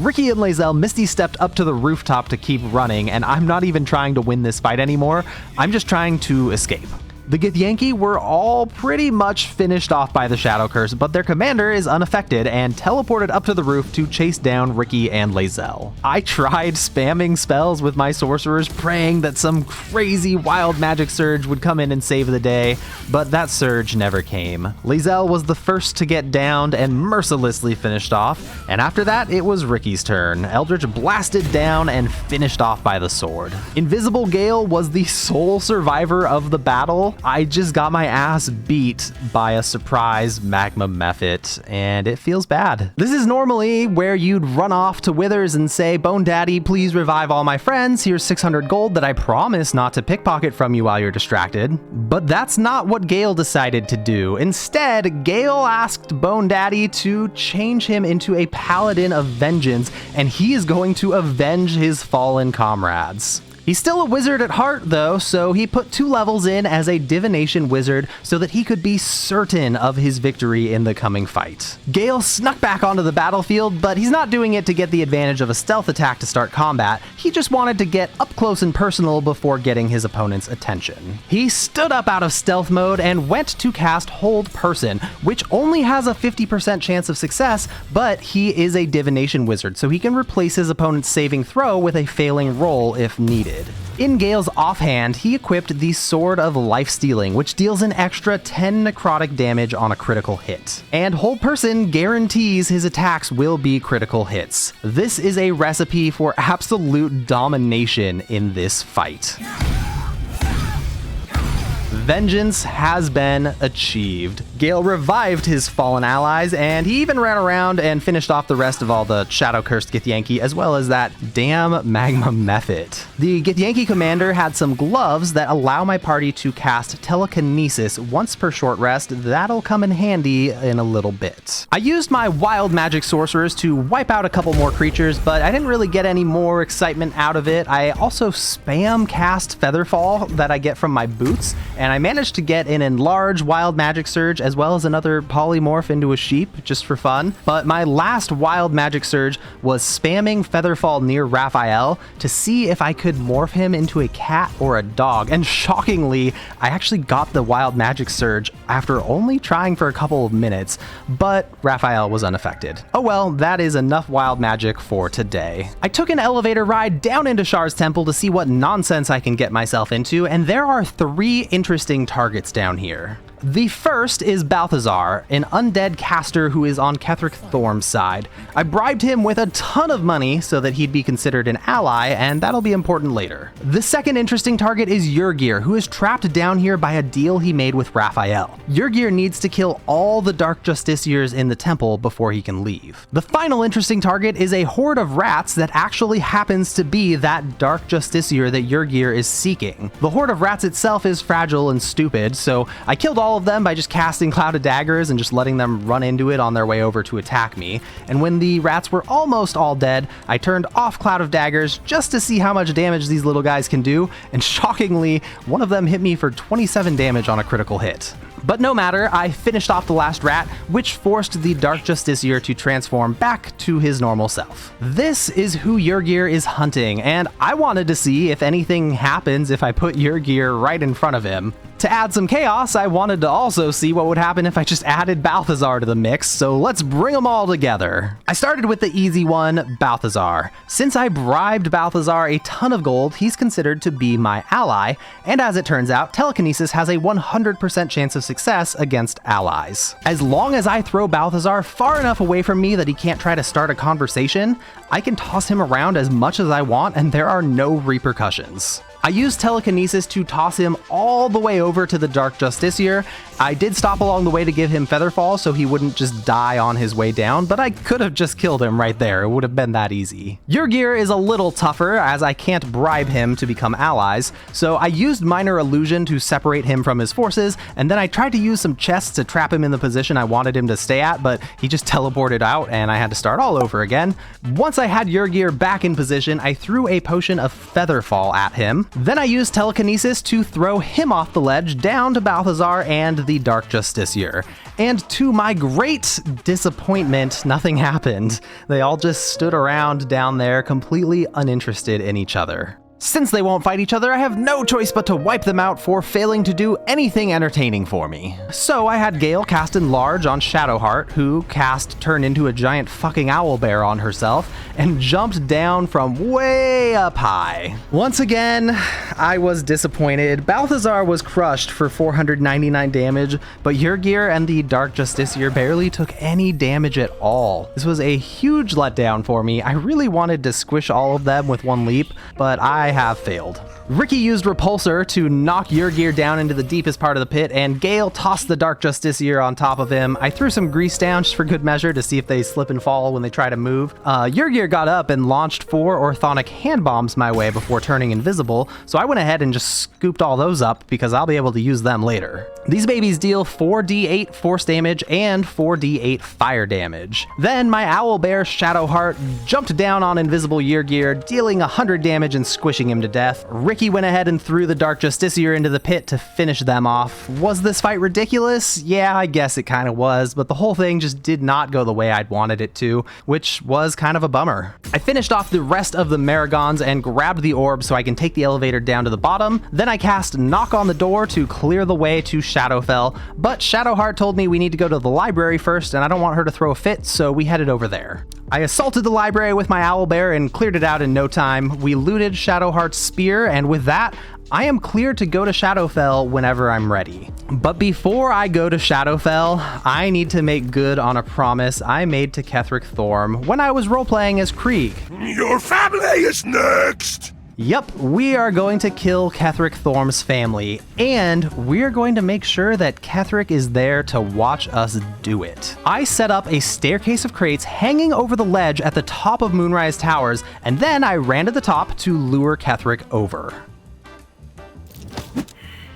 A: Ricky and Lae'zel Misty stepped up to the rooftop to keep running, and I'm not even trying to win this fight anymore, I'm just trying to escape. The Githyanki were all pretty much finished off by the Shadow Curse, but their commander is unaffected and teleported up to the roof to chase down Ricky and Lae'zel. I tried spamming spells with my sorcerers, praying that some crazy wild magic surge would come in and save the day, but that surge never came. Lae'zel was the first to get downed and mercilessly finished off, and after that it was Ricky's turn. Eldritch blasted down and finished off by the sword. Invisible Gale was the sole survivor of the battle. I just got my ass beat by a surprise magma method, and it feels bad. This is normally where you'd run off to Withers and say, Bone Daddy, please revive all my friends. Here's 600 gold that I promise not to pickpocket from you while you're distracted. But that's not what Gale decided to do. Instead, Gale asked Bone Daddy to change him into a paladin of vengeance, and he is going to avenge his fallen comrades. He's still a wizard at heart though, so he put 2 levels in as a divination wizard so that he could be certain of his victory in the coming fight. Gale snuck back onto the battlefield, but he's not doing it to get the advantage of a stealth attack to start combat. He just wanted to get up close and personal before getting his opponent's attention. He stood up out of stealth mode and went to cast Hold Person, which only has a 50% chance of success, but he is a divination wizard, so he can replace his opponent's saving throw with a failing roll if needed. In Gale's offhand, he equipped the Sword of Life-Stealing, which deals an extra 10 necrotic damage on a critical hit. And Hold Person guarantees his attacks will be critical hits. This is a recipe for absolute domination in this fight. Vengeance has been achieved. Gale revived his fallen allies, and he even ran around and finished off the rest of all the Shadow-Cursed Githyanki, as well as that damn magma method. The Githyanki commander had some gloves that allow my party to cast telekinesis once per short rest. That'll come in handy in a little bit. I used my wild magic sorcerers to wipe out a couple more creatures, but I didn't really get any more excitement out of it. I also spam cast Featherfall that I get from my boots, and I managed to get an enlarge wild magic surge as well as another polymorph into a sheep just for fun. But my last wild magic surge was spamming Featherfall near Raphael to see if I could morph him into a cat or a dog. And shockingly, I actually got the wild magic surge after only trying for a couple of minutes, but Raphael was unaffected. Oh well, that is enough wild magic for today. I took an elevator ride down into Shar's temple to see what nonsense I can get myself into, and there are 3 interesting targets down here. The first is Balthazar, an undead caster who is on Ketheric Thorm's side. I bribed him with a ton of money so that he'd be considered an ally, and that'll be important later. The second interesting target is Yurgir, who is trapped down here by a deal he made with Raphael. Yurgir needs to kill all the Dark Justiciars in the temple before he can leave. The final interesting target is a horde of rats that actually happens to be that Dark Justiciar that Yurgir is seeking. The horde of rats itself is fragile and stupid, so I killed all of them by just casting Cloud of Daggers and just letting them run into it on their way over to attack me. And when the rats were almost all dead, I turned off Cloud of Daggers just to see how much damage these little guys can do, and shockingly, one of them hit me for 27 damage on a critical hit. But no matter, I finished off the last rat, which forced the Dark Justiciar to transform back to his normal self. This is who Yurgir is hunting, and I wanted to see if anything happens if I put Yurgir right in front of him. To add some chaos, I wanted to also see what would happen if I just added Balthazar to the mix, so let's bring them all together. I started with the easy one, Balthazar. Since I bribed Balthazar a ton of gold, he's considered to be my ally, and as it turns out, telekinesis has a 100% chance of success against allies. As long as I throw Balthazar far enough away from me that he can't try to start a conversation, I can toss him around as much as I want and there are no repercussions. I used telekinesis to toss him all the way over to the Dark Justiciar. I did stop along the way to give him Featherfall so he wouldn't just die on his way down, but I could have just killed him right there. It would have been that easy. Yrgir is a little tougher as I can't bribe him to become allies, so I used Minor Illusion to separate him from his forces, and then I tried to use some chests to trap him in the position I wanted him to stay at, but he just teleported out and I had to start all over again. Once I had Yrgir back in position, I threw a potion of Featherfall at him. Then I used telekinesis to throw him off the ledge down to Balthazar and the Dark Justiciar. And to my great disappointment, nothing happened. They all just stood around down there completely uninterested in each other. Since they won't fight each other, I have no choice but to wipe them out for failing to do anything entertaining for me. So I had Gale cast Enlarge on Shadowheart, who cast Turn into a giant fucking owlbear on herself, and jumped down from way up high. Once again, I was disappointed. Balthazar was crushed for 499 damage, but Yrgir and the Dark Justiciar barely took any damage at all. This was a huge letdown for me. I really wanted to squish all of them with one leap, but I have failed. Ricky used Repulsor to knock Yrgir down into the deepest part of the pit, and Gale tossed the Dark Justiciar on top of him. I threw some grease down just for good measure to see if they slip and fall when they try to move. Yrgir got up and launched 4 Orthonic Hand Bombs my way before turning invisible, so I went ahead and just scooped all those up because I'll be able to use them later. These babies deal 4d8 force damage and 4d8 fire damage. Then my Owlbear Shadowheart jumped down on invisible Yrgir, dealing 100 damage and squishing him to death. Ricky went ahead and threw the Dark Justiciar into the pit to finish them off. Was this fight ridiculous? Yeah, I guess it kind of was, but the whole thing just did not go the way I'd wanted it to, which was kind of a bummer. I finished off the rest of the Marigons and grabbed the orb so I can take the elevator down to the bottom. Then I cast Knock on the Door to clear the way to Shadowfell, but Shadowheart told me we need to go to the library first, and I don't want her to throw a fit, so we headed over there. I assaulted the library with my Owlbear and cleared it out in no time. We looted Shadowheart's spear, and with that, I am cleared to go to Shadowfell whenever I'm ready. But before I go to Shadowfell, I need to make good on a promise I made to Ketheric Thorm when I was roleplaying as Krieg.
K: Your family is next!
A: Yep, we are going to kill Ketheric Thorm's family, and we're going to make sure that Ketheric is there to watch us do it. I set up a staircase of crates hanging over the ledge at the top of Moonrise Towers, and then I ran to the top to lure Ketheric over.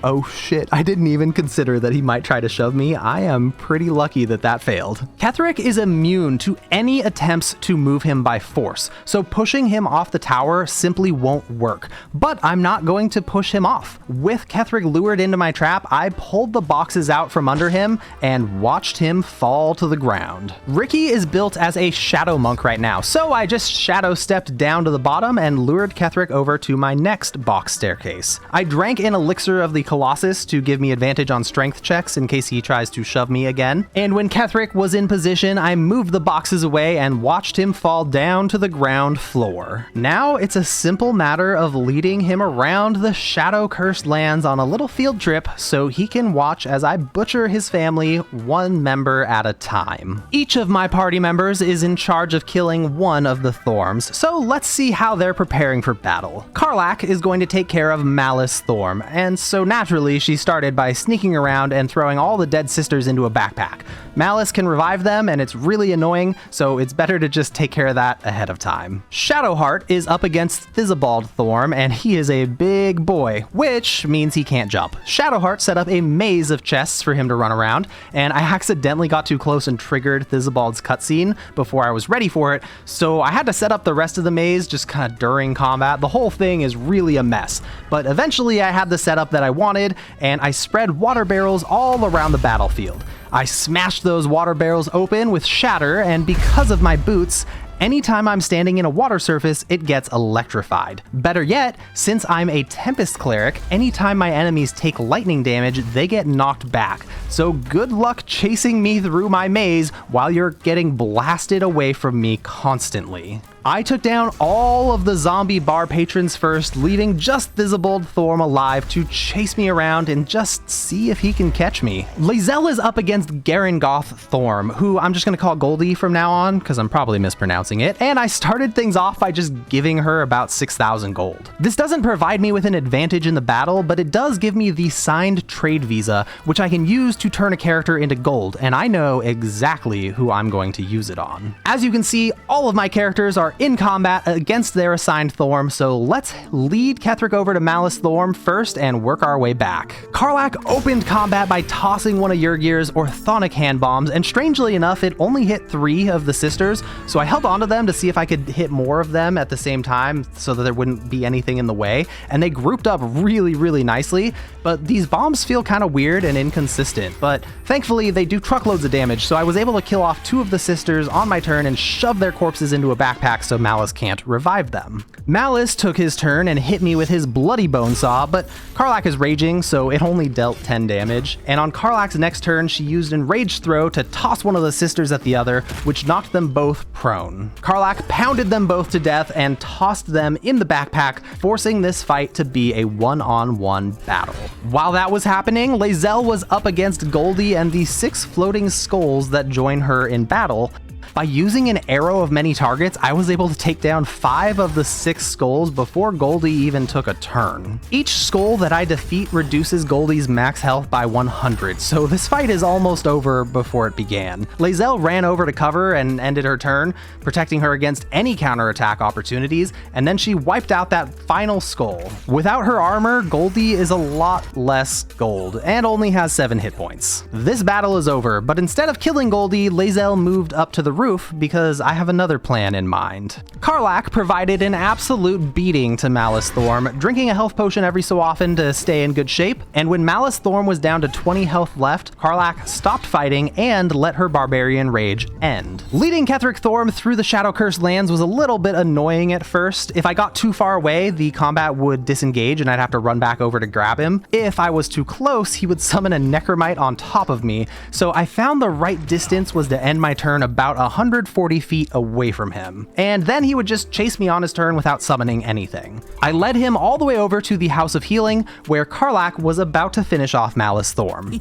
A: Oh shit, I didn't even consider that he might try to shove me. I am pretty lucky that that failed. Ketheric is immune to any attempts to move him by force, so pushing him off the tower simply won't work. But I'm not going to push him off. With Ketheric lured into my trap, I pulled the boxes out from under him and watched him fall to the ground. Ricky is built as a shadow monk right now, so I just shadow stepped down to the bottom and lured Ketheric over to my next box staircase. I drank an elixir of the Colossus to give me advantage on strength checks in case he tries to shove me again. And when Ketheric was in position, I moved the boxes away and watched him fall down to the ground floor. Now it's a simple matter of leading him around the shadow-cursed lands on a little field trip so he can watch as I butcher his family one member at a time. Each of my party members is in charge of killing one of the Thorms, so let's see how they're preparing for battle. Karlach is going to take care of Malice Thorm, and so naturally, she started by sneaking around and throwing all the dead sisters into a backpack. Malice can revive them, and it's really annoying, so it's better to just take care of that ahead of time. Shadowheart is up against Thisbald Thorm, and he is a big boy, which means he can't jump. Shadowheart set up a maze of chests for him to run around, and I accidentally got too close and triggered Thisbald's cutscene before I was ready for it, so I had to set up the rest of the maze just kind of during combat. The whole thing is really a mess, but eventually I had the setup that I wanted, and I spread water barrels all around the battlefield. I smashed those water barrels open with Shatter, and because of my boots, anytime I'm standing in a water surface, it gets electrified. Better yet, since I'm a Tempest Cleric, anytime my enemies take lightning damage, they get knocked back. So good luck chasing me through my maze while you're getting blasted away from me constantly. I took down all of the zombie bar patrons first, leaving just Thizzlebold Thorm alive to chase me around and just see if he can catch me. Lae'zel is up against Garangoth Thorm, who I'm just gonna call Goldie from now on, because I'm probably mispronouncing it, and I started things off by just giving her about 6,000 gold. This doesn't provide me with an advantage in the battle, but it does give me the signed trade visa, which I can use to turn a character into gold, and I know exactly who I'm going to use it on. As you can see, all of my characters are in combat against their assigned Thorm, so let's lead Ketheric over to Malice Thorm first and work our way back. Karlach opened combat by tossing one of Yurgir's orthonic hand bombs, and strangely enough, it only hit 3 of the sisters, so I held onto them to see if I could hit more of them at the same time so that there wouldn't be anything in the way, and they grouped up really nicely, but these bombs feel kind of weird and inconsistent, but thankfully they do truckloads of damage, so I was able to kill off 2 of the sisters on my turn and shove their corpses into a backpack so Malice can't revive them. Malice took his turn and hit me with his bloody bone saw, but Karlach is raging, so it only dealt 10 damage, and on Karlach's next turn she used Enraged Throw to toss one of the sisters at the other, which knocked them both prone. Karlach pounded them both to death and tossed them in the backpack, forcing this fight to be a one-on-one battle. While that was happening, Lae'zel was up against Goldie and the 6 floating skulls that join her in battle. By using an arrow of many targets, I was able to take down 5 of the 6 skulls before Goldie even took a turn. Each skull that I defeat reduces Goldie's max health by 100, so this fight is almost over before it began. Lae'zel ran over to cover and ended her turn, protecting her against any counterattack opportunities, and then she wiped out that final skull. Without her armor, Goldie is a lot less gold, and only has 7 hit points. This battle is over, but instead of killing Goldie, Lae'zel moved up to the roof because I have another plan in mind. Karlach provided an absolute beating to Malice Thorm, drinking a health potion every so often to stay in good shape, and when Malice Thorm was down to 20 health left, Karlach stopped fighting and let her barbarian rage end. Leading Ketheric Thorm through the Shadow Curse lands was a little bit annoying at first. If I got too far away, the combat would disengage and I'd have to run back over to grab him. If I was too close, he would summon a Necromite on top of me, so I found the right distance was to end my turn about 140 feet away from him, and then he would just chase me on his turn without summoning anything. I led him all the way over to the House of Healing, where Karlach was about to finish off Malice Thorm.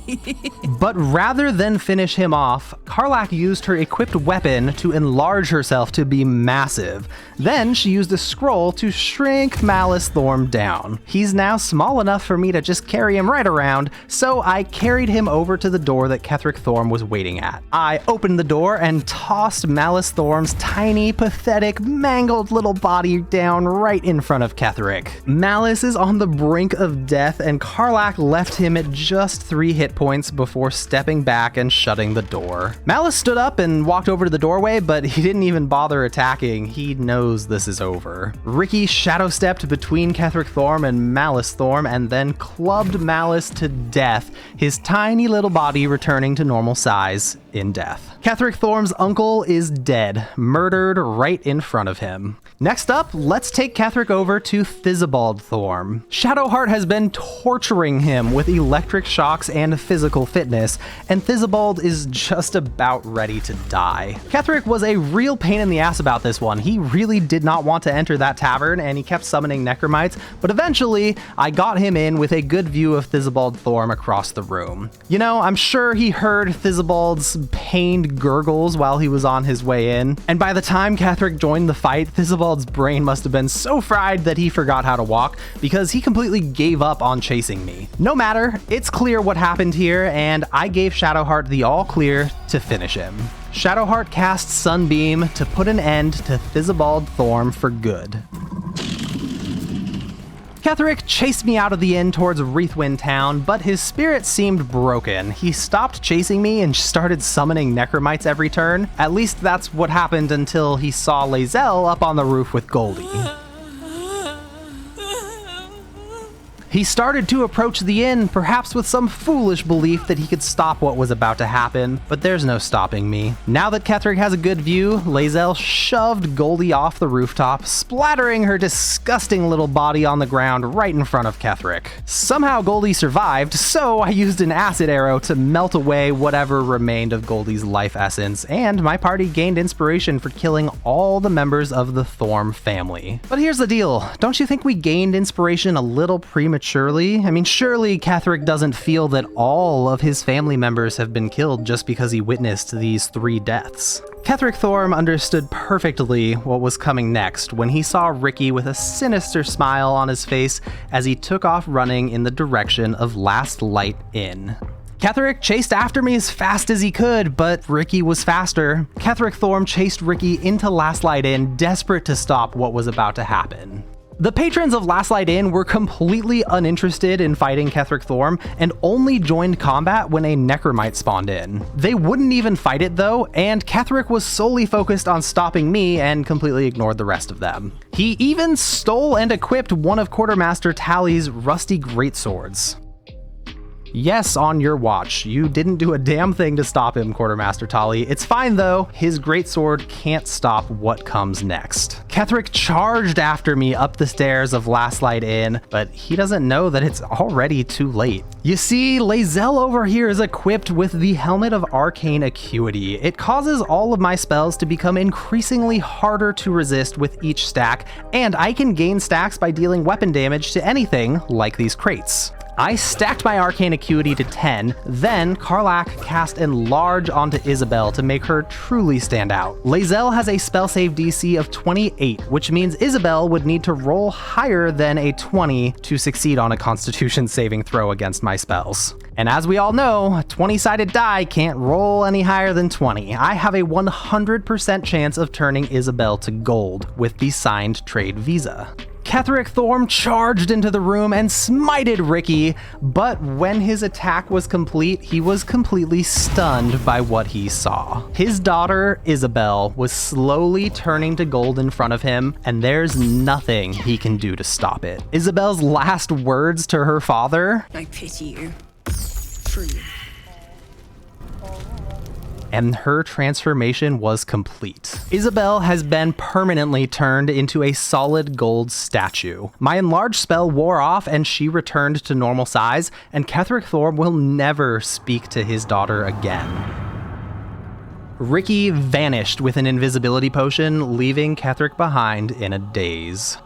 A: But rather than finish him off, Karlach used her equipped weapon to enlarge herself to be massive. Then she used a scroll to shrink Malice Thorm down. He's now small enough for me to just carry him right around, so I carried him over to the door that Ketheric Thorm was waiting at. I opened the door and tossed Malice Thorm's tiny, pathetic, mangled little body down right in front of Ketheric. Malice is on the brink of death, and Karlach left him at just 3 hit points before stepping back and shutting the door. Malice stood up and walked over to the doorway, but he didn't even bother attacking. He knows this is over. Ricky shadow stepped between Ketheric Thorm and Malice Thorm and then clubbed Malice to death, his tiny little body returning to normal size in death. Ketheric Thorm's uncle is dead, murdered right in front of him. Next up, let's take Ketheric over to Thizzlebold Thorm. Shadowheart has been torturing him with electric shocks and physical fitness, and Thizzlebold is just about ready to die. Ketheric was a real pain in the ass about this one. He really did not want to enter that tavern, and he kept summoning Necromites, but eventually, I got him in with a good view of Thizzlebold Thorm across the room. You know, I'm sure he heard Thizzlebold's pained gurgles while he was on his way in, and by the time Ketheric joined the fight, Thizzlebold's brain must have been so fried that he forgot how to walk, because he completely gave up on chasing me. No matter, it's clear what happened here, and I gave Shadowheart the all clear to finish him. Shadowheart casts Sunbeam to put an end to Thizzlebold Thorm for good. Ketheric chased me out of the inn towards Wreathwind Town, but his spirit seemed broken. He stopped chasing me and started summoning Necromites every turn. At least that's what happened until he saw Lae'zel up on the roof with Goldie. He started to approach the inn, perhaps with some foolish belief that he could stop what was about to happen, but there's no stopping me. Now that Ketherick has a good view, Lae'zel shoved Goldie off the rooftop, splattering her disgusting little body on the ground right in front of Ketherick. Somehow Goldie survived, so I used an acid arrow to melt away whatever remained of Goldie's life essence, and my party gained inspiration for killing all the members of the Thorm family. But here's the deal, don't you think we gained inspiration a little prematurely? I mean, surely Ketherick doesn't feel that all of his family members have been killed just because he witnessed these 3 deaths. Ketherick Thorm understood perfectly what was coming next when he saw Ricky with a sinister smile on his face as he took off running in the direction of Last Light Inn. Ketherick chased after me as fast as he could, but Ricky was faster. Ketherick Thorm chased Ricky into Last Light Inn, desperate to stop what was about to happen. The patrons of Last Light Inn were completely uninterested in fighting Ketherick Thorm and only joined combat when a Necromite spawned in. They wouldn't even fight it though, and Ketherick was solely focused on stopping me and completely ignored the rest of them. He even stole and equipped one of Quartermaster Tally's rusty greatswords. Yes, on your watch. You didn't do a damn thing to stop him, Quartermaster Tally. It's fine though, his greatsword can't stop what comes next. Ketherick charged after me up the stairs of Last Light Inn, but he doesn't know that it's already too late. You see, Lae'zel over here is equipped with the Helmet of Arcane Acuity. It causes all of my spells to become increasingly harder to resist with each stack, and I can gain stacks by dealing weapon damage to anything like these crates. I stacked my Arcane Acuity to 10, then Karlach cast Enlarge onto Isabel to make her truly stand out. Lae'zel has a spell save DC of 28, which means Isabel would need to roll higher than a 20 to succeed on a Constitution saving throw against my spells. And as we all know, a 20-sided die can't roll any higher than 20. I have a 100% chance of turning Isabel to gold with the signed trade visa. Ketherick Thorm charged into the room and smited Ricky, but when his attack was complete, he was completely stunned by what he saw. His daughter, Isabel, was slowly turning to gold in front of him, and there's nothing he can do to stop it. Isabel's last words to her father,
H: I pity you. Free.
A: And her transformation was complete. Isabel has been permanently turned into a solid gold statue. My enlarged spell wore off and she returned to normal size, and Ketherick Thorm will never speak to his daughter again. Ricky vanished with an invisibility potion, leaving Ketherick behind in a daze.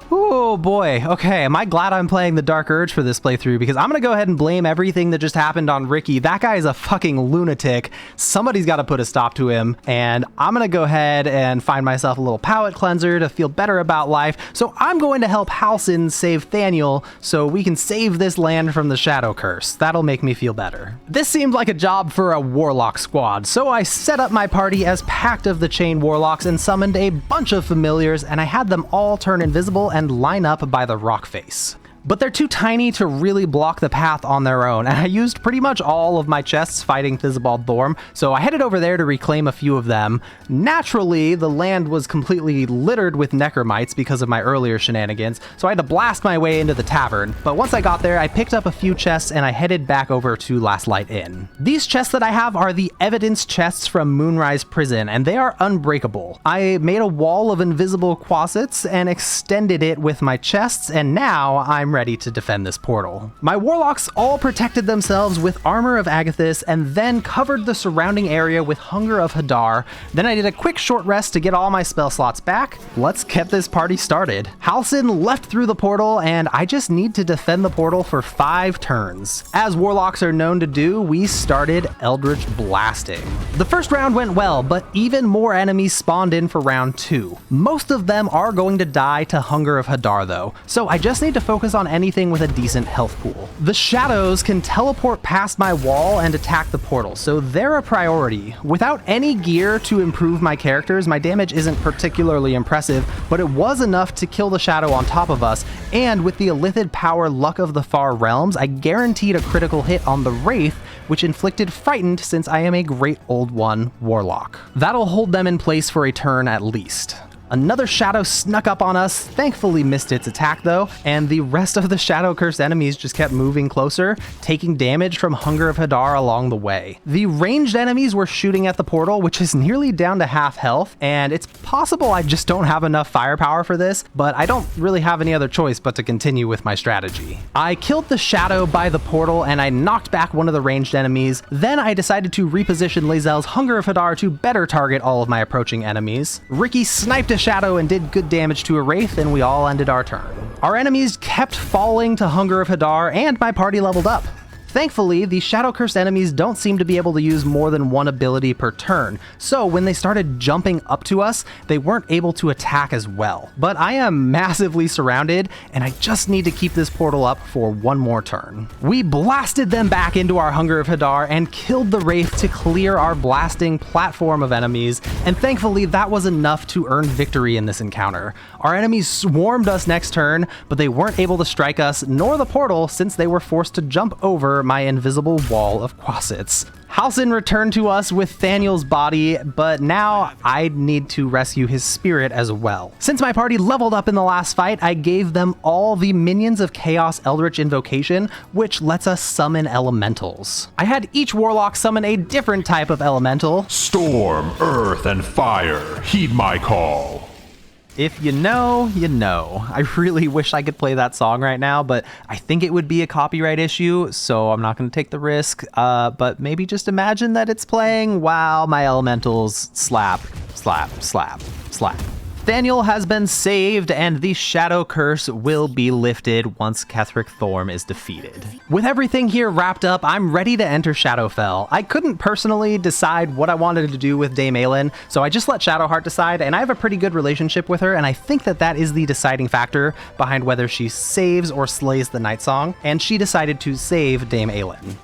A: Oh boy, okay, am I glad I'm playing the Dark Urge for this playthrough, because I'm gonna go ahead and blame everything that just happened on Ricky. That guy is a fucking lunatic. Somebody's gotta put a stop to him, and I'm gonna go ahead and find myself a little palate cleanser to feel better about life. So I'm going to help Halsin save Thaniel so we can save this land from the Shadow Curse. That'll make me feel better. This seemed like a job for a Warlock squad, so I set up my party as Pact of the Chain Warlocks and summoned a bunch of familiars, and I had them all turn invisible and line up by the rock face. But they're too tiny to really block the path on their own, and I used pretty much all of my chests fighting Thisbald Thorm, so I headed over there to reclaim a few of them. Naturally, the land was completely littered with Necromites because of my earlier shenanigans, so I had to blast my way into the tavern. But once I got there, I picked up a few chests and I headed back over to Last Light Inn. These chests that I have are the evidence chests from Moonrise Prison, and they are unbreakable. I made a wall of invisible quasits and extended it with my chests, and now I'm ready to defend this portal. My warlocks all protected themselves with Armor of Agathis and then covered the surrounding area with Hunger of Hadar. Then I did a quick short rest to get all my spell slots back. Let's get this party started. Halsin left through the portal, and I just need to defend the portal for 5 turns. As warlocks are known to do, we started Eldritch Blasting. The first round went well, but even more enemies spawned in for round 2. Most of them are going to die to Hunger of Hadar though, so I just need to focus on anything with a decent health pool. The shadows can teleport past my wall and attack the portal, so they're a priority. Without any gear to improve my characters, my damage isn't particularly impressive, but it was enough to kill the shadow on top of us, and with the Illithid power Luck of the Far Realms, I guaranteed a critical hit on the Wraith, which inflicted Frightened since I am a Great Old One warlock. That'll hold them in place for a turn at least. Another shadow snuck up on us, thankfully missed its attack though, and the rest of the shadow cursed enemies just kept moving closer, taking damage from Hunger of Hadar along the way. The ranged enemies were shooting at the portal, which is nearly down to half health, and it's possible I just don't have enough firepower for this, but I don't really have any other choice but to continue with my strategy. I killed the shadow by the portal and I knocked back one of the ranged enemies. Then I decided to reposition Lae'zel's Hunger of Hadar to better target all of my approaching enemies. Ricky sniped a shadow and did good damage to a wraith, and we all ended our turn. Our enemies kept falling to Hunger of Hadar, and my party leveled up. Thankfully, the shadow-cursed enemies don't seem to be able to use more than one ability per turn, so when they started jumping up to us, they weren't able to attack as well. But I am massively surrounded, and I just need to keep this portal up for one more turn. We blasted them back into our Hunger of Hadar and killed the Wraith to clear our blasting platform of enemies, and thankfully that was enough to earn victory in this encounter. Our enemies swarmed us next turn, but they weren't able to strike us nor the portal since they were forced to jump over my invisible wall of quasits. Halsin returned to us with Thaniel's body, but now I need to rescue his spirit as well. Since my party leveled up in the last fight, I gave them all the Minions of Chaos Eldritch Invocation, which lets us summon elementals. I had each warlock summon a different type of elemental.
L: Storm, earth, and fire, heed my call.
A: If you know, you know. I really wish I could play that song right now, but I think it would be a copyright issue, so I'm not going to take the risk. But maybe just imagine that it's playing while my elementals slap, slap, slap, slap. Thaniel has been saved, and the Shadow Curse will be lifted once Ketheric Thorm is defeated. With everything here wrapped up, I'm ready to enter Shadowfell. I couldn't personally decide what I wanted to do with Dame Aelin, so I just let Shadowheart decide, and I have a pretty good relationship with her, and I think that that is the deciding factor behind whether she saves or slays the Night Song, and she decided to save Dame Aelin.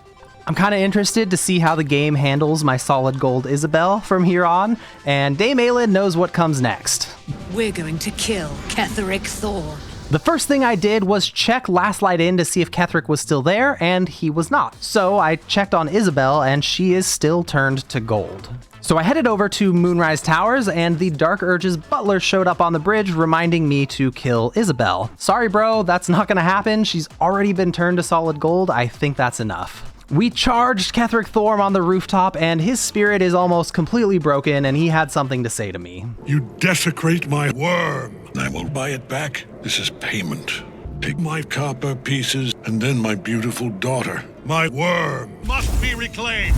A: I'm kind of interested to see how the game handles my solid gold Isabel from here on, and Dame Aelin knows what comes next.
G: We're going to kill Ketheric Thorm.
A: The first thing I did was check Last Light In to see if Ketheric was still there, and he was not. So I checked on Isabel, and she is still turned to gold. So I headed over to Moonrise Towers, and the Dark Urge's butler showed up on the bridge reminding me to kill Isabel. Sorry bro, that's not gonna happen. She's already been turned to solid gold. I think that's enough. We charged Ketheric Thorm on the rooftop, and his spirit is almost completely broken, and he had something to say to me.
J: You desecrate my worm. I will buy it back. This is payment. Take my copper pieces, and then my beautiful daughter. My worm
D: must be reclaimed.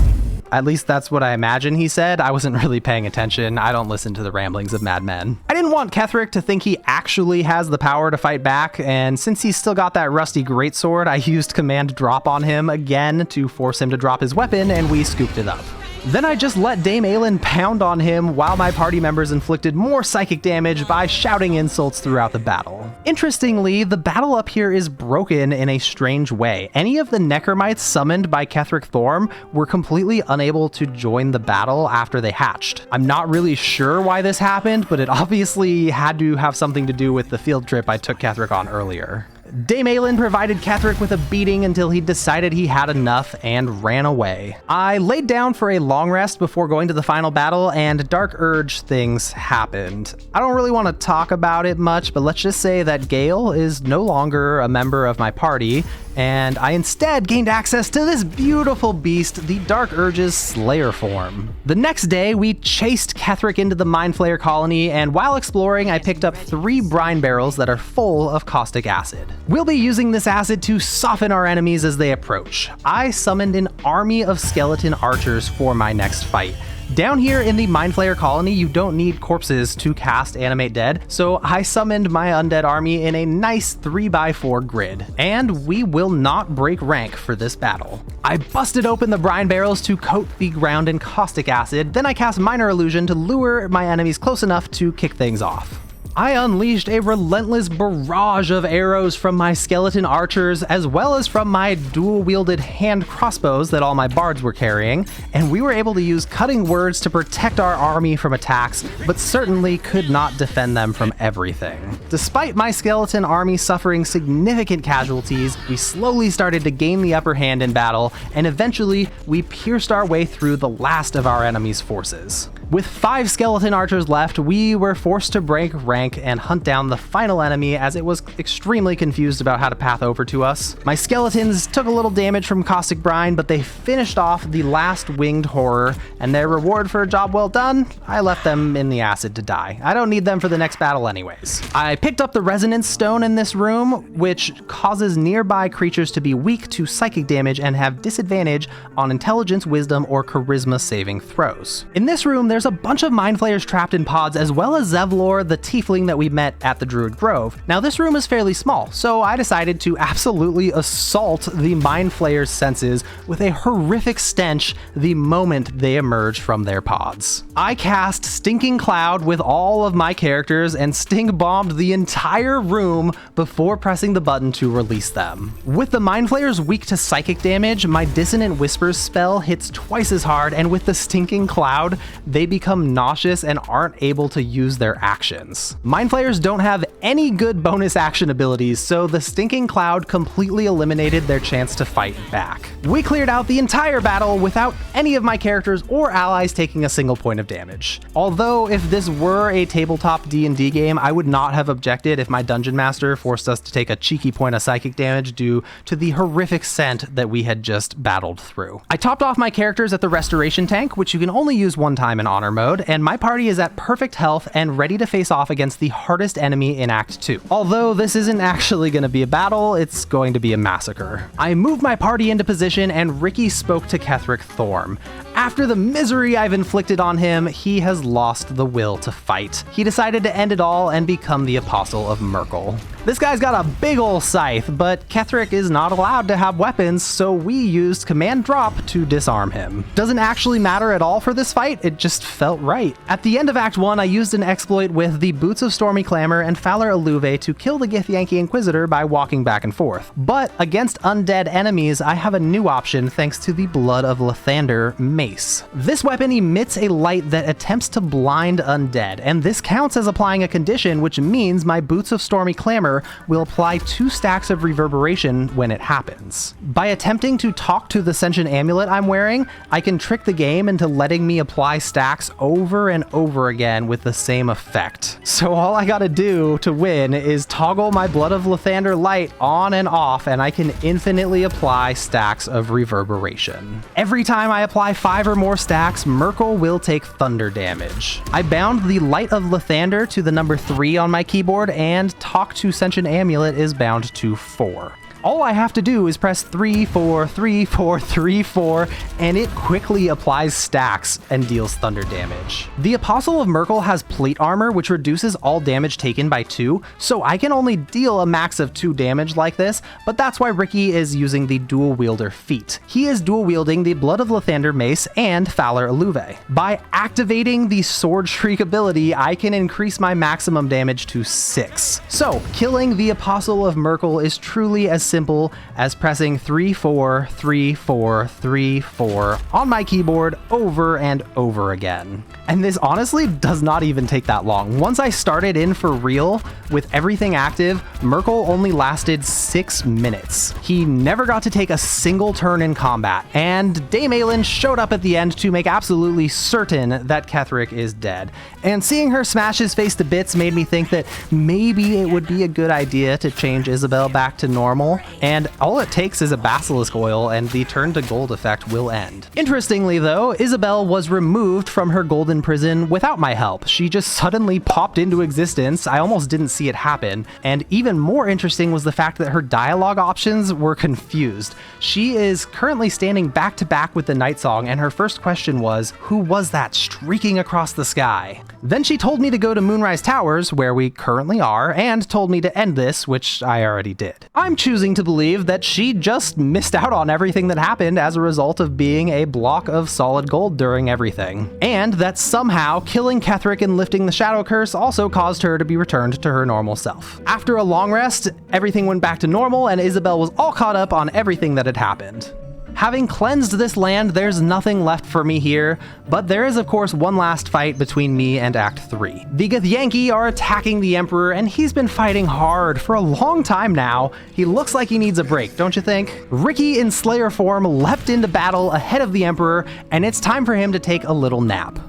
A: At least that's what I imagine he said. I wasn't really paying attention. I don't listen to the ramblings of madmen. I didn't want Ketheric to think he actually has the power to fight back, and since he's still got that rusty greatsword, I used command drop on him again to force him to drop his weapon, and we scooped it up. Then I just let Dame Aelin pound on him while my party members inflicted more psychic damage by shouting insults throughout the battle. Interestingly, the battle up here is broken in a strange way. Any of the Necromites summoned by Ketheric Thorm were completely unable to join the battle after they hatched. I'm not really sure why this happened, but it obviously had to have something to do with the field trip I took Ketheric on earlier. Dame Aelin provided Ketheric with a beating until he decided he had enough and ran away. I laid down for a long rest before going to the final battle, and Dark Urge things happened. I don't really want to talk about it much, but let's just say that Gale is no longer a member of my party, and I instead gained access to this beautiful beast, the Dark Urge's Slayer form. The next day, we chased Ketheric into the Mind Flayer colony, and while exploring, I picked up 3 brine barrels that are full of caustic acid. We'll be using this acid to soften our enemies as they approach. I summoned an army of skeleton archers for my next fight. Down here in the Mind Flayer colony, you don't need corpses to cast Animate Dead, so I summoned my undead army in a nice 3x4 grid, and we will not break rank for this battle. I busted open the brine barrels to coat the ground in caustic acid, then I cast Minor Illusion to lure my enemies close enough to kick things off. I unleashed a relentless barrage of arrows from my skeleton archers, as well as from my dual-wielded hand crossbows that all my bards were carrying, and we were able to use cutting words to protect our army from attacks, but certainly could not defend them from everything. Despite my skeleton army suffering significant casualties, we slowly started to gain the upper hand in battle, and eventually we pierced our way through the last of our enemy's forces. With 5 skeleton archers left, we were forced to break rank and hunt down the final enemy as it was extremely confused about how to path over to us. My skeletons took a little damage from caustic brine, but they finished off the last winged horror, and their reward for a job well done, I left them in the acid to die. I don't need them for the next battle anyways. I picked up the resonance stone in this room, which causes nearby creatures to be weak to psychic damage and have disadvantage on intelligence, wisdom, or charisma saving throws. In this room, there's a bunch of mind flayers trapped in pods, as well as Zevlor, the tiefling that we met at the Druid Grove. Now this room is fairly small, so I decided to absolutely assault the mind flayers' senses with a horrific stench the moment they emerge from their pods. I cast Stinking Cloud with all of my characters and stink bombed the entire room before pressing the button to release them. With the mind flayers weak to psychic damage, my Dissonant Whispers spell hits twice as hard, and with the Stinking Cloud, they become nauseous and aren't able to use their actions. Mind flayers don't have any good bonus action abilities, so the Stinking Cloud completely eliminated their chance to fight back. We cleared out the entire battle without any of my characters or allies taking a single point of damage. Although if this were a tabletop D&D game, I would not have objected if my dungeon master forced us to take a cheeky point of psychic damage due to the horrific scent that we had just battled through. I topped off my characters at the restoration tank, which you can only use one time in honor mode, and my party is at perfect health and ready to face off against the hardest enemy in Act 2. Although this isn't actually going to be a battle, it's going to be a massacre. I moved my party into position and Ricky spoke to Ketheric Thorm. After the misery I've inflicted on him, he has lost the will to fight. He decided to end it all and become the Apostle of Merkel. This guy's got a big ol' scythe, but Ketheric is not allowed to have weapons, so we used command drop to disarm him. Doesn't actually matter at all for this fight, it just felt right. At the end of Act 1, I used an exploit with the Boots of Stormy Clamor and Fowler Alluve to kill the Githyanki Inquisitor by walking back and forth. But against undead enemies, I have a new option thanks to the Blood of Lathander Mace. This weapon emits a light that attempts to blind undead, and this counts as applying a condition, which means my Boots of Stormy Clamor will apply 2 stacks of reverberation when it happens. By attempting to talk to the sentient amulet I'm wearing, I can trick the game into letting me apply stacks over and over again with the same effect. So all I gotta do to win is toggle my Blood of Lathander light on and off, and I can infinitely apply stacks of reverberation. Every time I apply 5 or more stacks, Merkel will take thunder damage. I bound the Light of Lathander to the number 3 on my keyboard, and Talk to Sentient Amulet is bound to 4. All I have to do is press 3, 4, 3, 4, 3, 4, and it quickly applies stacks and deals thunder damage. The Apostle of Merkel has plate armor, which reduces all damage taken by 2, so I can only deal a max of 2 damage like this, but that's why Ricky is using the dual wielder feat. He is dual wielding the Blood of Lathander Mace and Fowler Alluve. By activating the Sword Shriek ability, I can increase my maximum damage to 6. So, killing the Apostle of Merkel is truly as simple as pressing 3, 4, 3, 4, 3, 4 on my keyboard over and over again. And this honestly does not even take that long. Once I started in for real, with everything active, Merkel only lasted 6 minutes. He never got to take a single turn in combat, and Dame Aelin showed up at the end to make absolutely certain that Ketheric is dead. And seeing her smash his face to bits made me think that maybe it would be a good idea to change Isabel back to normal, and all it takes is a basilisk oil and the turn to gold effect will end. Interestingly though, Isabel was removed from her golden prison without my help. She just suddenly popped into existence. I almost didn't see it happen. And even more interesting was the fact that her dialogue options were confused. She is currently standing back to back with the Night Song, and her first question was, "Who was that streaking across the sky?" Then she told me to go to Moonrise Towers, where we currently are, and told me to end this, which I already did. I'm choosing to believe that she just missed out on everything that happened as a result of being a block of solid gold during everything, and that somehow killing Ketheric and lifting the Shadow Curse also caused her to be returned to her normal self. After a long rest, everything went back to normal and Isabel was all caught up on everything that had happened. Having cleansed this land, there's nothing left for me here, but there is of course one last fight between me and Act 3. The Githyanki are attacking the Emperor, and he's been fighting hard for a long time now. He looks like he needs a break, don't you think? Ricky in Slayer form leapt into battle ahead of the Emperor, and it's time for him to take a little nap.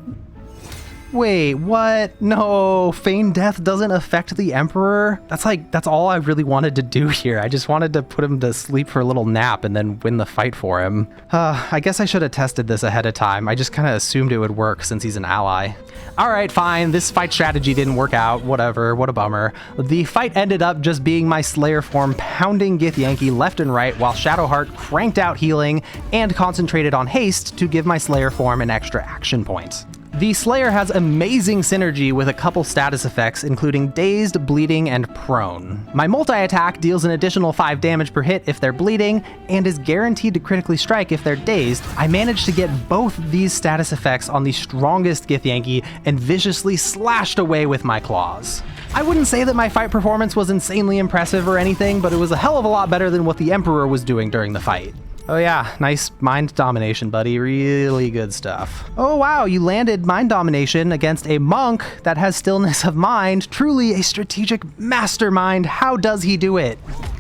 A: Wait, what? No, feigned death doesn't affect the Emperor? That's all I really wanted to do here. I just wanted to put him to sleep for a little nap and then win the fight for him. I guess I should have tested this ahead of time. I just kind of assumed it would work since he's an ally. All right, fine. This fight strategy didn't work out. Whatever. What a bummer. The fight ended up just being my Slayer form pounding Githyanki left and right while Shadowheart cranked out healing and concentrated on haste to give my Slayer form an extra action point. The Slayer has amazing synergy with a couple status effects, including Dazed, Bleeding, and Prone. My multi-attack deals an additional 5 damage per hit if they're bleeding, and is guaranteed to critically strike if they're dazed. I managed to get both these status effects on the strongest Githyanki and viciously slashed away with my claws. I wouldn't say that my fight performance was insanely impressive or anything, but it was a hell of a lot better than what the Emperor was doing during the fight. Oh yeah, nice mind domination, buddy. Really good stuff. Oh wow, you landed mind domination against a monk that has stillness of mind. Truly a strategic mastermind. How does he do it?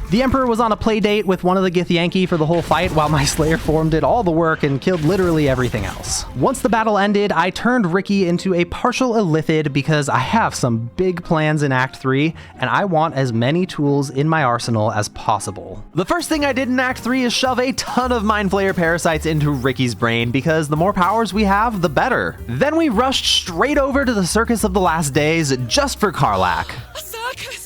A: The Emperor was on a play date with one of the Githyanki for the whole fight, while my Slayer form did all the work and killed literally everything else. Once the battle ended, I turned Ricky into a partial Illithid because I have some big plans in Act 3, and I want as many tools in my arsenal as possible. The first thing I did in Act 3 is shove a ton of Mind Flayer parasites into Ricky's brain, because the more powers we have, the better. Then we rushed straight over to the Circus of the Last Days just for Karlach.
H: A circus?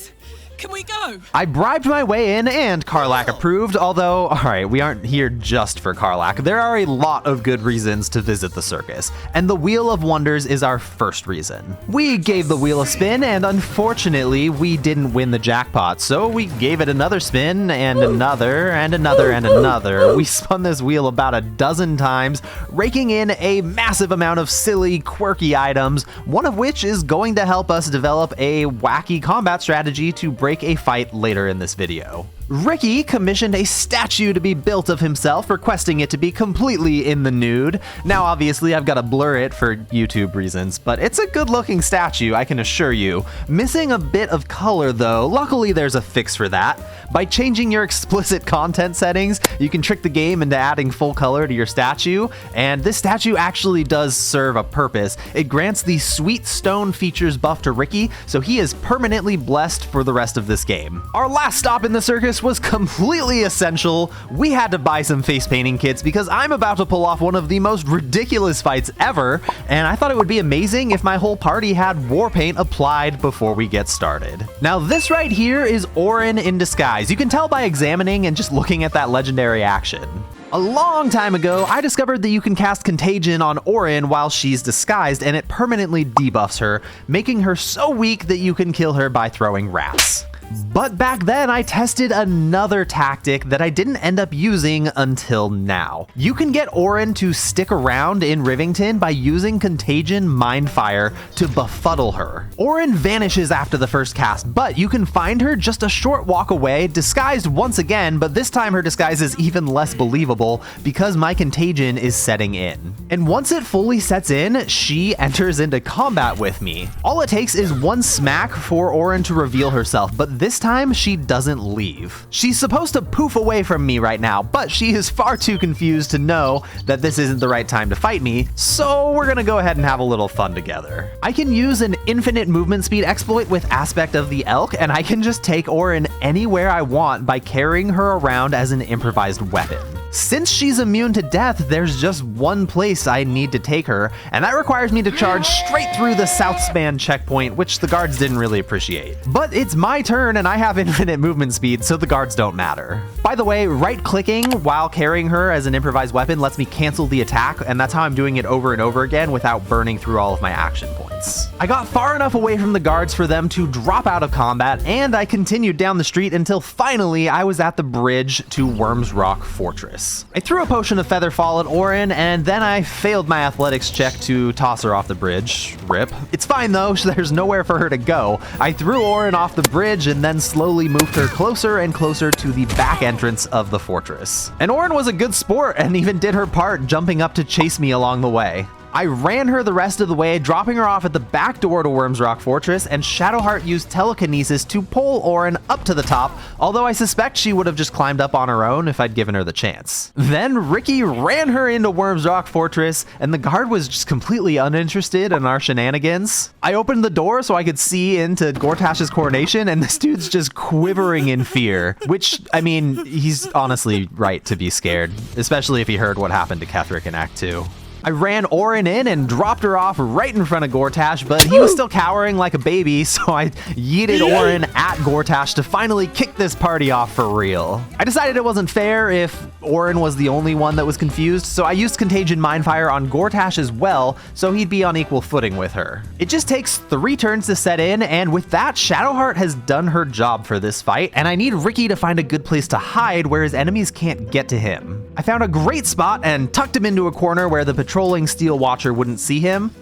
H: Can we go?
A: I bribed my way in and Karlach approved, although, alright, we aren't here just for Karlach. There are a lot of good reasons to visit the circus, and the Wheel of Wonders is our first reason. We gave the wheel a spin, and unfortunately, we didn't win the jackpot, so we gave it another spin, and another, and another, and another. We spun this wheel about a dozen times, raking in a massive amount of silly, quirky items, one of which is going to help us develop a wacky combat strategy to break a fight later in this video. Ricky commissioned a statue to be built of himself, requesting it to be completely in the nude. Now, obviously, I've got to blur it for YouTube reasons, but it's a good-looking statue, I can assure you. Missing a bit of color, though. Luckily, there's a fix for that. By changing your explicit content settings, you can trick the game into adding full color to your statue, and this statue actually does serve a purpose. It grants the Sweet Stone features buff to Ricky, so he is permanently blessed for the rest of this game. Our last stop in the circus was completely essential. We had to buy some face painting kits because I'm about to pull off one of the most ridiculous fights ever, and I thought it would be amazing if my whole party had war paint applied before we get started. Now this right here is Orin in disguise. You can tell by examining and just looking at that legendary action. A long time ago, I discovered that you can cast Contagion on Orin while she's disguised, and it permanently debuffs her, making her so weak that you can kill her by throwing rats. But back then, I tested another tactic that I didn't end up using until now. You can get Orin to stick around in Rivington by using Contagion Mindfire to befuddle her. Orin vanishes after the first cast, but you can find her just a short walk away, disguised once again, but this time her disguise is even less believable because my Contagion is setting in. And once it fully sets in, she enters into combat with me. All it takes is one smack for Orin to reveal herself, but this time, she doesn't leave. She's supposed to poof away from me right now, but she is far too confused to know that this isn't the right time to fight me, so we're gonna go ahead and have a little fun together. I can use an infinite movement speed exploit with Aspect of the Elk, and I can just take Orin anywhere I want by carrying her around as an improvised weapon. Since she's immune to death, there's just one place I need to take her, and that requires me to charge straight through the South Span checkpoint, which the guards didn't really appreciate. But it's my turn and I have infinite movement speed, so the guards don't matter. By the way, right-clicking while carrying her as an improvised weapon lets me cancel the attack, and that's how I'm doing it over and over again without burning through all of my action points. I got far enough away from the guards for them to drop out of combat, and I continued down the street until finally I was at the bridge to Worms Rock Fortress. I threw a potion of Featherfall at Orin, and then I failed my athletics check to toss her off the bridge. Rip. It's fine though, there's nowhere for her to go. I threw Orin off the bridge and then slowly moved her closer and closer to the back entrance of the fortress. And Orin was a good sport and even did her part, jumping up to chase me along the way. I ran her the rest of the way, dropping her off at the back door to Worm's Rock Fortress, and Shadowheart used telekinesis to pull Orin up to the top, although I suspect she would have just climbed up on her own if I'd given her the chance. Then Ricky ran her into Worm's Rock Fortress, and the guard was just completely uninterested in our shenanigans. I opened the door so I could see into Gortash's coronation, and this dude's just quivering in fear, which, I mean, he's honestly right to be scared, especially if he heard what happened to Ketheric in Act 2. I ran Orin in and dropped her off right in front of Gortash, but he was still cowering like a baby, so I yeeted Orin at Gortash to finally kick this party off for real. I decided it wasn't fair if Orin was the only one that was confused, so I used Contagion Mindfire on Gortash as well, so he'd be on equal footing with her. It just takes 3 turns to set in, and with that, Shadowheart has done her job for this fight, and I need Ricky to find a good place to hide where his enemies can't get to him. I found a great spot and tucked him into a corner where the patrolling Steel Watcher wouldn't see him.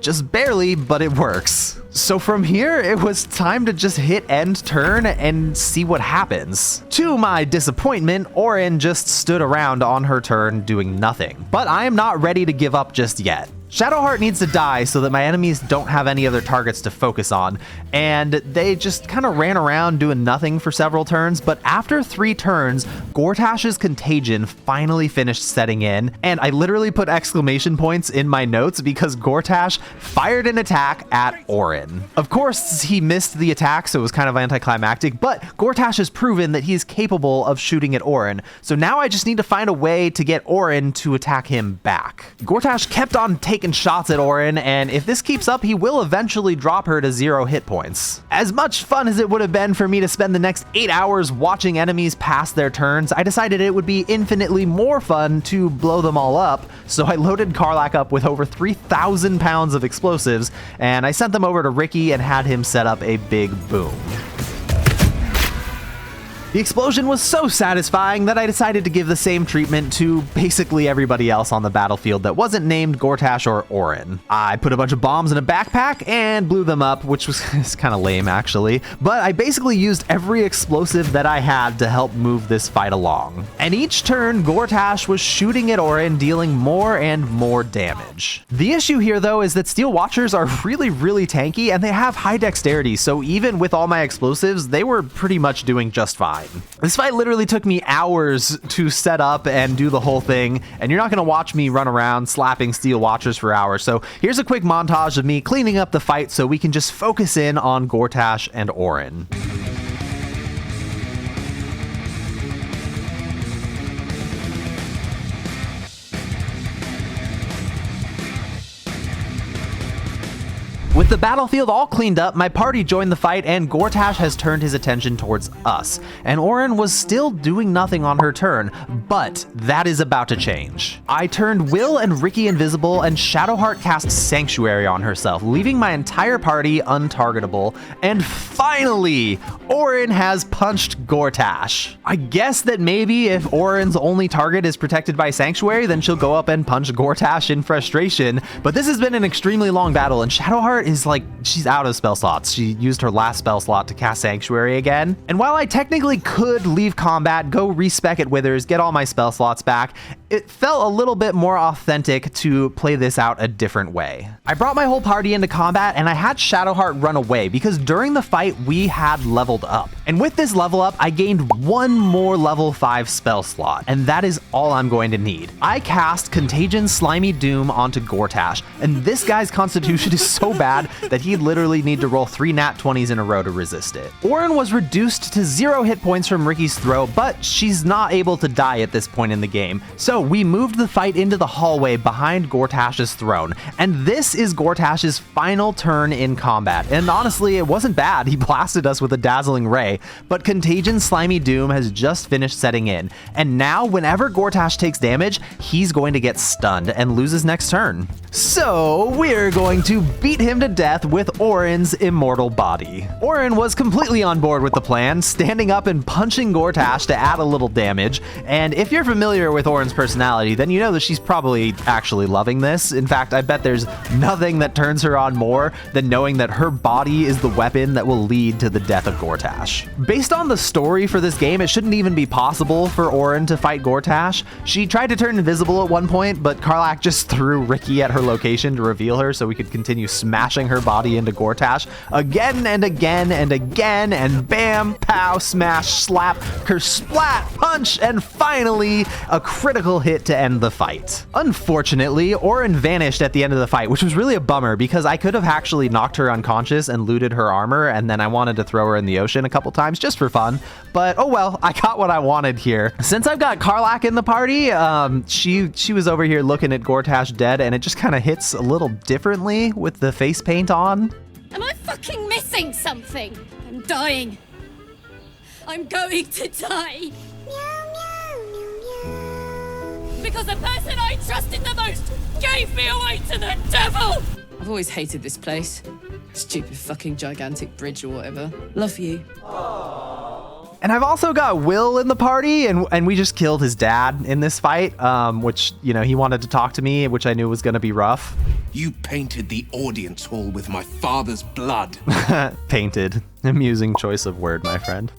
A: Just barely, but it works. So from here, it was time to just hit end turn and see what happens. To my disappointment, Orin just stood around on her turn doing nothing. But I am not ready to give up just yet. Shadowheart needs to die so that my enemies don't have any other targets to focus on, and they just kind of ran around doing nothing for several turns, but after 3 turns, Gortash's Contagion finally finished setting in, and I literally put exclamation points in my notes because Gortash fired an attack at Orin. Of course, he missed the attack, so it was kind of anticlimactic, but Gortash has proven that he's capable of shooting at Orin, so now I just need to find a way to get Orin to attack him back. Gortash kept on taking shots at Orin, and if this keeps up, he will eventually drop her to 0 hit points. As much fun as it would have been for me to spend the next 8 hours watching enemies pass their turns, I decided it would be infinitely more fun to blow them all up, so I loaded Karlach up with over 3,000 pounds of explosives, and I sent them over to Ricky and had him set up a big boom. The explosion was so satisfying that I decided to give the same treatment to basically everybody else on the battlefield that wasn't named Gortash or Orin. I put a bunch of bombs in a backpack and blew them up, which was kind of lame actually, but I basically used every explosive that I had to help move this fight along. And each turn, Gortash was shooting at Orin, dealing more and more damage. The issue here though is that Steel Watchers are really tanky and they have high dexterity, so even with all my explosives, they were pretty much doing just fine. This fight literally took me hours to set up and do the whole thing, and you're not going to watch me run around slapping Steel Watchers for hours, so here's a quick montage of me cleaning up the fight so we can just focus in on Gortash and Orin. With the battlefield all cleaned up, my party joined the fight and Gortash has turned his attention towards us. And Orin was still doing nothing on her turn, but that is about to change. I turned Will and Ricky invisible and Shadowheart cast Sanctuary on herself, leaving my entire party untargetable. And finally, Orin has punched Gortash. I guess that maybe if Orin's only target is protected by Sanctuary, then she'll go up and punch Gortash in frustration. But this has been an extremely long battle and Shadowheart is like, she's out of spell slots. She used her last spell slot to cast Sanctuary again. And while I technically could leave combat, go respec at Withers, get all my spell slots back, it felt a little bit more authentic to play this out a different way. I brought my whole party into combat and I had Shadowheart run away because during the fight we had leveled up. And with this level up, I gained 1 more level 5 spell slot, and that is all I'm going to need. I cast Contagion Slimy Doom onto Gortash, and this guy's constitution is so bad that he'd literally need to roll 3 nat 20s in a row to resist it. Orin was reduced to 0 hit points from Ricky's throw, but she's not able to die at this point in the game. So we moved the fight into the hallway behind Gortash's throne, and this is Gortash's final turn in combat. And honestly, it wasn't bad. He blasted us with a dazzling ray, but Contagion Slimy Doom has just finished setting in. And now whenever Gortash takes damage, he's going to get stunned and lose his next turn. So we're going to beat him to death with Orin's immortal body. Orin was completely on board with the plan, standing up and punching Gortash to add a little damage. And if you're familiar with Orin's personality, personality, then you know that she's probably actually loving this. In fact, I bet there's nothing that turns her on more than knowing that her body is the weapon that will lead to the death of Gortash. Based on the story for this game, it shouldn't even be possible for Orin to fight Gortash. She tried to turn invisible at one point, but Karlach just threw Ricky at her location to reveal her so we could continue smashing her body into Gortash again and again and again, and bam, pow, smash, slap, kersplat, punch, and finally a critical hit to end the fight. Unfortunately, Orin vanished at the end of the fight, which was really a bummer because I could have actually knocked her unconscious and looted her armor, and then I wanted to throw her in the ocean a couple times just for fun. But oh well, I got what I wanted here. Since I've got Karlach in the party, she was over here looking at Gortash dead, and it just kind of hits a little differently with the face paint on.
E: Am I fucking missing something? I'm dying. I'm going to die. Because the person I trusted the most gave me away to the devil!
M: I've always hated this place. Stupid fucking gigantic bridge or whatever. Love you.
A: And I've also got Will in the party, and we just killed his dad in this fight, which, you know, he wanted to talk to me, which I knew was going to be rough.
D: You painted the audience hall with my father's blood.
A: Painted. Amusing choice of word, my friend.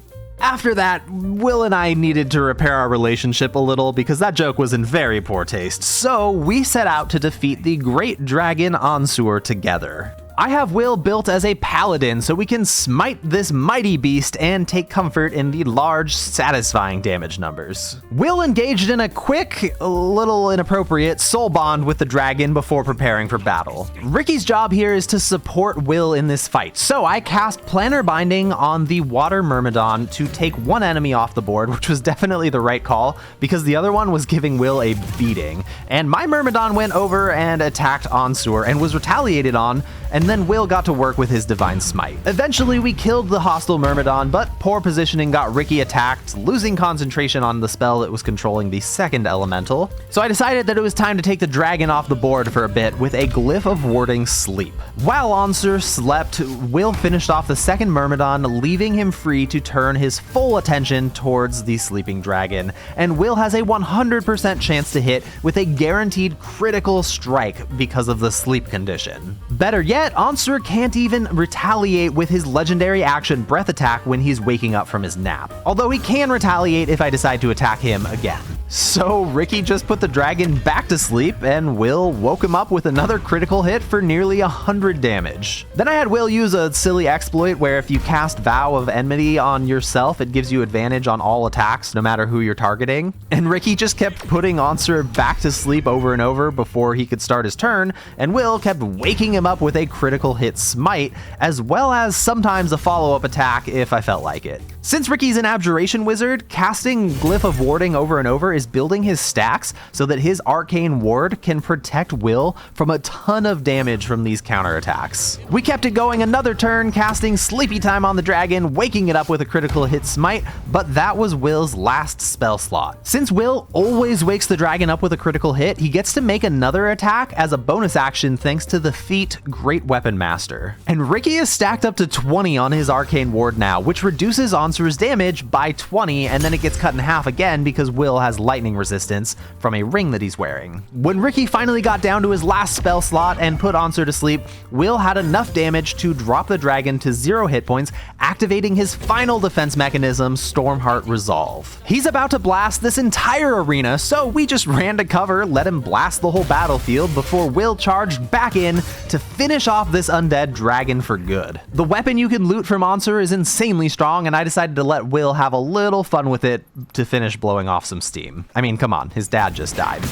A: After that, Will and I needed to repair our relationship a little because that joke was in very poor taste. So we set out to defeat the great dragon Ansur together. I have Will built as a paladin so we can smite this mighty beast and take comfort in the large, satisfying damage numbers. Will engaged in a quick, a little inappropriate soul bond with the dragon before preparing for battle. Ricky's job here is to support Will in this fight, so I cast Planar Binding on the Water Myrmidon to take one enemy off the board, which was definitely the right call because the other one was giving Will a beating. And my Myrmidon went over and attacked Ansur and was retaliated on, and then Will got to work with his Divine Smite. Eventually, we killed the hostile Myrmidon, but poor positioning got Ricky attacked, losing concentration on the spell that was controlling the second elemental. So I decided that it was time to take the dragon off the board for a bit with a Glyph of Warding Sleep. While Ansur slept, Will finished off the second Myrmidon, leaving him free to turn his full attention towards the sleeping dragon, and Will has a 100% chance to hit with a guaranteed critical strike because of the sleep condition. Better yet, Ansur can't even retaliate with his legendary action Breath Attack when he's waking up from his nap, although he can retaliate if I decide to attack him again. So Ricky just put the dragon back to sleep, and Will woke him up with another critical hit for nearly 100 damage. Then I had Will use a silly exploit where if you cast Vow of Enmity on yourself, it gives you advantage on all attacks no matter who you're targeting. And Ricky just kept putting Ansur back to sleep over and over before he could start his turn, and Will kept waking him up with a critical hit smite, as well as sometimes a follow-up attack if I felt like it. Since Ricky's an Abjuration Wizard, casting Glyph of Warding over and over is building his stacks so that his Arcane Ward can protect Will from a ton of damage from these counterattacks. We kept it going another turn, casting Sleepy Time on the dragon, waking it up with a critical hit smite, but that was Will's last spell slot. Since Will always wakes the dragon up with a critical hit, he gets to make another attack as a bonus action thanks to the feat Great Weapon Master. And Ricky is stacked up to 20 on his Arcane Ward now, which reduces Ansur's damage by 20, and then it gets cut in half again because Will has lightning resistance from a ring that he's wearing. When Ricky finally got down to his last spell slot and put Ansur to sleep, Will had enough damage to drop the dragon to 0 hit points, activating his final defense mechanism, Stormheart Resolve. He's about to blast this entire arena, so we just ran to cover, let him blast the whole battlefield before Will charged back in to finish off this undead dragon for good. The weapon you can loot from Ansur is insanely strong, and I decided to let Will have a little fun with it to finish blowing off some steam. I mean, come on, his dad just died.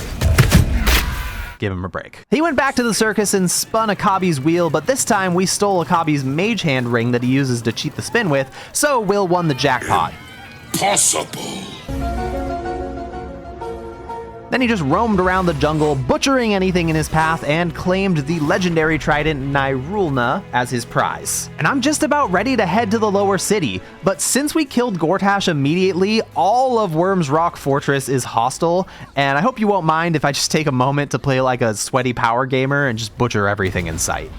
A: Give him a break. He went back to the circus and spun Akabi's wheel, but this time we stole Akabi's mage hand ring that he uses to cheat the spin with, so Will won the jackpot.
J: Possible.
A: Then he just roamed around the jungle, butchering anything in his path, and claimed the legendary trident Nirulna as his prize. And I'm just about ready to head to the lower city, but since we killed Gortash immediately, all of Worm's Rock Fortress is hostile, and I hope you won't mind if I just take a moment to play like a sweaty power gamer and just butcher everything in sight.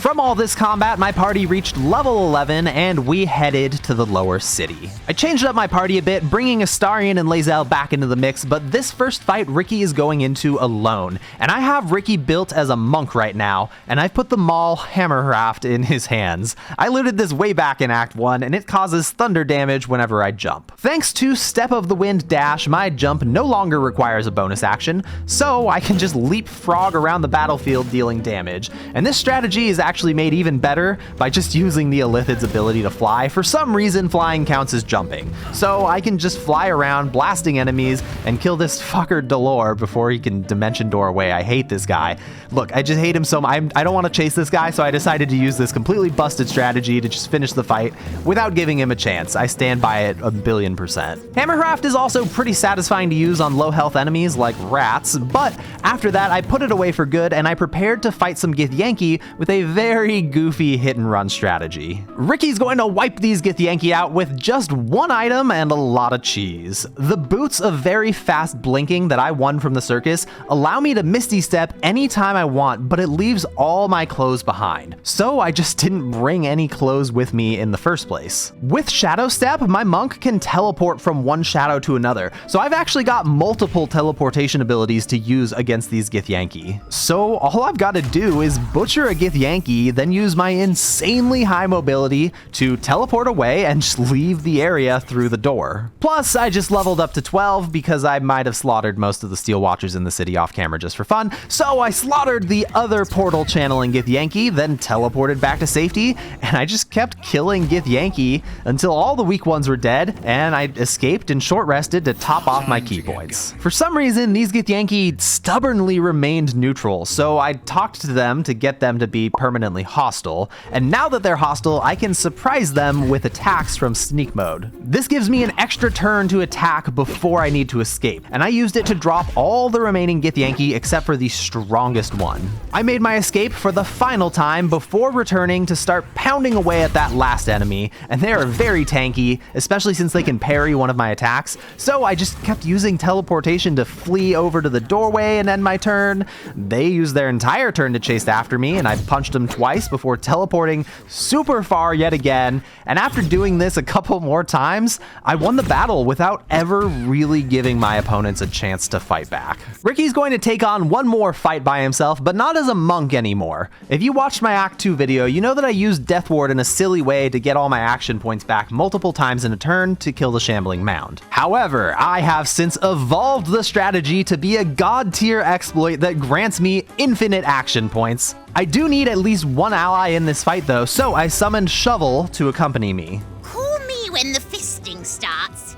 A: From all this combat, my party reached level 11 and we headed to the lower city. I changed up my party a bit, bringing Astarion and Lae'zel back into the mix, but this first fight Ricky is going into alone, and I have Ricky built as a monk right now, and I've put the Maul Hammerhaft in his hands. I looted this way back in Act 1, and it causes thunder damage whenever I jump. Thanks to Step of the Wind Dash, my jump no longer requires a bonus action, so I can just leapfrog around the battlefield dealing damage, and this strategy is actually made even better by just using the Illithid's ability to fly. For some reason, flying counts as jumping, so I can just fly around blasting enemies and kill this fucker Dolor before he can dimension door away. I hate this guy. Look, I just hate him so much. I don't want to chase this guy, so I decided to use this completely busted strategy to just finish the fight without giving him a chance. I stand by it 1,000,000,000%. Hammerhaft is also pretty satisfying to use on low health enemies like rats, but after that I put it away for good and I prepared to fight some Githyanki with a very goofy hit and run strategy. Ricky's going to wipe these Githyanki out with just one item and a lot of cheese. The boots of very fast blinking that I won from the circus allow me to Misty Step anytime I want, but it leaves all my clothes behind. So I just didn't bring any clothes with me in the first place. With Shadow Step, my monk can teleport from one shadow to another, so I've actually got multiple teleportation abilities to use against these Githyanki. So all I've got to do is butcher a Githyanki, then use my insanely high mobility to teleport away and just leave the area through the door. Plus, I just leveled up to 12 because I might have slaughtered most of the Steel Watchers in the city off camera just for fun, so I slaughtered the other portal channeling Githyanki, then teleported back to safety, and I just kept killing Githyanki until all the weak ones were dead, and I escaped and short rested to top off my key points. For some reason, these Githyanki stubbornly remained neutral, so I talked to them to get them to be permanently hostile, and now that they're hostile, I can surprise them with attacks from sneak mode. This gives me an extra turn to attack before I need to escape, and I used it to drop all the remaining Githyanki except for the strongest one. I made my escape for the final time before returning to start pounding away at that last enemy, and they are very tanky, especially since they can parry one of my attacks, so I just kept using teleportation to flee over to the doorway and end my turn. They used their entire turn to chase after me, and I punched them twice before teleporting super far yet again, and after doing this a couple more times, I won the battle without ever really giving my opponents a chance to fight back. Ricky's going to take on one more fight by himself, but not as a monk anymore. If you watched my Act 2 video, you know that I used Death Ward in a silly way to get all my action points back multiple times in a turn to kill the Shambling Mound. However, I have since evolved the strategy to be a god tier exploit that grants me infinite action points. I do need at least one ally in this fight though, so I summoned Shovel to accompany me.
N: Call me when the fisting starts.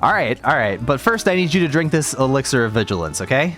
A: Alright, but first I need you to drink this Elixir of Vigilance, okay?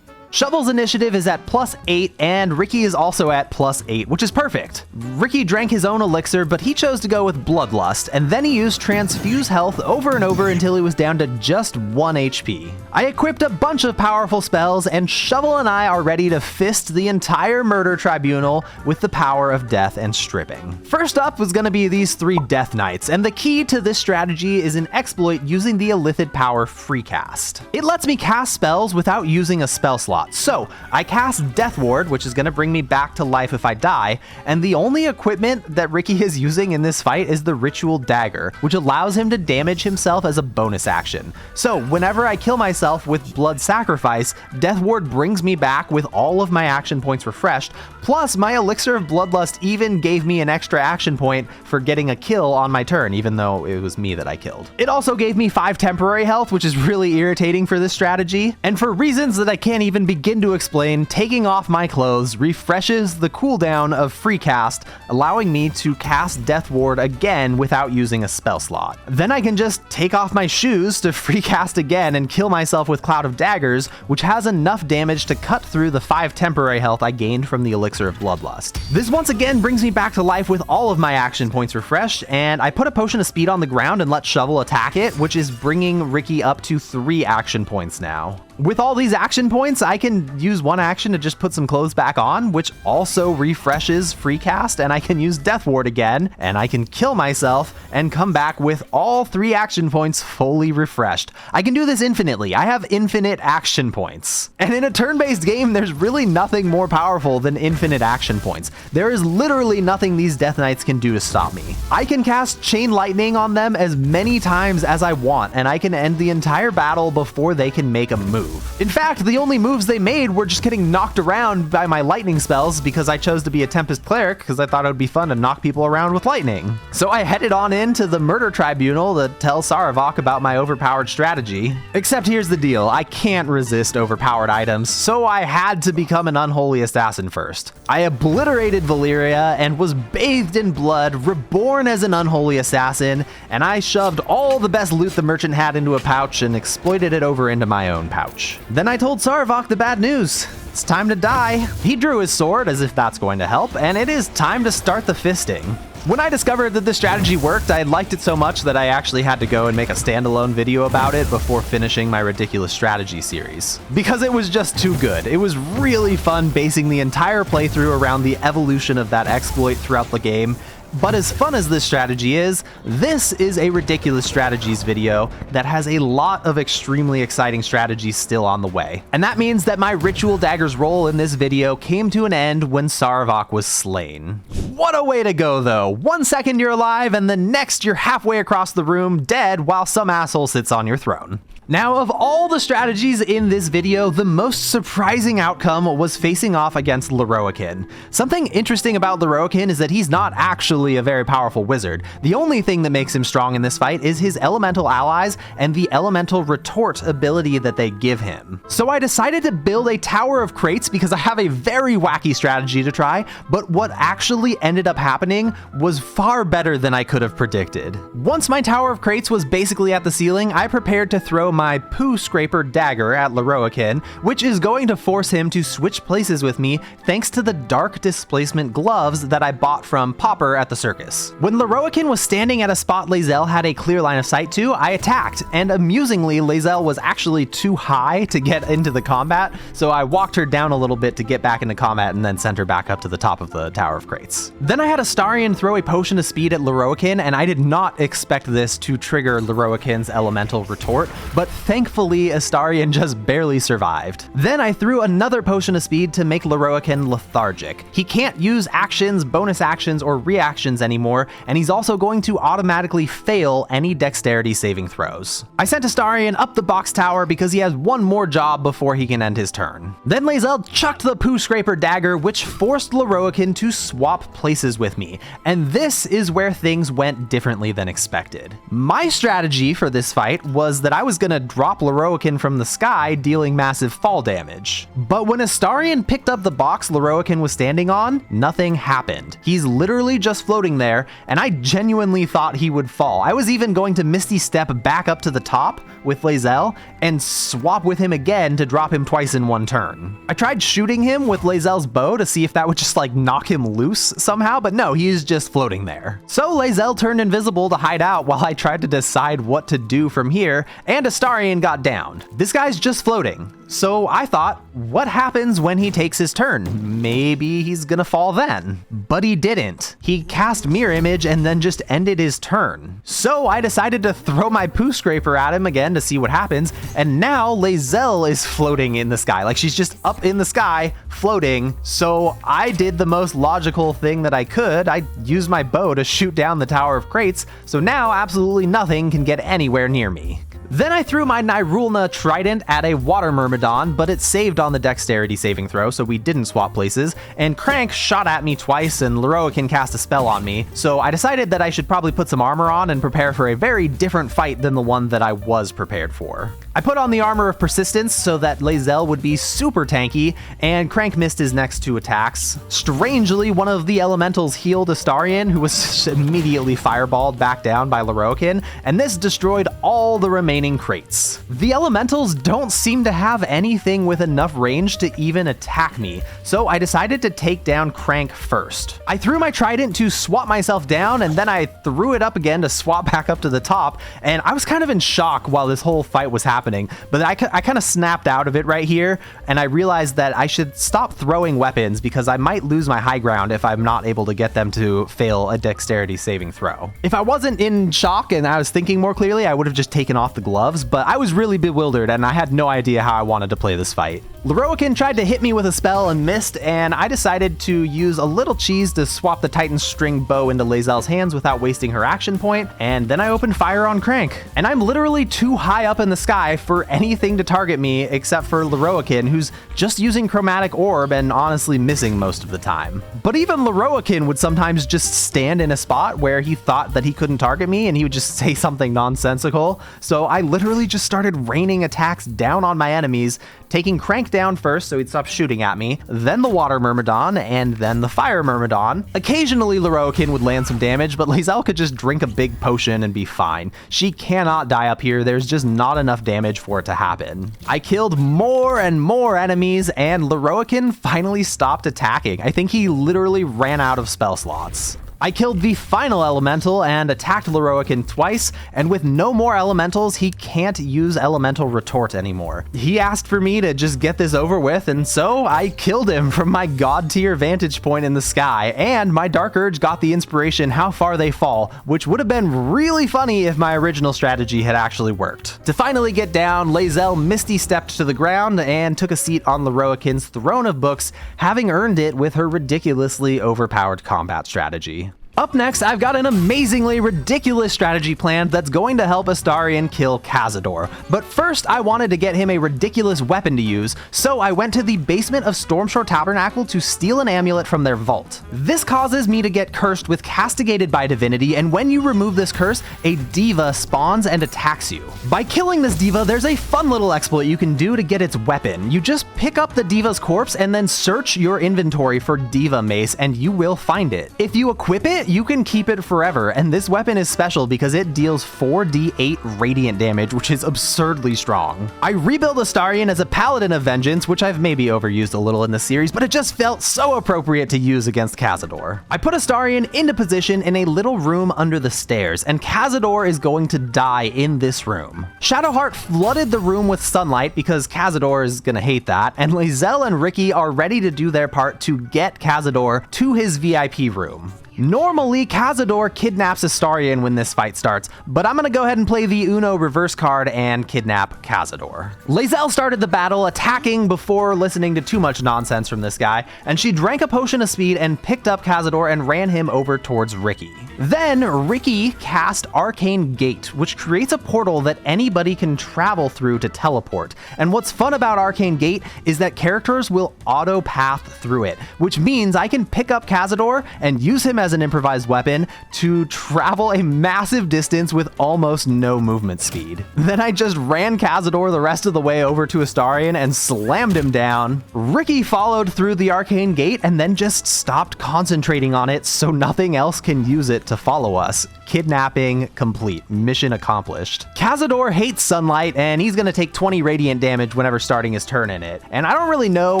A: Shovel's initiative is at +8, and Ricky is also at +8, which is perfect. Ricky drank his own elixir, but he chose to go with Bloodlust, and then he used Transfuse Health over and over until he was down to just 1 HP. I equipped a bunch of powerful spells, and Shovel and I are ready to fist the entire Murder Tribunal with the power of death and stripping. First up was going to be these 3 Death Knights, and the key to this strategy is an exploit using the Illithid power Freecast. It lets me cast spells without using a spell slot. So I cast Death Ward, which is going to bring me back to life if I die, and the only equipment that Ricky is using in this fight is the Ritual Dagger, which allows him to damage himself as a bonus action. So whenever I kill myself with Blood Sacrifice, Death Ward brings me back with all of my action points refreshed, plus my Elixir of Bloodlust even gave me an extra action point for getting a kill on my turn, even though it was me that I killed. It also gave me 5 temporary health, which is really irritating for this strategy, and for reasons that I can't even begin to explain, taking off my clothes refreshes the cooldown of Freecast, allowing me to cast Death Ward again without using a spell slot. Then I can just take off my shoes to Freecast again and kill myself with Cloud of Daggers, which has enough damage to cut through the 5 temporary health I gained from the Elixir of Bloodlust. This once again brings me back to life with all of my action points refreshed, and I put a Potion of Speed on the ground and let Shovel attack it, which is bringing Ricky up to 3 action points now. With all these action points, I can use one action to just put some clothes back on, which also refreshes free cast, and I can use Death Ward again, and I can kill myself and come back with all 3 action points fully refreshed. I can do this infinitely. I have infinite action points. And in a turn-based game, there's really nothing more powerful than infinite action points. There is literally nothing these Death Knights can do to stop me. I can cast Chain Lightning on them as many times as I want, and I can end the entire battle before they can make a move. In fact, the only moves they made were just getting knocked around by my lightning spells because I chose to be a Tempest Cleric because I thought it would be fun to knock people around with lightning. So I headed on into the Murder Tribunal to tell Sarevok about my overpowered strategy. Except here's the deal, I can't resist overpowered items, so I had to become an unholy assassin first. I obliterated Valyria and was bathed in blood, reborn as an unholy assassin, and I shoved all the best loot the merchant had into a pouch and exploited it over into my own pouch. Then I told Sarevok the bad news. It's time to die. He drew his sword as if that's going to help, and it is time to start the fisting. When I discovered that this strategy worked, I liked it so much that I actually had to go and make a standalone video about it before finishing my ridiculous strategy series. Because it was just too good. It was really fun basing the entire playthrough around the evolution of that exploit throughout the game. But as fun as this strategy is, this is a ridiculous strategies video that has a lot of extremely exciting strategies still on the way. And that means that my Ritual Dagger's role in this video came to an end when Sarevok was slain. What a way to go though. 1 second you're alive and the next you're halfway across the room dead while some asshole sits on your throne. Now, of all the strategies in this video, the most surprising outcome was facing off against Lorroakin. Something interesting about Lorroakin is that he's not actually a very powerful wizard. The only thing that makes him strong in this fight is his elemental allies and the elemental retort ability that they give him. So I decided to build a tower of crates because I have a very wacky strategy to try, but what actually ended up happening was far better than I could have predicted. Once my tower of crates was basically at the ceiling, I prepared to throw my Poo Scraper dagger at Lorroakin, which is going to force him to switch places with me thanks to the dark displacement gloves that I bought from Popper at the circus. When Lorroakin was standing at a spot Lae'zel had a clear line of sight to, I attacked, and amusingly, Lae'zel was actually too high to get into the combat, so I walked her down a little bit to get back into combat and then sent her back up to the top of the Tower of Crates. Then I had Astarion throw a potion of speed at Lorroakin, and I did not expect this to trigger Lorroakin's elemental retort, but thankfully Astarion just barely survived. Then I threw another potion of speed to make Lorroakin lethargic. He can't use actions, bonus actions, or reactions anymore, and he's also going to automatically fail any dexterity saving throws. I sent Astarion up the box tower because he has one more job before he can end his turn. Then Lae'zel chucked the Poo Scraper dagger, which forced Lorroakin to swap places with me, and this is where things went differently than expected. My strategy for this fight was that I was gonna drop Lorroakin from the sky, dealing massive fall damage. But when Astarion picked up the box Lorroakin was standing on, nothing happened. He's literally just floating there, and I genuinely thought he would fall. I was even going to Misty Step back up to the top with Lae'zel and swap with him again to drop him twice in one turn. I tried shooting him with Lae'zel's bow to see if that would just like knock him loose somehow, but no, he's just floating there. So Lae'zel turned invisible to hide out while I tried to decide what to do from here, and Astarion got downed. This guy's just floating. So I thought, what happens when he takes his turn? Maybe he's gonna fall then. But he didn't. He cast Mirror Image and then just ended his turn. So I decided to throw my Poo Scraper at him again to see what happens, and now Lae'zel is floating in the sky. Like she's just up in the sky, floating. So I did the most logical thing that I could. I used my bow to shoot down the Tower of Crates, so now absolutely nothing can get anywhere near me. Then I threw my Nirulna Trident at a Water Myrmidon, but it saved on the dexterity saving throw, so we didn't swap places, and Crank shot at me twice and Lorroakin cast a spell on me, so I decided that I should probably put some armor on and prepare for a very different fight than the one that I was prepared for. I put on the Armor of Persistence so that Lae'zel would be super tanky, and Crank missed his next 2 attacks. Strangely, one of the elementals healed Astarion, who was immediately fireballed back down by Lorroakin, and this destroyed all the remaining crates. The elementals don't seem to have anything with enough range to even attack me, so I decided to take down Crank first. I threw my trident to swap myself down, and then I threw it up again to swap back up to the top, and I was kind of in shock while this whole fight was happening happening, but I kind of snapped out of it right here, and I realized that I should stop throwing weapons because I might lose my high ground if I'm not able to get them to fail a dexterity saving throw. If I wasn't in shock and I was thinking more clearly, I would have just taken off the gloves, but I was really bewildered and I had no idea how I wanted to play this fight. Lorroakin tried to hit me with a spell and missed, and I decided to use a little cheese to swap the Titan string bow into Lae'zel's hands without wasting her action point, and then I opened fire on Crank. And I'm literally too high up in the sky for anything to target me except for Lorroakin, who's just using Chromatic Orb and honestly missing most of the time. But even Lorroakin would sometimes just stand in a spot where he thought that he couldn't target me and he would just say something nonsensical. So I literally just started raining attacks down on my enemies, taking Crank down first so he'd stop shooting at me, then the Water Myrmidon, and then the Fire Myrmidon. Occasionally Lorroakin would land some damage, but Lae'zel could just drink a big potion and be fine. She cannot die up here, there's just not enough damage for it to happen. I killed more and more enemies, and Lorroakin finally stopped attacking. I think he literally ran out of spell slots. I killed the final elemental and attacked Lorroakin twice, and with no more elementals, he can't use elemental retort anymore. He asked for me to just get this over with, and so I killed him from my god tier vantage point in the sky, and my Dark Urge got the inspiration How Far They Fall, which would have been really funny if my original strategy had actually worked. To finally get down, Lae'zel Misty stepped to the ground and took a seat on Lorroakin's throne of books, having earned it with her ridiculously overpowered combat strategy. Up next, I've got an amazingly ridiculous strategy plan that's going to help Astarion kill Cazador. But first, I wanted to get him a ridiculous weapon to use, so I went to the basement of Stormshore Tabernacle to steal an amulet from their vault. This causes me to get cursed with Castigated by Divinity, and when you remove this curse, a diva spawns and attacks you. By killing this diva, there's a fun little exploit you can do to get its weapon. You just pick up the diva's corpse and then search your inventory for diva mace, and you will find it. If you equip it, you can keep it forever, and this weapon is special because it deals 4d8 radiant damage, which is absurdly strong. I rebuilt Astarion as a Paladin of Vengeance, which I've maybe overused a little in the series, but it just felt so appropriate to use against Cazador. I put Astarion into position in a little room under the stairs, and Cazador is going to die in this room. Shadowheart flooded the room with sunlight because Cazador is gonna hate that, and Lae'zel and Ricky are ready to do their part to get Cazador to his VIP room. Normally, Cazador kidnaps Astarion when this fight starts, but I'm gonna go ahead and play the Uno reverse card and kidnap Cazador. Lae'zel started the battle attacking before listening to too much nonsense from this guy, and she drank a potion of speed and picked up Cazador and ran him over towards Ricky. Then Ricky cast Arcane Gate, which creates a portal that anybody can travel through to teleport. And what's fun about Arcane Gate is that characters will auto path through it, which means I can pick up Cazador and use him as an improvised weapon to travel a massive distance with almost no movement speed. Then I just ran Cazador the rest of the way over to Astarion and slammed him down. Ricky followed through the Arcane Gate and then just stopped concentrating on it so nothing else can use it to follow us. Kidnapping complete. Mission accomplished. Cazador hates sunlight, and he's gonna take 20 radiant damage whenever starting his turn in it. And I don't really know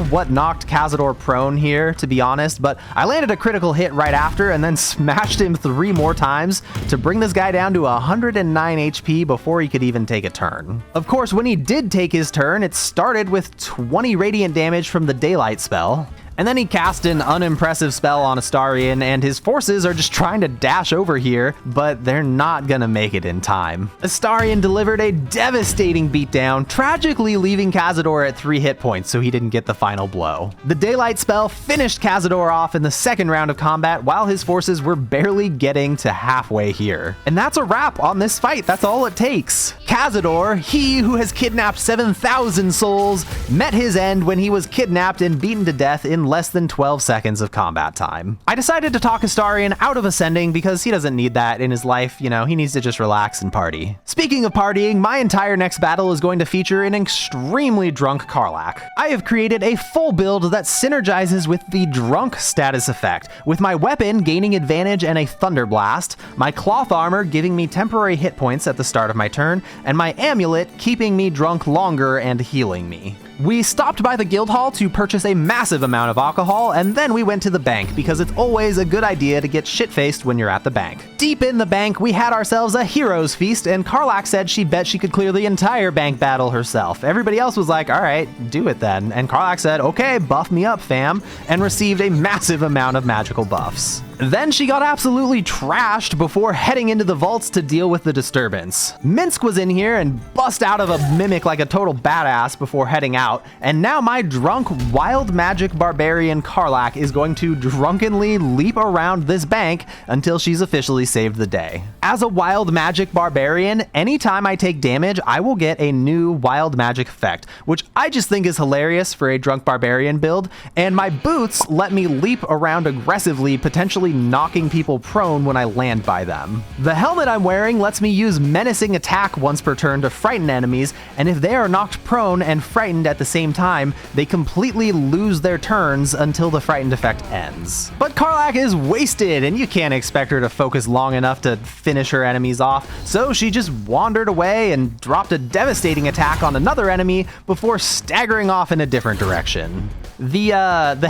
A: what knocked Cazador prone here, to be honest, but I landed a critical hit right after and then smashed him 3 more times to bring this guy down to 109 HP before he could even take a turn. Of course, when he did take his turn, it started with 20 radiant damage from the Daylight spell. And then he cast an unimpressive spell on Astarion, and his forces are just trying to dash over here, but they're not gonna make it in time. Astarion delivered a devastating beatdown, tragically leaving Cazador at 3 hit points so he didn't get the final blow. The Daylight spell finished Cazador off in the second round of combat while his forces were barely getting to halfway here. And that's a wrap on this fight, that's all it takes. Cazador, he who has kidnapped 7,000 souls, met his end when he was kidnapped and beaten to death in less than 12 seconds of combat time. I decided to talk Astarion out of ascending because he doesn't need that in his life, you know, he needs to just relax and party. Speaking of partying, my entire next battle is going to feature an extremely drunk Karlach. I have created a full build that synergizes with the drunk status effect, with my weapon gaining advantage and a Thunder Blast, my cloth armor giving me temporary hit points at the start of my turn, and my amulet keeping me drunk longer and healing me. We stopped by the guild hall to purchase a massive amount of alcohol, and then we went to the bank because it's always a good idea to get shit-faced when you're at the bank. Deep in the bank, we had ourselves a hero's feast, and Karlach said she bet she could clear the entire bank battle herself. Everybody else was like, all right, do it then. And Karlach said, okay, buff me up, fam, and received a massive amount of magical buffs. Then she got absolutely trashed before heading into the vaults to deal with the disturbance. Minsk was in here and bust out of a mimic like a total badass before heading out, and now my drunk wild magic barbarian Karlach is going to drunkenly leap around this bank until she's officially saved the day. As a wild magic barbarian, anytime I take damage, I will get a new wild magic effect, which I just think is hilarious for a drunk barbarian build, and my boots let me leap around aggressively, potentially knocking people prone when I land by them. The helmet I'm wearing lets me use menacing attack once per turn to frighten enemies, and if they are knocked prone and frightened at the same time, they completely lose their turns until the frightened effect ends. But Karlach is wasted, and you can't expect her to focus long enough to finish her enemies off, so she just wandered away and dropped a devastating attack on another enemy before staggering off in a different direction. The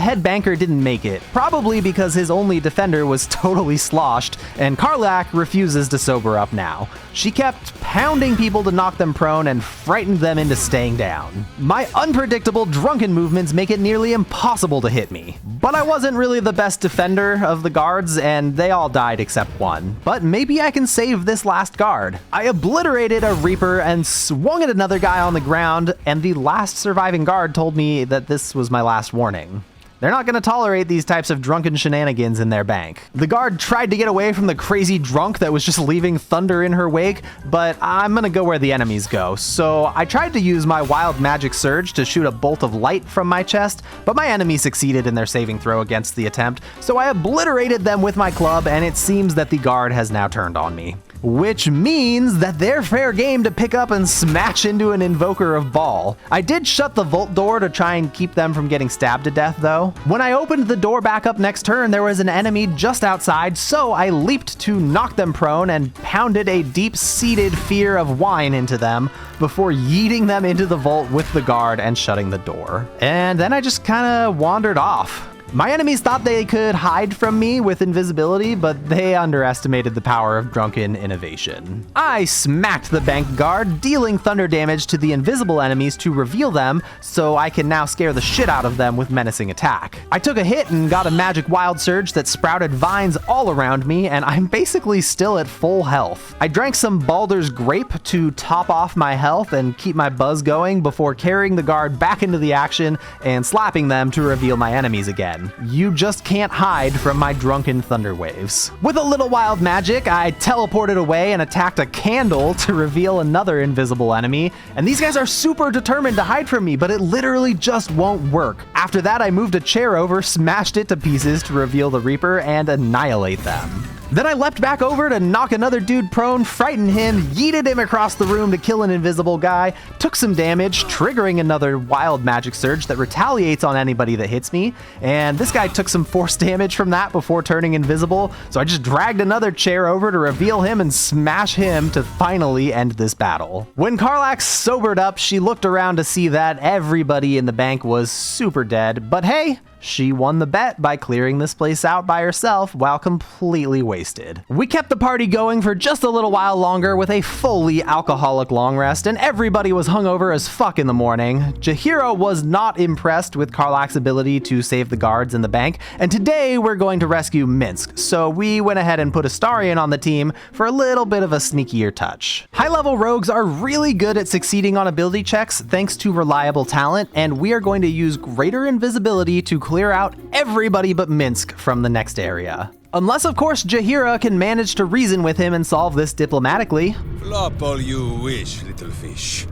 A: head banker didn't make it, probably because his only defender was totally sloshed, and Karlach refuses to sober up now. She kept pounding people to knock them prone and frightened them into staying down. My unpredictable drunken movements make it nearly impossible to hit me. But I wasn't really the best defender of the guards, and they all died except one. But maybe I can save this last guard. I obliterated a Reaper and swung at another guy on the ground, and the last surviving guard told me that this was my last warning. They're not going to tolerate these types of drunken shenanigans in their bank. The guard tried to get away from the crazy drunk that was just leaving thunder in her wake, but I'm going to go where the enemies go. So I tried to use my wild magic surge to shoot a bolt of light from my chest, but my enemy succeeded in their saving throw against the attempt, so I obliterated them with my club, and it seems that the guard has now turned on me. Which means that they're fair game to pick up and smash into an invoker of Baal. I did shut the vault door to try and keep them from getting stabbed to death though. When I opened the door back up next turn, there was an enemy just outside, so I leaped to knock them prone and pounded a deep-seated fear of wine into them before yeeting them into the vault with the guard and shutting the door. And then I just kinda wandered off. My enemies thought they could hide from me with invisibility, but they underestimated the power of drunken innovation. I smacked the bank guard, dealing thunder damage to the invisible enemies to reveal them, so I can now scare the shit out of them with menacing attack. I took a hit and got a magic wild surge that sprouted vines all around me, and I'm basically still at full health. I drank some Baldur's grape to top off my health and keep my buzz going before carrying the guard back into the action and slapping them to reveal my enemies again. You just can't hide from my drunken thunder waves. With a little wild magic, I teleported away and attacked a candle to reveal another invisible enemy, and these guys are super determined to hide from me, but it literally just won't work. After that, I moved a chair over, smashed it to pieces to reveal the Reaper, and annihilate them. Then I leapt back over to knock another dude prone, frighten him, yeeted him across the room to kill an invisible guy, took some damage, triggering another wild magic surge that retaliates on anybody that hits me, and this guy took some force damage from that before turning invisible, so I just dragged another chair over to reveal him and smash him to finally end this battle. When Karlach sobered up, she looked around to see that everybody in the bank was super dead, but hey, she won the bet by clearing this place out by herself while completely wasted. We kept the party going for just a little while longer with a fully alcoholic long rest, and everybody was hungover as fuck in the morning. Jaheira was not impressed with Karlach's ability to save the guards in the bank, and today we're going to rescue Minsk, so we went ahead and put Astarion on the team for a little bit of a sneakier touch. High-level rogues are really good at succeeding on ability checks thanks to reliable talent, and we are going to use greater invisibility to clear out everybody but Minsk from the next area. Unless, of course, Jaheira can manage to reason with him and solve this diplomatically.
O: Flop all you wish, little fish.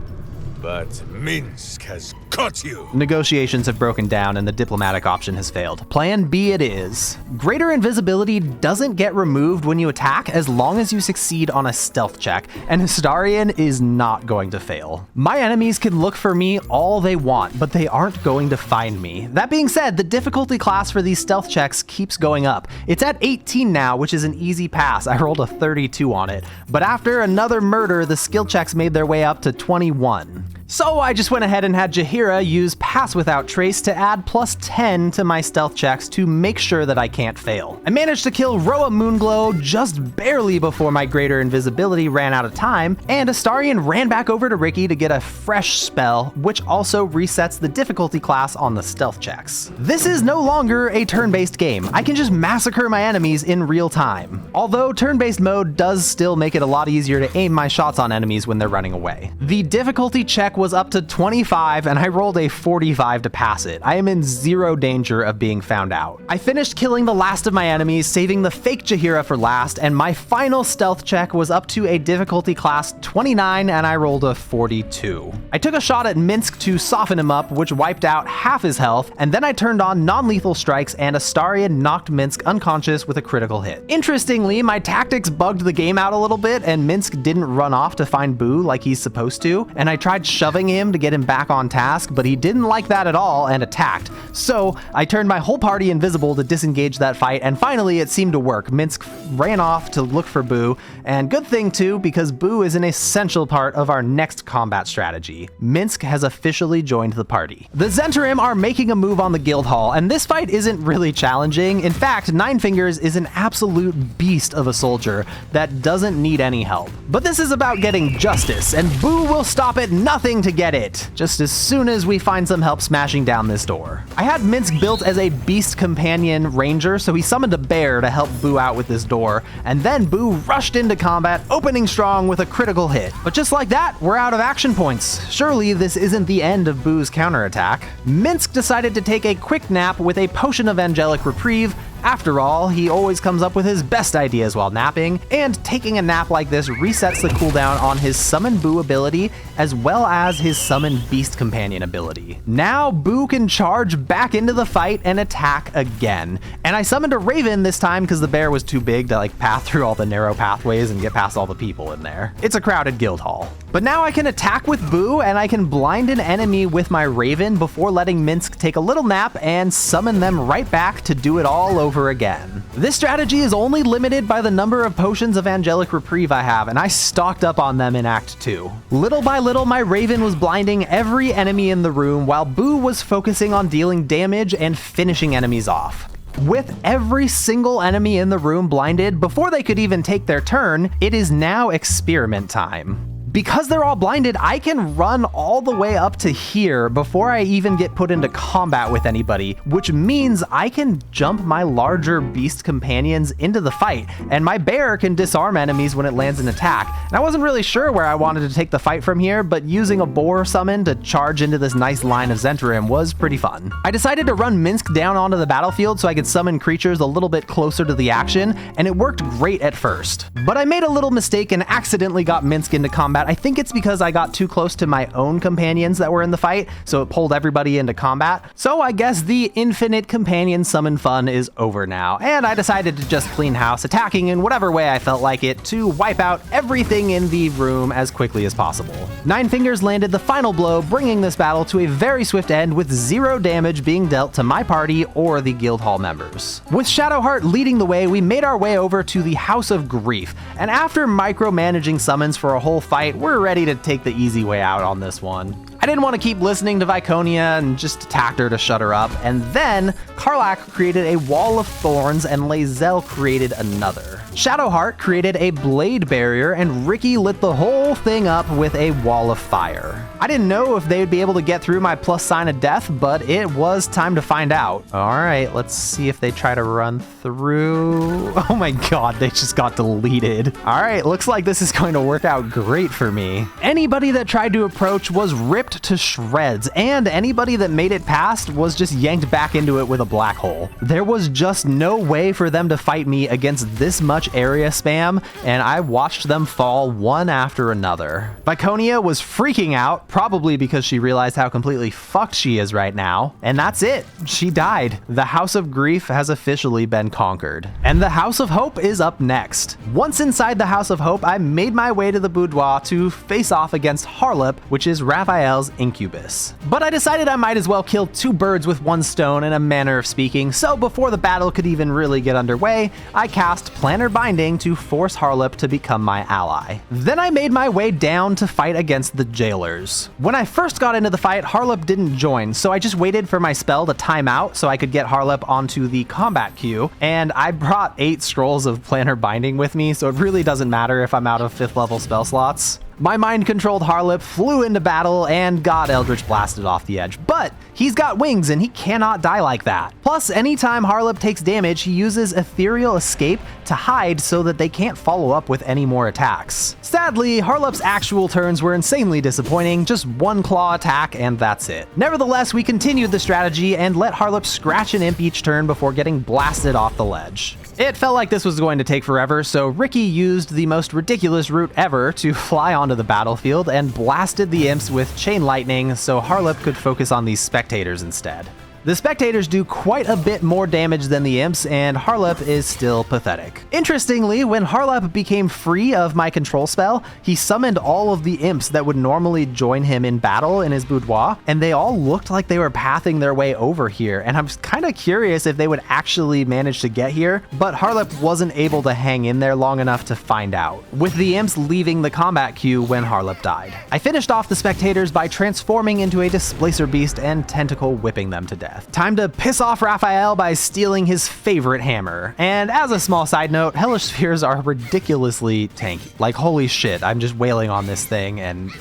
O: But Minsk has caught you.
A: Negotiations have broken down and the diplomatic option has failed. Plan B it is. Greater invisibility doesn't get removed when you attack as long as you succeed on a stealth check, and Astarion is not going to fail. My enemies can look for me all they want, but they aren't going to find me. That being said, the difficulty class for these stealth checks keeps going up. It's at 18 now, which is an easy pass. I rolled a 32 on it. But after another murder, the skill checks made their way up to 21. So I just went ahead and had Jaheira use Pass Without Trace to add +10 to my stealth checks to make sure that I can't fail. I managed to kill Roa Moonglow just barely before my greater invisibility ran out of time, and Astarion ran back over to Ricky to get a fresh spell, which also resets the difficulty class on the stealth checks. This is no longer a turn-based game. I can just massacre my enemies in real time. Although turn-based mode does still make it a lot easier to aim my shots on enemies when they're running away. The difficulty check was up to 25 and I rolled a 45 to pass it. I am in zero danger of being found out. I finished killing the last of my enemies, saving the fake Jaheira for last, and my final stealth check was up to a difficulty class 29 and I rolled a 42. I took a shot at Minsk to soften him up, which wiped out half his health, and then I turned on non-lethal strikes and Astarion knocked Minsk unconscious with a critical hit. Interestingly, my tactics bugged the game out a little bit and Minsk didn't run off to find Boo like he's supposed to, and I tried shoving him to get him back on task, but he didn't like that at all and attacked. So I turned my whole party invisible to disengage that fight, and finally it seemed to work. Minsk ran off to look for Boo, and good thing too, because Boo is an essential part of our next combat strategy. Minsk has officially joined the party. The Zhentarim are making a move on the guild hall, and this fight isn't really challenging. In fact, Nine Fingers is an absolute beast of a soldier that doesn't need any help. But this is about getting justice, and Boo will stop at nothing to get it, just as soon as we find some help smashing down this door. I had Minsk built as a beast companion ranger, so he summoned a bear to help Boo out with this door, and then Boo rushed into combat, opening strong with a critical hit. But just like that, we're out of action points. Surely this isn't the end of Boo's counterattack. Minsk decided to take a quick nap with a potion of angelic reprieve. After all, he always comes up with his best ideas while napping, and taking a nap like this resets the cooldown on his Summon Boo ability as well as his Summon Beast Companion ability. Now Boo can charge back into the fight and attack again. And I summoned a Raven this time because the bear was too big to path through all the narrow pathways and get past all the people in there. It's a crowded guild hall. But now I can attack with Boo and I can blind an enemy with my Raven before letting Minsk take a little nap and summon them right back to do it all over again. This strategy is only limited by the number of potions of angelic reprieve I have, and I stocked up on them in Act 2. Little by little, my Raven was blinding every enemy in the room while Boo was focusing on dealing damage and finishing enemies off. With every single enemy in the room blinded before they could even take their turn, it is now experiment time. Because they're all blinded, I can run all the way up to here before I even get put into combat with anybody, which means I can jump my larger beast companions into the fight, and my bear can disarm enemies when it lands an attack. And I wasn't really sure where I wanted to take the fight from here, but using a boar summon to charge into this nice line of Zhentarim was pretty fun. I decided to run Minsk down onto the battlefield so I could summon creatures a little bit closer to the action, and it worked great at first. But I made a little mistake and accidentally got Minsk into combat. I think it's because I got too close to my own companions that were in the fight, so it pulled everybody into combat. So I guess the infinite companion summon fun is over now, and I decided to just clean house, attacking in whatever way I felt like it to wipe out everything in the room as quickly as possible. Nine Fingers landed the final blow, bringing this battle to a very swift end with 0 damage being dealt to my party or the guild hall members. With Shadowheart leading the way, we made our way over to the House of Grief, and after micromanaging summons for a whole fight, we're ready to take the easy way out on this one. I didn't want to keep listening to Viconia and just attacked her to shut her up, and then Karlach created a wall of thorns and Lae'zel created another. Shadowheart created a blade barrier and Ricky lit the whole thing up with a wall of fire. I didn't know if they would be able to get through my plus sign of death, but it was time to find out. All right, let's see if they try to run through. Oh my god, they just got deleted. All right, looks like this is going to work out great for me. Anybody that tried to approach was ripped to shreds, and anybody that made it past was just yanked back into it with a black hole. There was just no way for them to fight me against this much area spam, and I watched them fall one after another. Viconia was freaking out, probably because she realized how completely fucked she is right now, and that's it. She died. The House of Grief has officially been conquered. And the House of Hope is up next. Once inside the House of Hope, I made my way to the boudoir to face off against Harlip, which is Raphael's incubus. But I decided I might as well kill 2 birds with 1 stone in a manner of speaking, so before the battle could even really get underway, I cast Planner binding to force Harlip to become my ally. Then I made my way down to fight against the jailers. When I first got into the fight, Harlip didn't join, so I just waited for my spell to time out so I could get Harlip onto the combat queue, and I brought 8 scrolls of planar binding with me, so it really doesn't matter if I'm out of 5th level spell slots. My mind-controlled Harlip flew into battle and got Eldritch blasted off the edge, but he's got wings and he cannot die like that. Plus, anytime Harlip takes damage, he uses Ethereal Escape to hide so that they can't follow up with any more attacks. Sadly, Harlip's actual turns were insanely disappointing, just 1 claw attack and that's it. Nevertheless, we continued the strategy and let Harlip scratch an imp each turn before getting blasted off the ledge. It felt like this was going to take forever, so Ricky used the most ridiculous route ever to fly onto the battlefield and blasted the imps with chain lightning so Harlip could focus on these spectators instead. The spectators do quite a bit more damage than the imps, and Harlip is still pathetic. Interestingly, when Harlip became free of my control spell, he summoned all of the imps that would normally join him in battle in his boudoir, and they all looked like they were pathing their way over here, and I'm kind of curious if they would actually manage to get here, but Harlip wasn't able to hang in there long enough to find out, with the imps leaving the combat queue when Harlip died. I finished off the spectators by transforming into a displacer beast and tentacle whipping them to death. Time to piss off Raphael by stealing his favorite hammer. And as a small side note, Hellish Spheres are ridiculously tanky. Like, holy shit, I'm just wailing on this thing and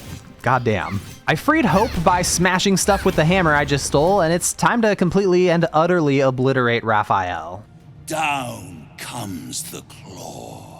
A: goddamn. I freed Hope by smashing stuff with the hammer I just stole, and it's time to completely and utterly obliterate Raphael.
D: Down comes the claw.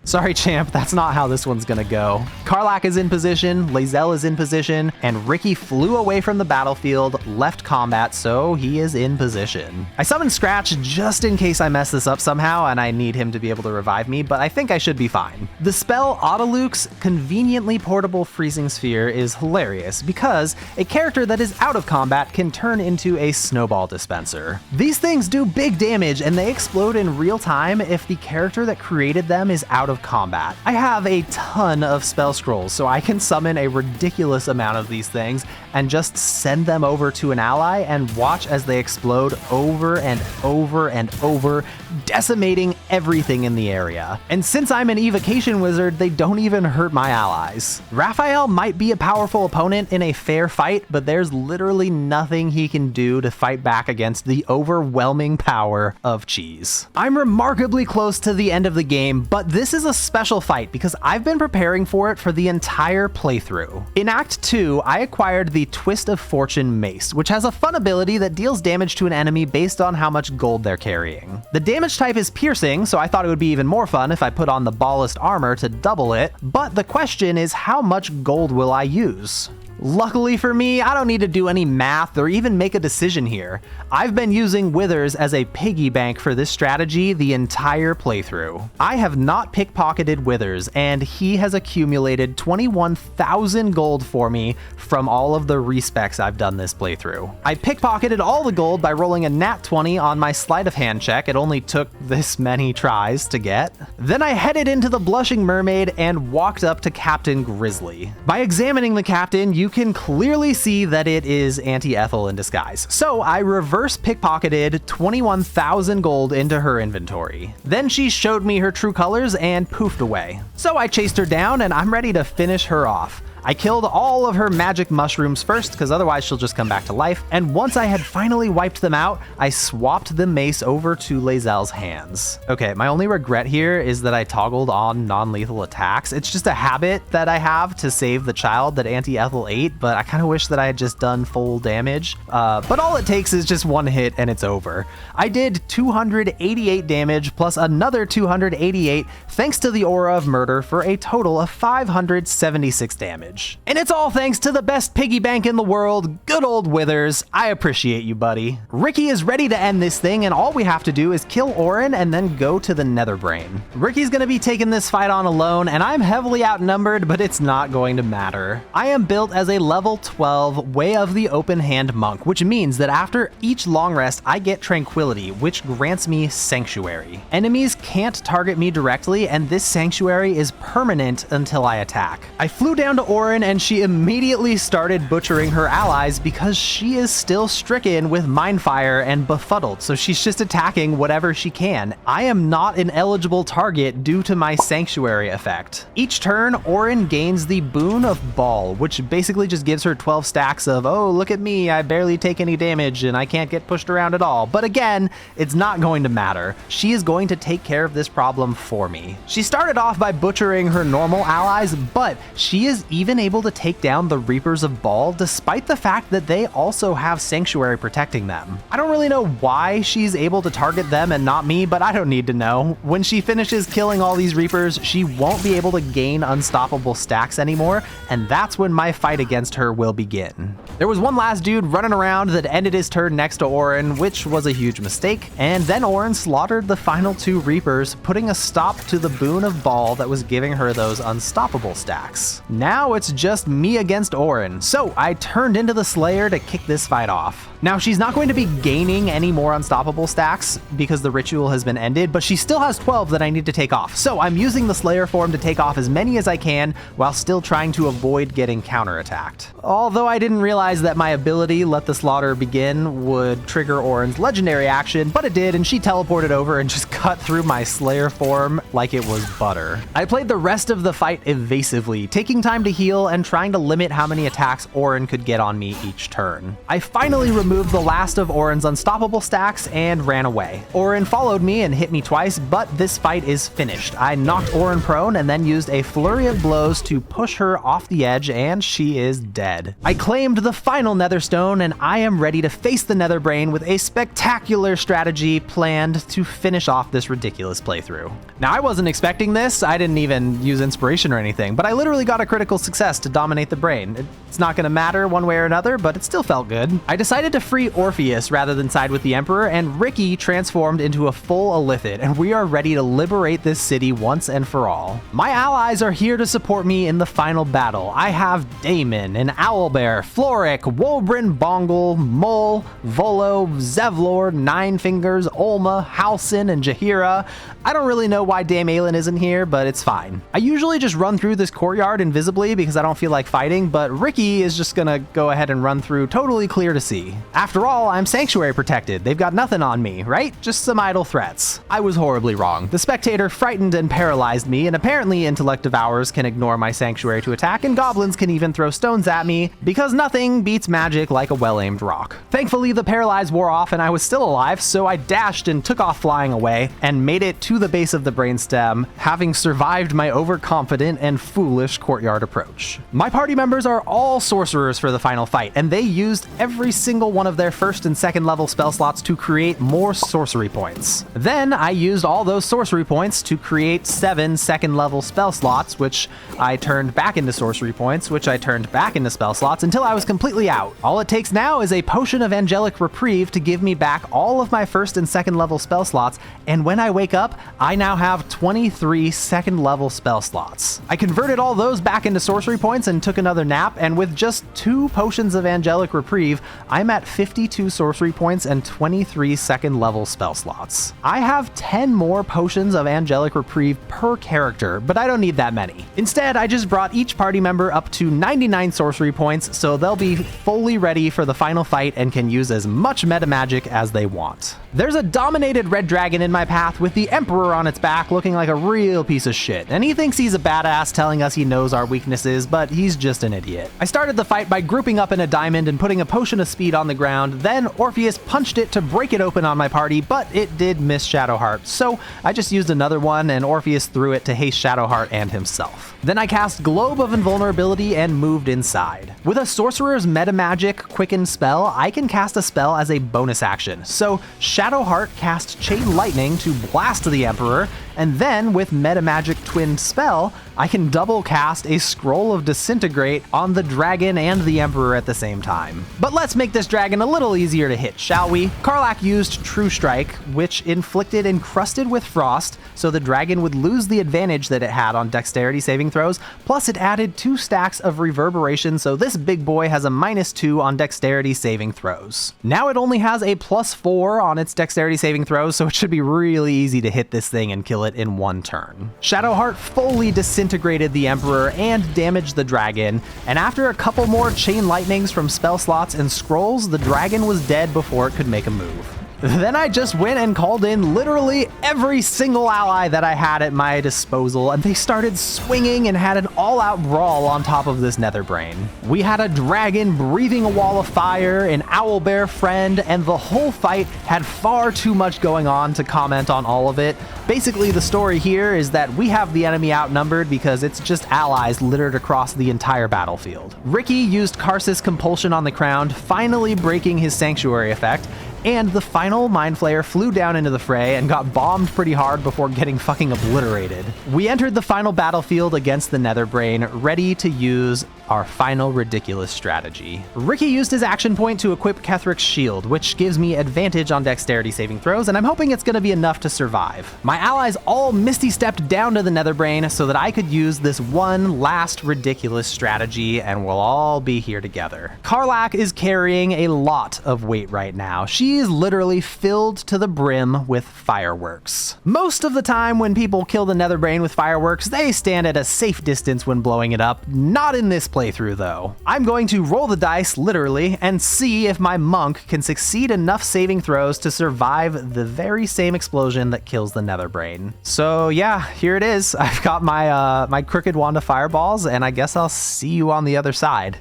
A: Sorry, champ, that's not how this one's gonna go. Karlach is in position, Lae'zel is in position, and Ricky flew away from the battlefield, left combat, so he is in position. I summoned Scratch just in case I mess this up somehow and I need him to be able to revive me, but I think I should be fine. The spell Autoluke's conveniently portable freezing sphere is hilarious because a character that is out of combat can turn into a snowball dispenser. These things do big damage and they explode in real time if the character that created them is out of combat. I have a ton of spell scrolls, so I can summon a ridiculous amount of these things and just send them over to an ally and watch as they explode over and over and over, decimating everything in the area. And since I'm an evocation wizard, they don't even hurt my allies. Raphael might be a powerful opponent in a fair fight, but there's literally nothing he can do to fight back against the overwhelming power of cheese. I'm remarkably close to the end of the game, but this is a special fight because I've been preparing for it for the entire playthrough. In Act 2, I acquired the Twist of Fortune Mace, which has a fun ability that deals damage to an enemy based on how much gold they're carrying. The damage type is piercing, so I thought it would be even more fun if I put on the Ballast Armor to double it, but the question is how much gold will I use? Luckily for me, I don't need to do any math or even make a decision here. I've been using Withers as a piggy bank for this strategy the entire playthrough. I have not pickpocketed Withers, and he has accumulated 21,000 gold for me from all of the respecs I've done this playthrough. I pickpocketed all the gold by rolling a nat 20 on my sleight of hand check. It only took this many tries to get. Then I headed into the Blushing Mermaid and walked up to Captain Grizzly. By examining the captain, you can clearly see that it is Auntie Ethel in disguise. So I reverse pickpocketed 21,000 gold into her inventory. Then she showed me her true colors and poofed away. So I chased her down and I'm ready to finish her off. I killed all of her magic mushrooms first, because otherwise she'll just come back to life, and once I had finally wiped them out, I swapped the mace over to Lae'zel's hands. Okay, my only regret here is that I toggled on non-lethal attacks. It's just a habit that I have to save the child that Auntie Ethel ate, but I kind of wish that I had just done full damage. But all it takes is just one hit and it's over. I did 288 damage plus another 288 thanks to the Aura of Murder for a total of 576 damage. And it's all thanks to the best piggy bank in the world, good old Withers. I appreciate you, buddy. Ricky is ready to end this thing, and all we have to do is kill Orin and then go to the Netherbrain. Ricky's gonna be taking this fight on alone, and I'm heavily outnumbered, but it's not going to matter. I am built as a level 12 Way of the Open Hand monk, which means that after each long rest, I get Tranquility, which grants me Sanctuary. Enemies can't target me directly, and this Sanctuary is permanent until I attack. I flew down to Orin Orin and she immediately started butchering her allies because she is still stricken with Mindfire and befuddled, so she's just attacking whatever she can. I am not an eligible target due to my Sanctuary effect. Each turn, Orin gains the Boon of Ball, which basically just gives her 12 stacks of, oh, look at me, I barely take any damage and I can't get pushed around at all. But again, it's not going to matter. She is going to take care of this problem for me. She started off by butchering her normal allies, but she is even able to take down the Reapers of Ball despite the fact that they also have Sanctuary protecting them. I don't really know why she's able to target them and not me, but I don't need to know. When she finishes killing all these Reapers, she won't be able to gain unstoppable stacks anymore, and that's when my fight against her will begin. There was one last dude running around that ended his turn next to Orin, which was a huge mistake, and then Orin slaughtered the final 2 Reapers, putting a stop to the Boon of Ball that was giving her those unstoppable stacks. Now it's just me against Orin, so I turned into the Slayer to kick this fight off. Now she's not going to be gaining any more unstoppable stacks because the ritual has been ended, but she still has 12 that I need to take off. So I'm using the Slayer form to take off as many as I can while still trying to avoid getting counterattacked. Although I didn't realize that my ability, Let the Slaughter Begin, would trigger Orin's legendary action, but it did, and she teleported over and just cut through my Slayer form like it was butter. I played the rest of the fight evasively, taking time to heal and trying to limit how many attacks Orin could get on me each turn. I finally removed the last of Orin's unstoppable stacks and ran away. Orin followed me and hit me twice, but this fight is finished. I knocked Orin prone and then used a flurry of blows to push her off the edge, and she is dead. I claimed the final Netherstone, and I am ready to face the Netherbrain with a spectacular strategy planned to finish off this ridiculous playthrough. Now, I wasn't expecting this. I didn't even use inspiration or anything, but I literally got a critical success to dominate the brain. It's not going to matter one way or another, but it still felt good. I decided to free Orpheus rather than side with the Emperor, and Ricky transformed into a full Illithid, and we are ready to liberate this city once and for all. My allies are here to support me in the final battle. I have Daemon, an Owlbear, Floric, Wobrin, Bongle, Mole, Volo, Zevlor, Nine Fingers, Olma, Halsin, and Jaheira. I don't really know why Dame Aelin isn't here, but it's fine. I usually just run through this courtyard invisibly because I don't feel like fighting, but Ricky is just gonna go ahead and run through totally clear to see. After all, I'm Sanctuary protected. They've got nothing on me, right? Just some idle threats. I was horribly wrong. The Spectator frightened and paralyzed me, and apparently Intellect Devourers can ignore my Sanctuary to attack, and Goblins can even throw stones at me, because nothing beats magic like a well-aimed rock. Thankfully, the paralyze wore off and I was still alive, so I dashed and took off flying away, and made it to the base of the brainstem, having survived my overconfident and foolish courtyard approach. My party members are all sorcerers for the final fight, and they used every single one of their first and second level spell slots to create more sorcery points. Then I used all those sorcery points to create 7 second level spell slots, which I turned back into sorcery points, which I turned back into spell slots until I was completely out. All it takes now is a potion of angelic reprieve to give me back all of my first and second level spell slots, and when I wake up, I now have 23 second level spell slots. I converted all those back into sorcery points and took another nap, and with just 2 potions of angelic reprieve, I'm at 52 sorcery points and 23 second level spell slots. I have 10 more potions of angelic reprieve per character, but I don't need that many. Instead, I just brought each party member up to 99 sorcery points, so they'll be fully ready for the final fight and can use as much meta magic as they want. There's a dominated red dragon in my path with the Emperor on its back looking like a real piece of shit, and he thinks he's a badass telling us he knows our weaknesses, but he's just an idiot. I started the fight by grouping up in a diamond and putting a potion of speed on the ground, then Orpheus punched it to break it open on my party, but it did miss Shadowheart, so I just used another one and Orpheus threw it to haste Shadowheart and himself. Then I cast Globe of Invulnerability and moved inside. With a Sorcerer's Meta Magic Quicken spell, I can cast a spell as a bonus action, so Shadowheart cast Chain Lightning to blast the Emperor, and then with Meta Magic Twin spell, I can double cast a Scroll of Disintegrate on the dragon and the Emperor at the same time. But let's make this dragon a little easier to hit, shall we? Karlach used True Strike, which inflicted Encrusted with Frost, so the dragon would lose the advantage that it had on dexterity saving throws, plus it added 2 stacks of Reverberation, so this big boy has a -2 on dexterity saving throws. Now it only has a +4 on its dexterity saving throws, so it should be really easy to hit this thing and kill it it in one turn. Shadowheart fully disintegrated the Emperor and damaged the dragon, and after a couple more chain lightnings from spell slots and scrolls, the dragon was dead before it could make a move. Then I just went and called in literally every single ally that I had at my disposal, and they started swinging and had an all-out brawl on top of this Netherbrain. We had a dragon breathing a wall of fire, an owlbear friend, and the whole fight had far too much going on to comment on all of it. Basically, the story here is that we have the enemy outnumbered because it's just allies littered across the entire battlefield. Ricky used Karsus Compulsion on the Crown, finally breaking his Sanctuary effect, and the final Mind Flayer flew down into the fray and got bombed pretty hard before getting fucking obliterated. We entered the final battlefield against the Netherbrain, ready to use our final ridiculous strategy. Ricky used his action point to equip Kethric's shield, which gives me advantage on dexterity saving throws, and I'm hoping it's gonna be enough to survive. My allies all Misty stepped down to the Netherbrain so that I could use this one last ridiculous strategy, and we'll all be here together. Karlach is carrying a lot of weight right now. She's literally filled to the brim with fireworks. Most of the time when people kill the Netherbrain with fireworks, they stand at a safe distance when blowing it up. Not in this playthrough though. I'm going to roll the dice, literally, and see if my monk can succeed enough saving throws to survive the very same explosion that kills the Netherbrain. So yeah, here it is. I've got my my crooked wand of fireballs, and I guess I'll see you on the other side.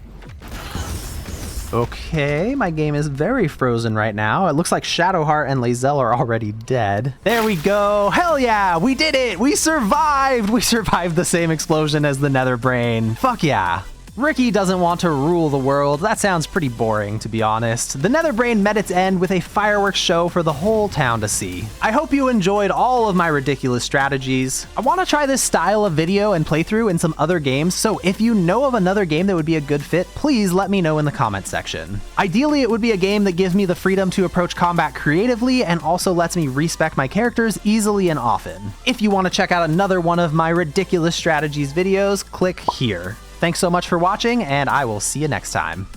A: Okay, my game is very frozen right now. It looks like Shadowheart and Lae'zel are already dead. There we go. Hell yeah, we did it. We survived. We survived the same explosion as the Netherbrain. Fuck yeah. Ricky doesn't want to rule the world. That sounds pretty boring, to be honest. The Netherbrain met its end with a fireworks show for the whole town to see. I hope you enjoyed all of my ridiculous strategies. I want to try this style of video and playthrough in some other games, so if you know of another game that would be a good fit, please let me know in the comments section. Ideally, it would be a game that gives me the freedom to approach combat creatively and also lets me respec my characters easily and often. If you want to check out another one of my ridiculous strategies videos, click here. Thanks so much for watching, and I will see you next time.